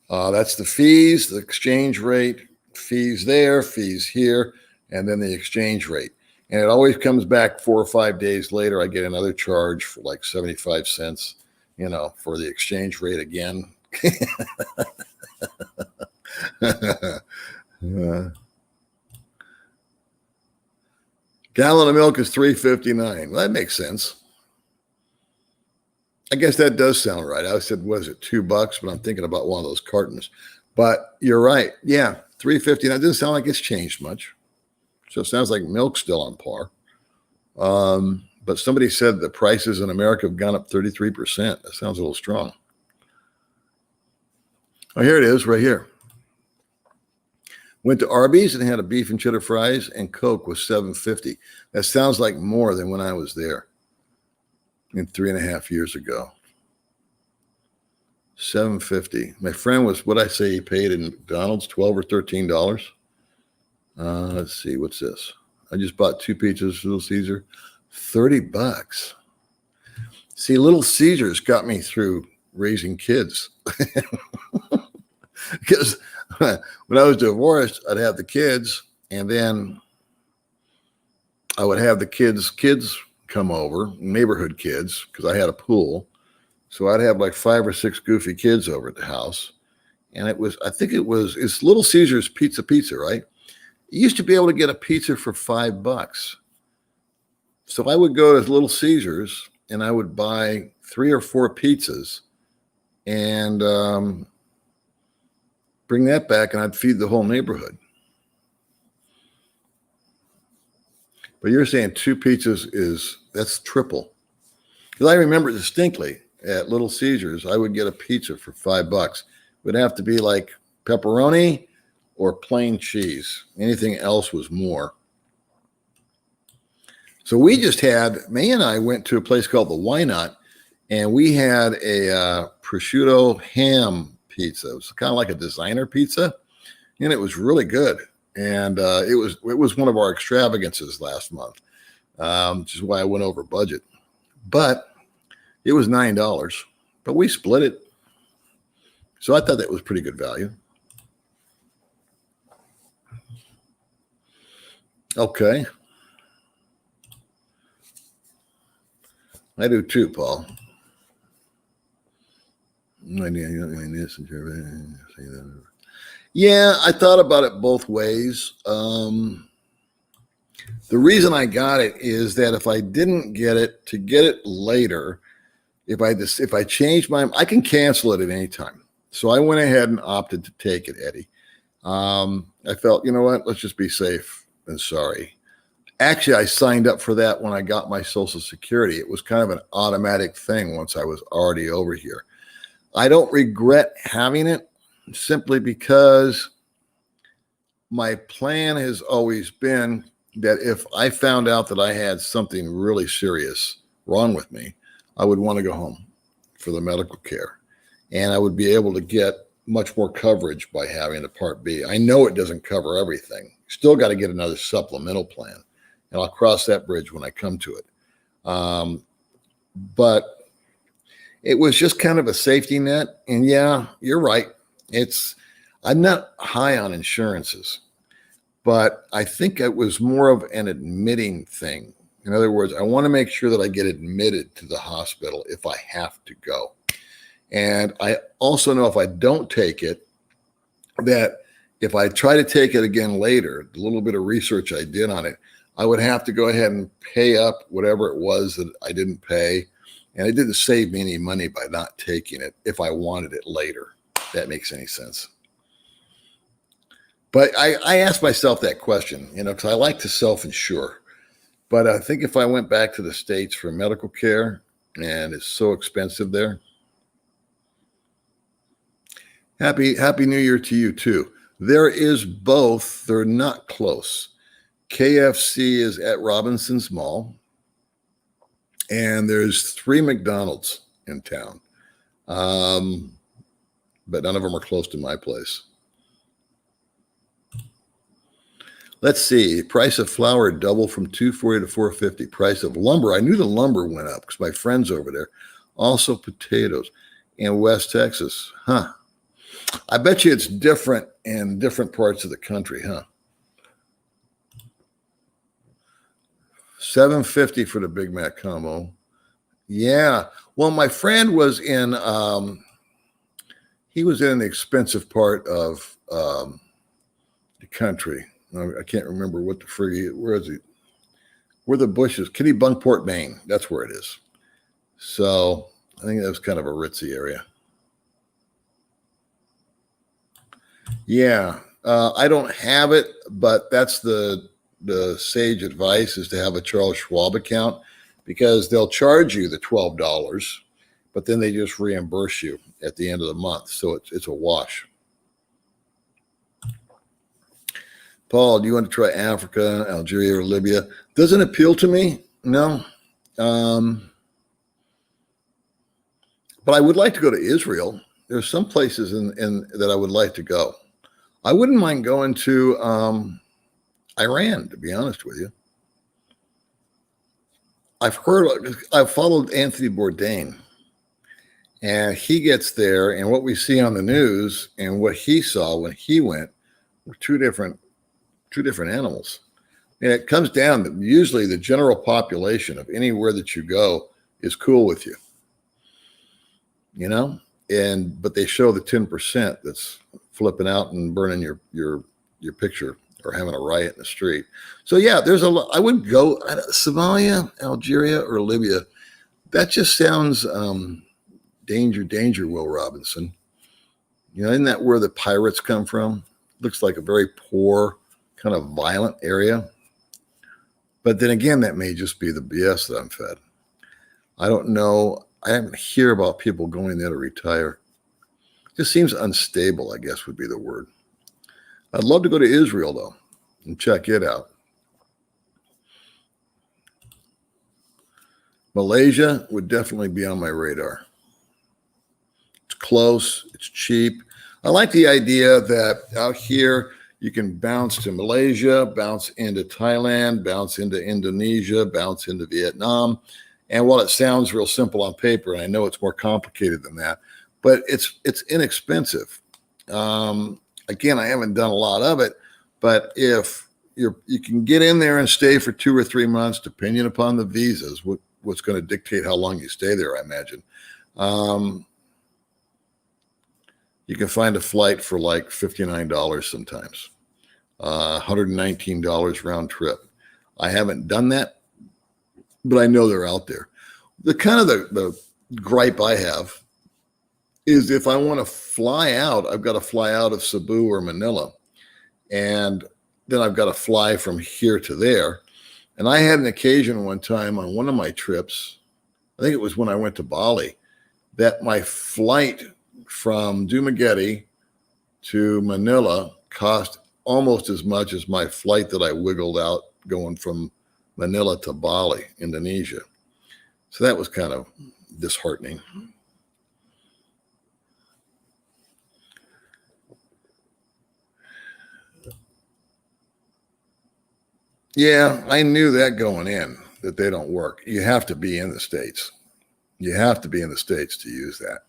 That's the fees, the exchange rate, fees there, fees here, and then the exchange rate. And it always comes back 4 or 5 days later. I get another charge for like 75 cents, for the exchange rate again. Gallon of milk is $3.59. Well, that makes sense. I guess that does sound right. I said, was it $2? But I'm thinking about one of those cartons. But you're right. Yeah, $3.59. Doesn't sound like it's changed much. So it sounds like milk's still on par. But somebody said the prices in America have gone up 33%. That sounds a little strong. Oh, here it is right here. Went to Arby's and had a beef and cheddar fries, and Coke was $7.50. That sounds like more than when I was there in 3.5 years ago. $7.50. My friend was, what I say he paid in McDonald's, $12 or $13. Let's see, what's this? I just bought 2 pizzas, Little Caesar, $30. See, Little Caesars got me through raising kids. Because when I was divorced, I'd have the kids, and then I would have the kids come over, neighborhood kids, because I had a pool. So I'd have like 5 or 6 goofy kids over at the house. And it's Little Caesars Pizza, right? You used to be able to get a pizza for $5. So I would go to Little Caesars and I would buy 3 or 4 pizzas and bring that back, and I'd feed the whole neighborhood. But you're saying 2 pizzas that's triple. Because I remember distinctly at Little Caesars, I would get a pizza for $5. It would have to be like pepperoni or plain cheese. Anything else was more. So May and I went to a place called the Why Not, and we had a prosciutto ham pizza. It was kind of like a designer pizza, and it was really good. And it was one of our extravagances last month, which is why I went over budget. But it was $9, but we split it. So I thought that was pretty good value. Okay. I do too, Paul. Yeah, I thought about it both ways. The reason I got it is that if I didn't get it, to get it later, if I change my, I can cancel it at any time. So I went ahead and opted to take it, Eddie. I felt, you know what, let's just be safe than sorry. Actually, I signed up for that when I got my Social Security. It was kind of an automatic thing once I was already over here. I don't regret having it simply because my plan has always been that if I found out that I had something really serious wrong with me, I would want to go home for the medical care. And I would be able to get much more coverage by having a Part B. I know it doesn't cover everything. Still got to get another supplemental plan. And I'll cross that bridge when I come to it. But it was just kind of a safety net. And yeah, you're right. I'm not high on insurances, but I think it was more of an admitting thing. In other words, I want to make sure that I get admitted to the hospital if I have to go. And I also know if I don't take it, that if I try to take it again later, the little bit of research I did on it, I would have to go ahead and pay up whatever it was that I didn't pay. And it didn't save me any money by not taking it if I wanted it later. If that makes any sense. But I asked myself that question, because I like to self-insure. But I think if I went back to the States for medical care, and it's so expensive there. Happy New Year to you too. There is both. They're not close. KFC is at Robinson's Mall, and there's 3 McDonald's in town, but none of them are close to my place. Let's see. Price of flour doubled from $2.40 to $4.50. Price of lumber. I knew the lumber went up because my friend's over there. Also potatoes in West Texas. Huh. I bet you it's different in different parts of the country, huh? $7.50 for the Big Mac combo. Yeah. Well, my friend was in he was in an expensive part of the country. I can't remember what the frig. Where is he? Where the bushes? Kennebunkport, Maine. That's where it is. So I think that was kind of a ritzy area. Yeah. I don't have it, but that's the the sage advice is to have a Charles Schwab account, because they'll charge you the $12, but then they just reimburse you at the end of the month. So it's a wash. Paul, do you want to try Africa, Algeria, or Libya? Doesn't appeal to me. No. But I would like to go to Israel. There's some places in that I would like to go. I wouldn't mind going to Iran, to be honest with you. I've followed Anthony Bourdain, and he gets there, and what we see on the news and what he saw when he went were two different animals. And it comes down that usually the general population of anywhere that you go is cool with you, you know, but they show the 10% that's flipping out and burning your picture or having a riot in the street. So yeah, there's a lot. I would go Somalia, Algeria, or Libya. That just sounds danger, Will Robinson. You know, isn't that where the pirates come from? Looks like a very poor, kind of violent area. But then again, that may just be the BS that I'm fed. I don't know. I haven't hear about people going there to retire. It just seems unstable, I guess would be the word. I'd love to go to Israel, though, and check it out. Malaysia would definitely be on my radar. It's close. It's cheap. I like the idea that out here, you can bounce to Malaysia, bounce into Thailand, bounce into Indonesia, bounce into Vietnam. And while it sounds real simple on paper, and I know it's more complicated than that, but it's inexpensive. Again, I haven't done a lot of it, but if you can get in there and stay for 2 or 3 months, depending upon the visas, what's going to dictate how long you stay there, I imagine. You can find a flight for like $59 sometimes, $119 round trip. I haven't done that, but I know they're out there. The kind of the gripe I have is if I want to fly out, I've got to fly out of Cebu or Manila, and then I've got to fly from here to there. And I had an occasion one time on one of my trips, I think it was when I went to Bali, that my flight from Dumaguete to Manila cost almost as much as my flight that I wiggled out going from Manila to Bali, Indonesia. So that was kind of disheartening. Yeah, I knew that going in, that they don't work. You have to be in the States. You have to be in the States to use that.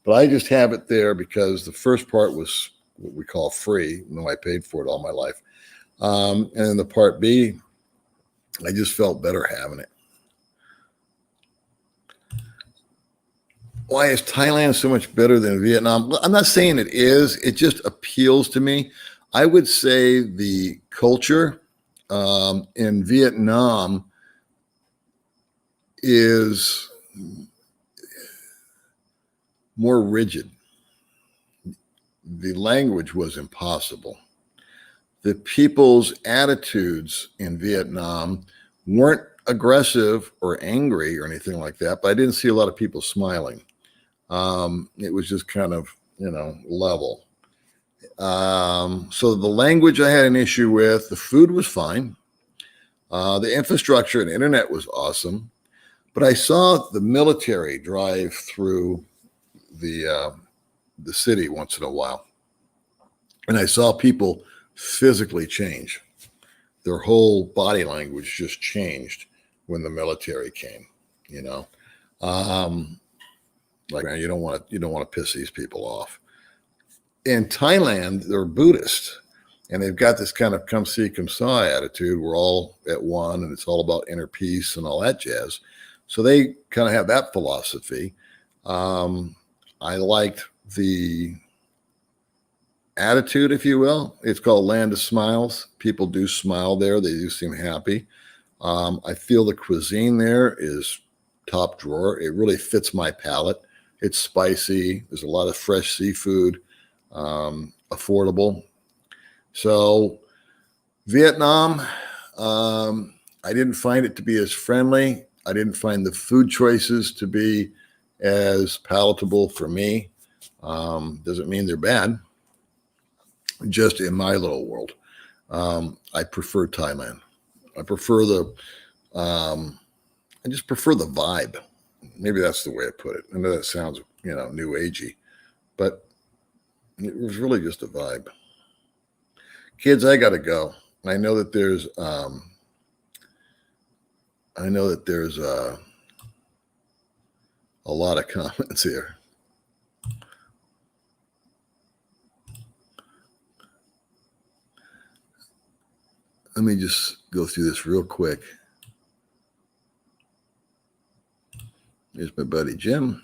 But I just have it there because the first part was what we call free, even though I paid for it all my life. And then the part B, I just felt better having it. Why is Thailand so much better than Vietnam? I'm not saying it is. It just appeals to me. I would say the culture in Vietnam is more rigid. The language was impossible. The people's attitudes in Vietnam weren't aggressive or angry or anything like that, but I didn't see a lot of people smiling. It was just kind of, level. So the language I had an issue with. The food was fine. The infrastructure and internet was awesome. But I saw the military drive through the city once in a while. And I saw people physically change. Their whole body language just changed when the military came, like, man, you don't want to piss these people off. In Thailand, they're Buddhist, and they've got this kind of come see, come saw attitude. We're all at one, and it's all about inner peace and all that jazz. So they kind of have that philosophy. I liked the attitude, if you will. It's called Land of Smiles. People do smile there. They do seem happy. I feel the cuisine there is top drawer. It really fits my palate. It's spicy. There's a lot of fresh seafood, affordable. So Vietnam, I didn't find it to be as friendly. I didn't find the food choices to be as palatable for me. Doesn't mean they're bad. Just in my little world, I prefer Thailand. I prefer I just prefer the vibe. Maybe that's the way I put it. I know that sounds, new agey, but it was really just a vibe. Kids, I got to go. I know that there's a lot of comments here. Let me just go through this real quick. Here's my buddy Jim.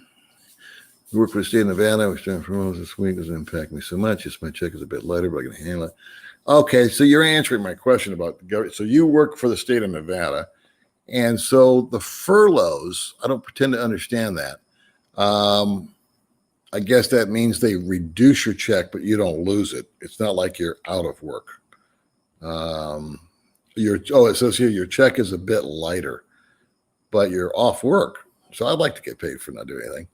I work for the state of Nevada. I was doing promos this week. It doesn't impact me so much. Just my check is a bit lighter, but I can handle it. Okay, so you're answering my question about the government. So you work for the state of Nevada. And so the furloughs, I don't pretend to understand that. I guess that means they reduce your check, but you don't lose it. It's not like you're out of work. It says here your check is a bit lighter, but you're off work. So I'd like to get paid for not doing anything.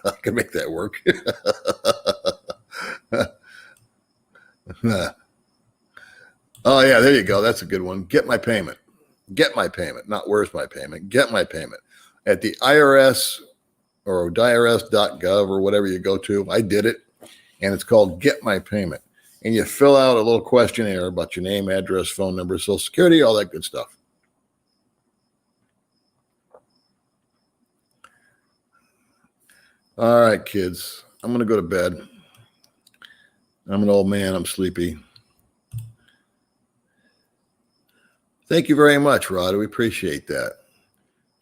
I can make that work. Oh yeah, there you go. That's a good one. Get my payment. Get my payment. Not where's my payment. Get my payment. At the IRS or IRS.gov or whatever you go to. I did it. And it's called Get My Payment. And you fill out a little questionnaire about your name, address, phone number, Social Security, all that good stuff. All right, kids. I'm going to go to bed. I'm an old man. I'm sleepy. Thank you very much, Rod. We appreciate that.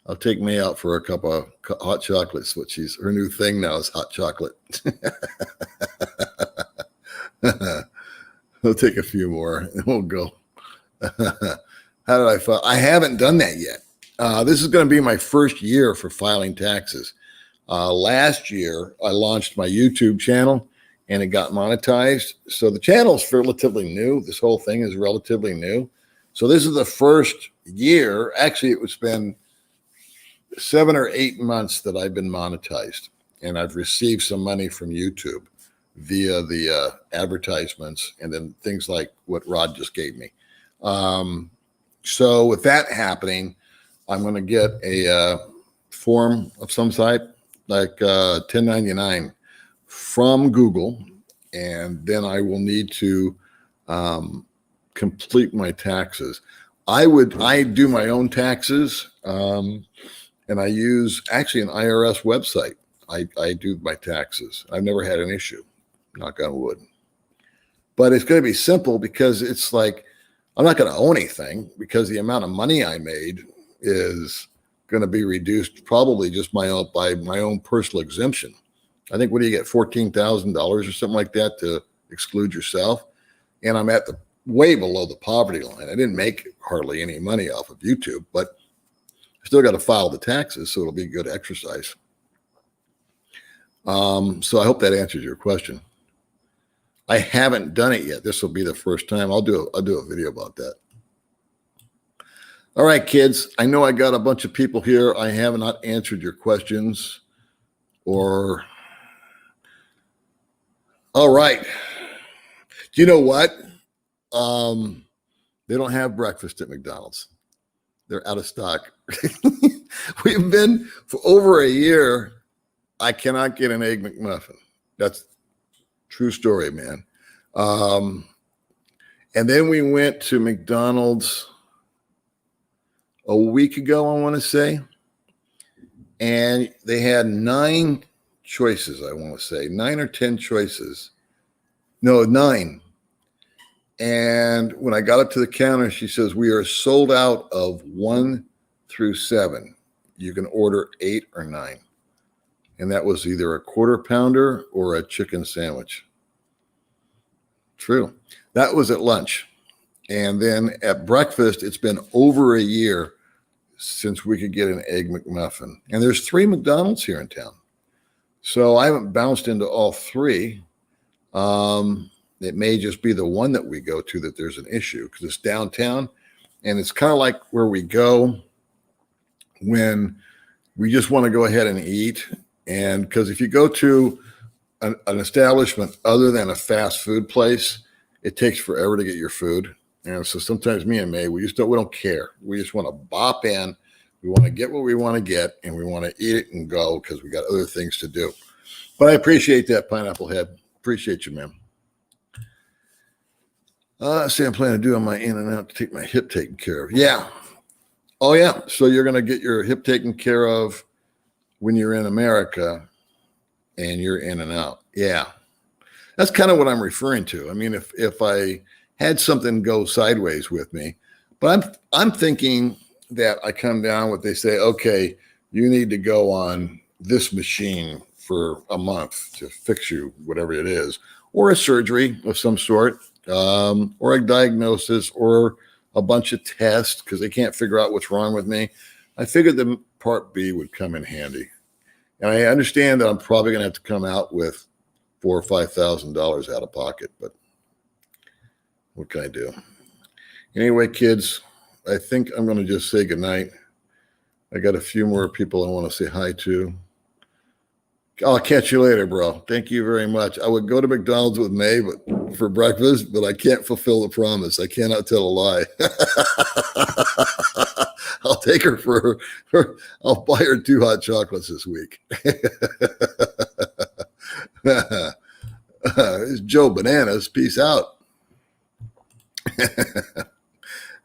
I'll take me out for a cup of hot chocolate. Her new thing now is hot chocolate. We'll take a few more and we'll go. How did I file? I haven't done that yet. This is going to be my first year for filing taxes. Last year, I launched my YouTube channel and it got monetized. So the channel is relatively new. This whole thing is relatively new. So this is the first year. Actually, it was been 7 or 8 months that I've been monetized. And I've received some money from YouTube via the advertisements and then things like what Rod just gave me. So with that happening, I'm going to get a form of some type, like 1099 from Google. And then I will need to complete my taxes. I do my own taxes, and I use actually an IRS website. I do my taxes. I've never had an issue, knock on wood. But it's going to be simple because it's like I'm not going to owe anything because the amount of money I made is going to be reduced probably just by my own personal exemption. I think what do you get, $14,000 or something like that to exclude yourself? And I'm at the way below the poverty line. I didn't make hardly any money off of YouTube, but I still got to file the taxes, so it'll be good exercise. So I hope that answers your question. I haven't done it yet. This will be the first time. I'll do a video about that. All right, kids. I know I got a bunch of people here. I have not answered your questions or. All right. Do you know what? They don't have breakfast at McDonald's. They're out of stock. We've been for over a year. I cannot get an Egg McMuffin. That's true story, man. And then we went to McDonald's a week ago, I want to say. And they had 9 choices, I want to say. 9 or 10 choices. No, 9. And when I got up to the counter, she says, we are sold out of 1 through 7. You can order 8 or 9. And that was either a quarter pounder or a chicken sandwich. True. That was at lunch. And then at breakfast, it's been over a year since we could get an Egg McMuffin. And there's 3 McDonald's here in town. So I haven't bounced into all 3. It may just be the one that we go to that there's an issue because it's downtown. And it's kind of like where we go when we just want to go ahead and eat. And because if you go to an establishment other than a fast food place, it takes forever to get your food. And so sometimes me and May, we don't care. We just want to bop in. We want to get what we want to get, and we want to eat it and go because we got other things to do. But I appreciate that, Pineapple Head. Appreciate you, man. See, I'm planning to do on my in and out to take my hip taken care of. Yeah. Oh, yeah. So you're going to get your hip taken care of when you're in America and you're in and out. Yeah. That's kind of what I'm referring to. I mean, if I had something go sideways with me, but I'm thinking that I come down with, they say, okay, you need to go on this machine for a month to fix you, whatever it is, or a surgery of some sort, or a diagnosis, or a bunch of tests because they can't figure out what's wrong with me. I figured the Part B would come in handy. And I understand that I'm probably going to have to come out with $4,000 or $5,000 out of pocket, but what can I do? Anyway, kids, I think I'm going to just say goodnight. I got a few more people I want to say hi to. I'll catch you later, bro. Thank you very much. I would go to McDonald's with May for breakfast, but I can't fulfill the promise. I cannot tell a lie. I'll take her I'll buy her 2 hot chocolates this week. It's Joe Bananas. Peace out.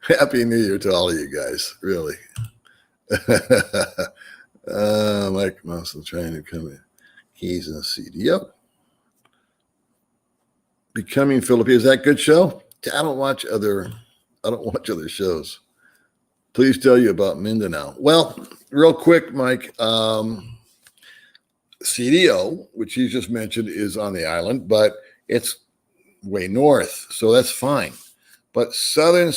Happy New Year to all of you guys, really. Mike Muscle trying to come in. Keys and CD. Yep. Becoming Philippine. Is that a good show? I don't watch other shows. Please tell you about Mindanao. Well, real quick, Mike. CDO, which you just mentioned, is on the island, but it's way north, so that's fine. But southern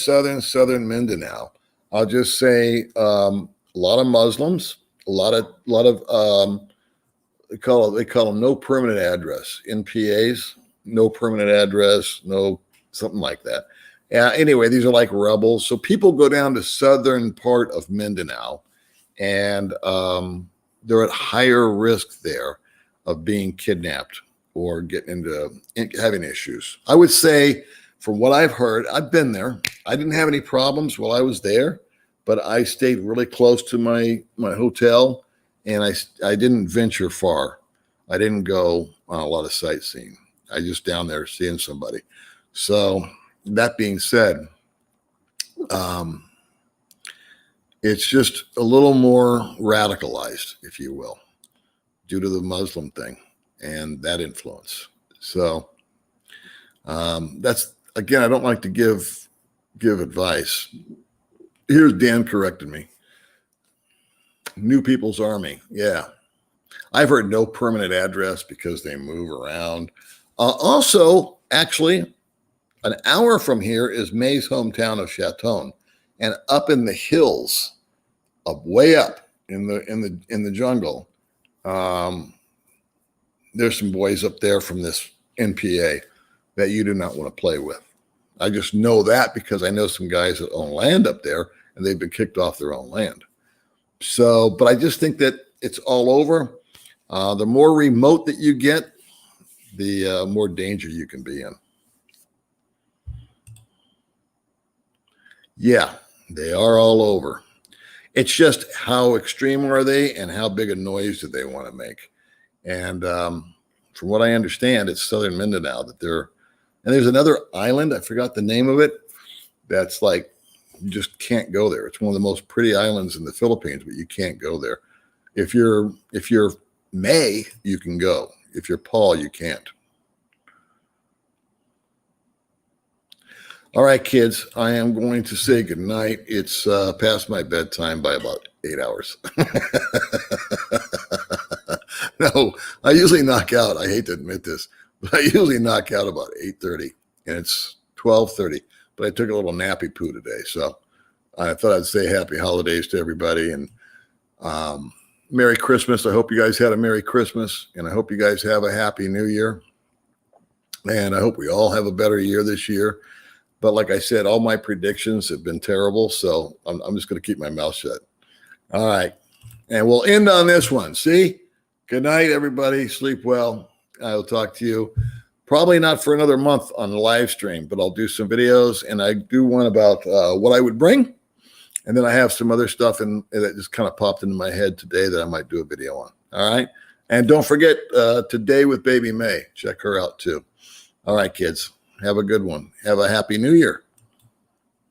Mindanao, I'll just say a lot of Muslims, a lot of they call them no permanent address, NPAs, no permanent address, no something like that. Anyway, these are like rebels. So people go down to southern part of Mindanao, and they're at higher risk there of being kidnapped or getting having issues. I would say, from what I've heard, I've been there. I didn't have any problems while I was there, but I stayed really close to my hotel, and I didn't venture far. I didn't go on a lot of sightseeing. I just down there seeing somebody. So that being said, it's just a little more radicalized, if you will, due to the Muslim thing and that influence. So that's, again, I don't like to give advice. Here's Dan corrected me. New People's Army. Yeah. I've heard no permanent address because they move around. Also, actually, an hour from here is May's hometown of Chaton, and up in the hills, way up in the jungle, there's some boys up there from this NPA that you do not want to play with. I just know that because I know some guys that own land up there, and they've been kicked off their own land. So, but I just think that it's all over. The more remote that you get, the more danger you can be in. Yeah, they are all over. It's just how extreme are they and how big a noise do they want to make? And from what I understand, it's southern Mindanao that and there's another island, I forgot the name of it, that's like, you just can't go there. It's one of the most pretty islands in the Philippines, but you can't go there. If you're May, you can go. If you're Paul, you can't. All right, kids, I am going to say goodnight. It's past my bedtime by about 8 hours. No, I usually knock out. I hate to admit this, but I usually knock out about 8:30, and it's 12:30. But I took a little nappy poo today, so I thought I'd say happy holidays to everybody and Merry Christmas. I hope you guys had a Merry Christmas, and I hope you guys have a Happy New Year. And I hope we all have a better year this year. But like I said, all my predictions have been terrible. So I'm just going to keep my mouth shut. All right. And we'll end on this one. See? Good night, everybody. Sleep well. I will talk to you probably not for another month on the live stream, but I'll do some videos. And I do one about what I would bring. And then I have some other stuff that just kind of popped into my head today that I might do a video on. All right. And don't forget Today with Baby May. Check her out too. All right, kids. Have a good one. Have a happy new year.